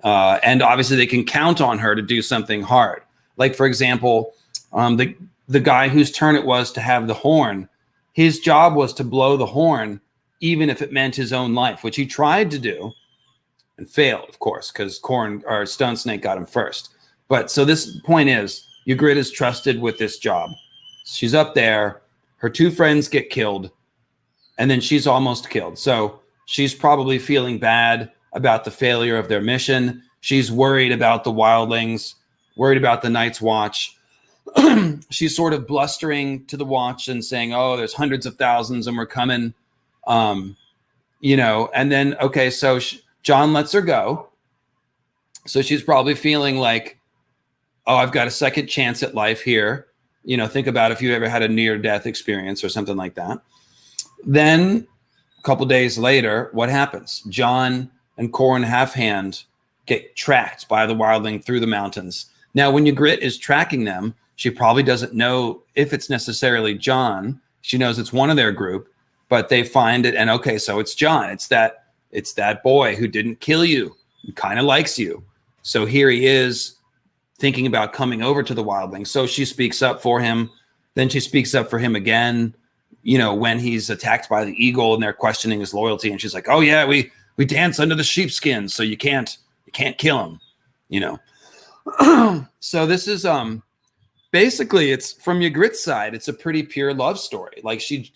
And obviously they can count on her to do something hard. Like, for example, the guy whose turn it was to have the horn, his job was to blow the horn, even if it meant his own life, which he tried to do and failed, of course, because Stone Snake got him first. But so this point is, Ygritte is trusted with this job. She's up there. Her two friends get killed, and then she's almost killed. So she's probably feeling bad about the failure of their mission. She's worried about the wildlings, worried about the Night's Watch. She's sort of blustering to the Watch and saying, oh, there's hundreds of thousands and we're coming. And then, okay, so Jon lets her go. So she's probably feeling like, oh, I've got a second chance at life here. Think about if you ever had a near-death experience or something like that. Then a couple days later, what happens? Jon and Qhorin Halfhand get tracked by the wildling through the mountains. Now, when Ygritte is tracking them, she probably doesn't know if it's necessarily Jon. She knows it's one of their group, but they find it, and okay, so it's Jon. It's that boy who didn't kill you, who kind of likes you. So here he is thinking about coming over to the wildlings. So she speaks up for him. Then she speaks up for him again, when he's attacked by the eagle and they're questioning his loyalty. And she's like, oh yeah, we dance under the sheepskin, so you can't kill him, So this is basically, it's from Ygritte's side, it's a pretty pure love story. Like, she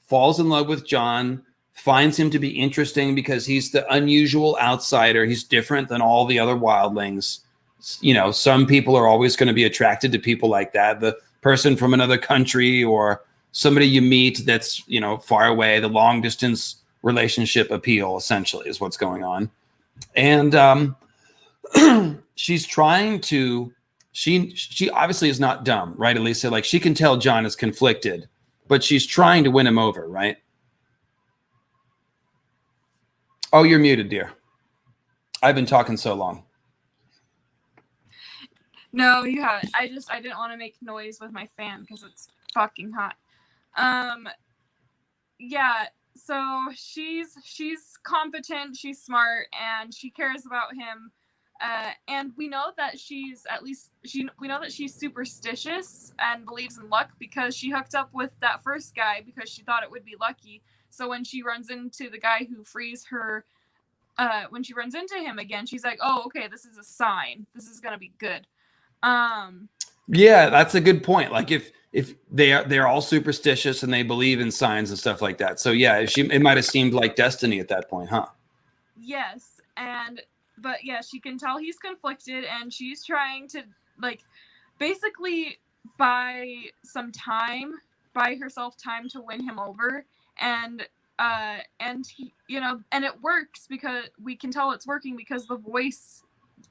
falls in love with Jon, finds him to be interesting because he's the unusual outsider. He's different than all the other wildlings. Some people are always going to be attracted to people like that. The person from another country or somebody you meet that's, far away, the long distance relationship appeal essentially is what's going on. And she's trying to, she obviously is not dumb, right, Elisa? Like, she can tell Jon is conflicted, but she's trying to win him over, right? Oh, you're muted, dear. I've been talking so long. No, you haven't. I didn't want to make noise with my fan because it's fucking hot. Yeah, so she's competent, she's smart, and she cares about him. And we know that she's superstitious and believes in luck because she hooked up with that first guy because she thought it would be lucky. So when she runs into the guy who frees her, when she runs into him again, she's like, oh, okay, this is a sign. This is going to be good. Yeah, that's a good point. Like, if they're all superstitious and they believe in signs and stuff like that. So yeah, it might have seemed like destiny at that point, huh? Yes. But yeah, she can tell he's conflicted and she's trying to, like, basically buy herself time to win him over. And he, and it works because we can tell it's working because the voice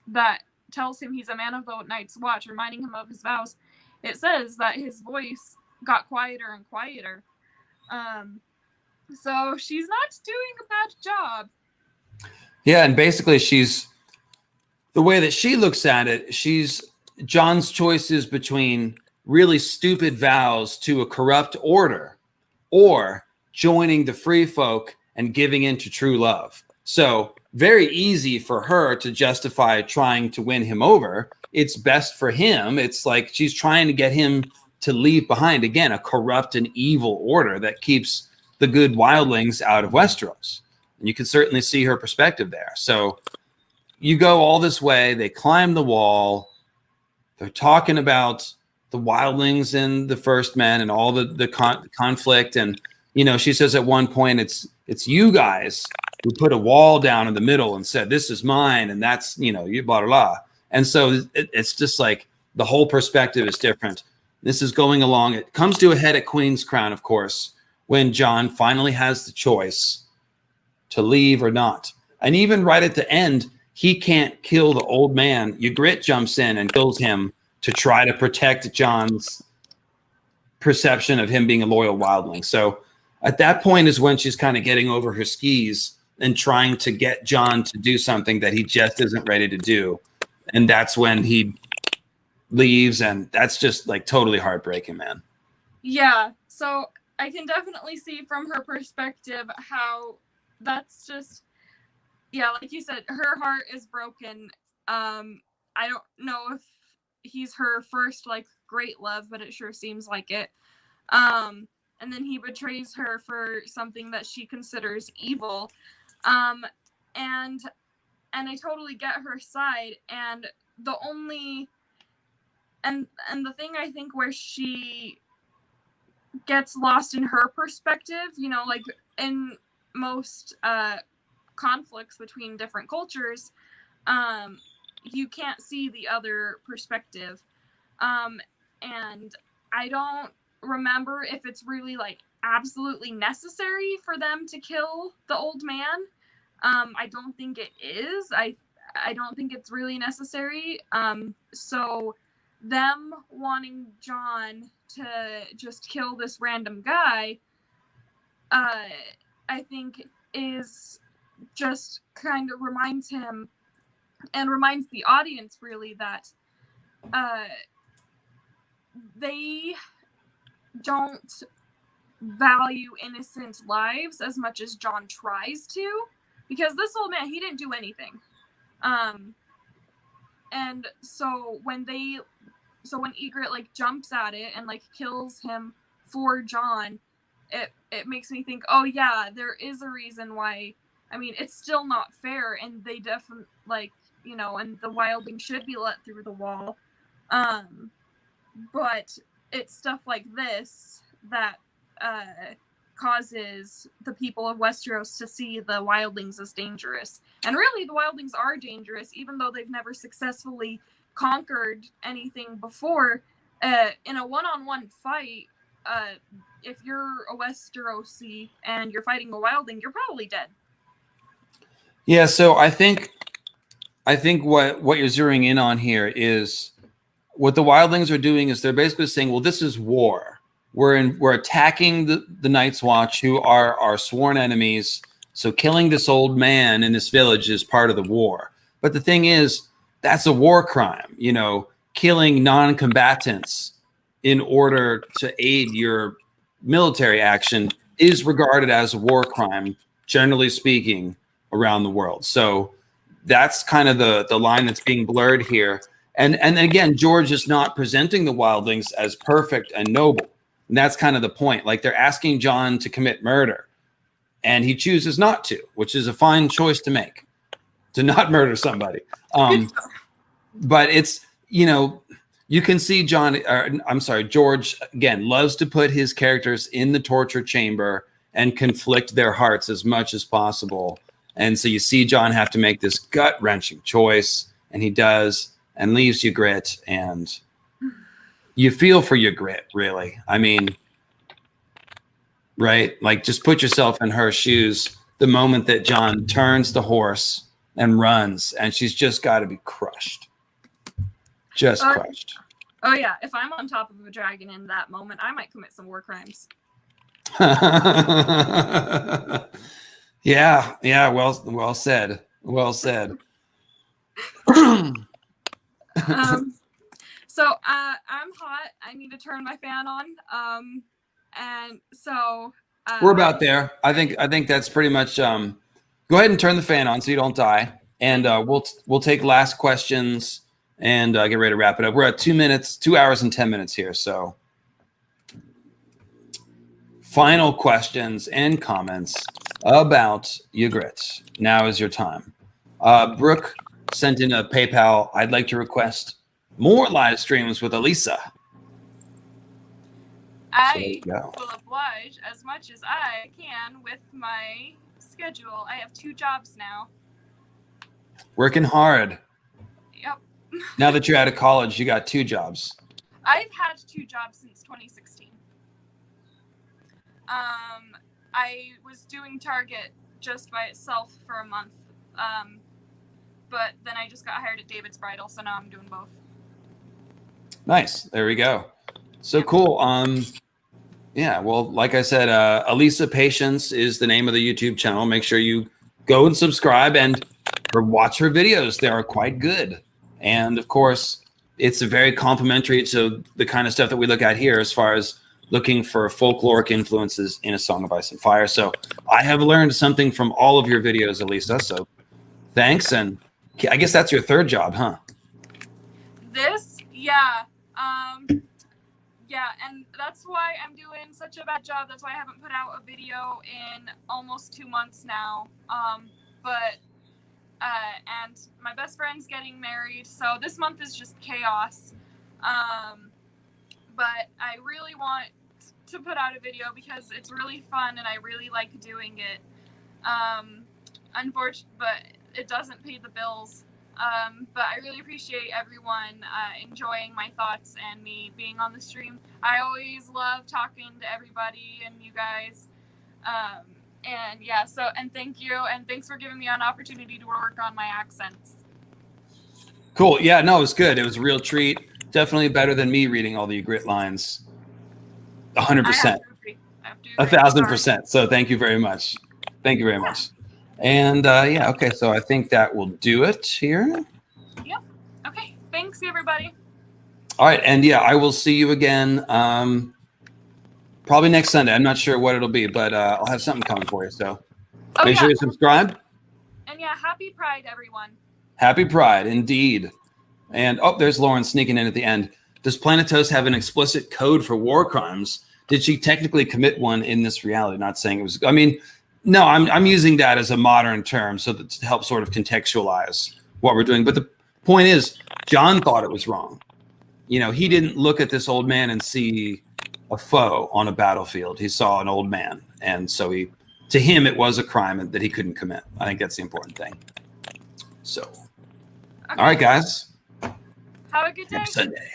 that tells him he's a man of the Night's Watch, reminding him of his vows, it says that his voice got quieter and quieter. So she's not doing a bad job. Yeah, and basically the way that she looks at it, Jon's choices between really stupid vows to a corrupt order or joining the free folk and giving in to true love. So very easy for her to justify trying to win him over. It's best for him. It's like she's trying to get him to leave behind, again, a corrupt and evil order that keeps the good wildlings out of Westeros. And you can certainly see her perspective there. So you go all this way, they climb the wall, they're talking about the wildlings and the first men and all the conflict. And, you know, she says at one point, it's you guys who put a wall down in the middle and said, this is mine. And that's, you know, you blah, blah, blah. And so it's just like the whole perspective is different. This is going along. It comes to a head at Queen's Crown, of course, when Jon finally has the choice to leave or not. And even right at the end, he can't kill the old man. Ygritte jumps in and kills him to try to protect Jon's perception of him being a loyal wildling. So at that point is when she's kind of getting over her skis and trying to get Jon to do something that he just isn't ready to do. And that's when he leaves, and that's just like totally heartbreaking, man. Yeah, so I can definitely see from her perspective how that's just, yeah, like you said, her heart is broken. I don't know if he's her first like great love, but it sure seems like it. And then he betrays her for something that she considers evil. And I totally get her side. And the only and the thing I think where she gets lost in her perspective, you know, like in most conflicts between different cultures, you can't see the other perspective. And I don't remember if it's really like absolutely necessary for them to kill the old man. I don't think it is. I don't think it's really necessary. So them wanting Jon to just kill this random guy, I think is just kind of reminds him and reminds the audience really that they don't value innocent lives as much as Jon tries to, because this old man, he didn't do anything. And so when Ygritte like jumps at it and like kills him for Jon, it makes me think, oh yeah, there is a reason why. I mean, it's still not fair, and they definitely, like, you know, and the wildling should be let through the wall. But it's stuff like this that causes the people of Westeros to see the wildlings as dangerous. And really, the wildlings are dangerous, even though they've never successfully conquered anything before. In a one-on-one fight, if you're a Westerosi and you're fighting a wildling, you're probably dead. Yeah, so I think what you're zeroing in on here is what the wildlings are doing is they're basically saying, well, this is war. We're attacking the Night's Watch, who are our sworn enemies. So killing this old man in this village is part of the war. But the thing is, that's a war crime. You know, killing non-combatants in order to aid your military action is regarded as a war crime, generally speaking, around the world. So that's kind of the line that's being blurred here. And again, George is not presenting the wildlings as perfect and noble. And that's kind of the point. Like, they're asking Jon to commit murder, and he chooses not to, which is a fine choice to make, to not murder somebody. But it's, you know, you can see George, again, loves to put his characters in the torture chamber and conflict their hearts as much as possible. And so you see Jon have to make this gut-wrenching choice, and he does, and leaves Ygritte, and you feel for Ygritte, really. I mean, right? Like, just put yourself in her shoes the moment that Jon turns the horse and runs, and she's just got to be crushed. Just crushed. Oh, yeah. If I'm on top of a dragon in that moment, I might commit some war crimes. Yeah. Well said. Well said. So I'm hot. I need to turn my fan on. And so We're about there. I think that's pretty much. Go ahead and turn the fan on so you don't die, and we'll take last questions and get ready to wrap it up. We're at 2 hours and 10 minutes here. So, final questions and comments about Ygritte. Now is your time. Brooke sent in a PayPal. I'd like to request more live streams with Elisa. I will oblige as much as I can with my schedule. I have 2 jobs now. Working hard. Yep. Now that you're out of college, you got 2 jobs. I've had 2 jobs since 2016. I was doing Target just by itself for a month. But then I just got hired at David's Bridal, so now I'm doing both. Nice. There we go. So cool. Yeah, well, like I said, Alisa Patience is the name of the YouTube channel. Make sure you go and subscribe and watch her videos. They are quite good. And of course, it's very complimentary to the kind of stuff that we look at here as far as looking for folkloric influences in A Song of Ice and Fire. So I have learned something from all of your videos, Elisa. So thanks. And I guess that's your 3rd job, huh? Yeah. Yeah, and that's why I'm doing such a bad job. That's why I haven't put out a video in almost 2 months now. And my best friend's getting married, so this month is just chaos. But I really want to put out a video because it's really fun and I really like doing it. Unfortunately, but it doesn't pay the bills. But I really appreciate everyone enjoying my thoughts and me being on the stream. I always love talking to everybody and you guys. And yeah, and thank you. And thanks for giving me an opportunity to work on my accents. Cool. Yeah, no, it was good. It was a real treat. Definitely better than me reading all the Ygritte lines. 100%. 1,000%. So thank you very much. Thank you very much. And yeah, okay, so I think that will do it here. Yep. Okay. Thanks, everybody. All right, and yeah, I will see you again probably next Sunday. I'm not sure what it'll be, but I'll have something coming for you. So make sure you subscribe. And yeah, happy Pride, everyone. Happy Pride, indeed. And there's Lauren sneaking in at the end. Does Planetos have an explicit code for war crimes? Did she technically commit one in this reality? Not saying it was. I mean. No, I'm using that as a modern term so that to help sort of contextualize what we're doing. But the point is, Jon thought it was wrong. You know, he didn't look at this old man and see a foe on a battlefield. He saw an old man. And so to him, it was a crime that he couldn't commit. I think that's the important thing. So, okay. All right, guys. Have a good day. Happy Sunday.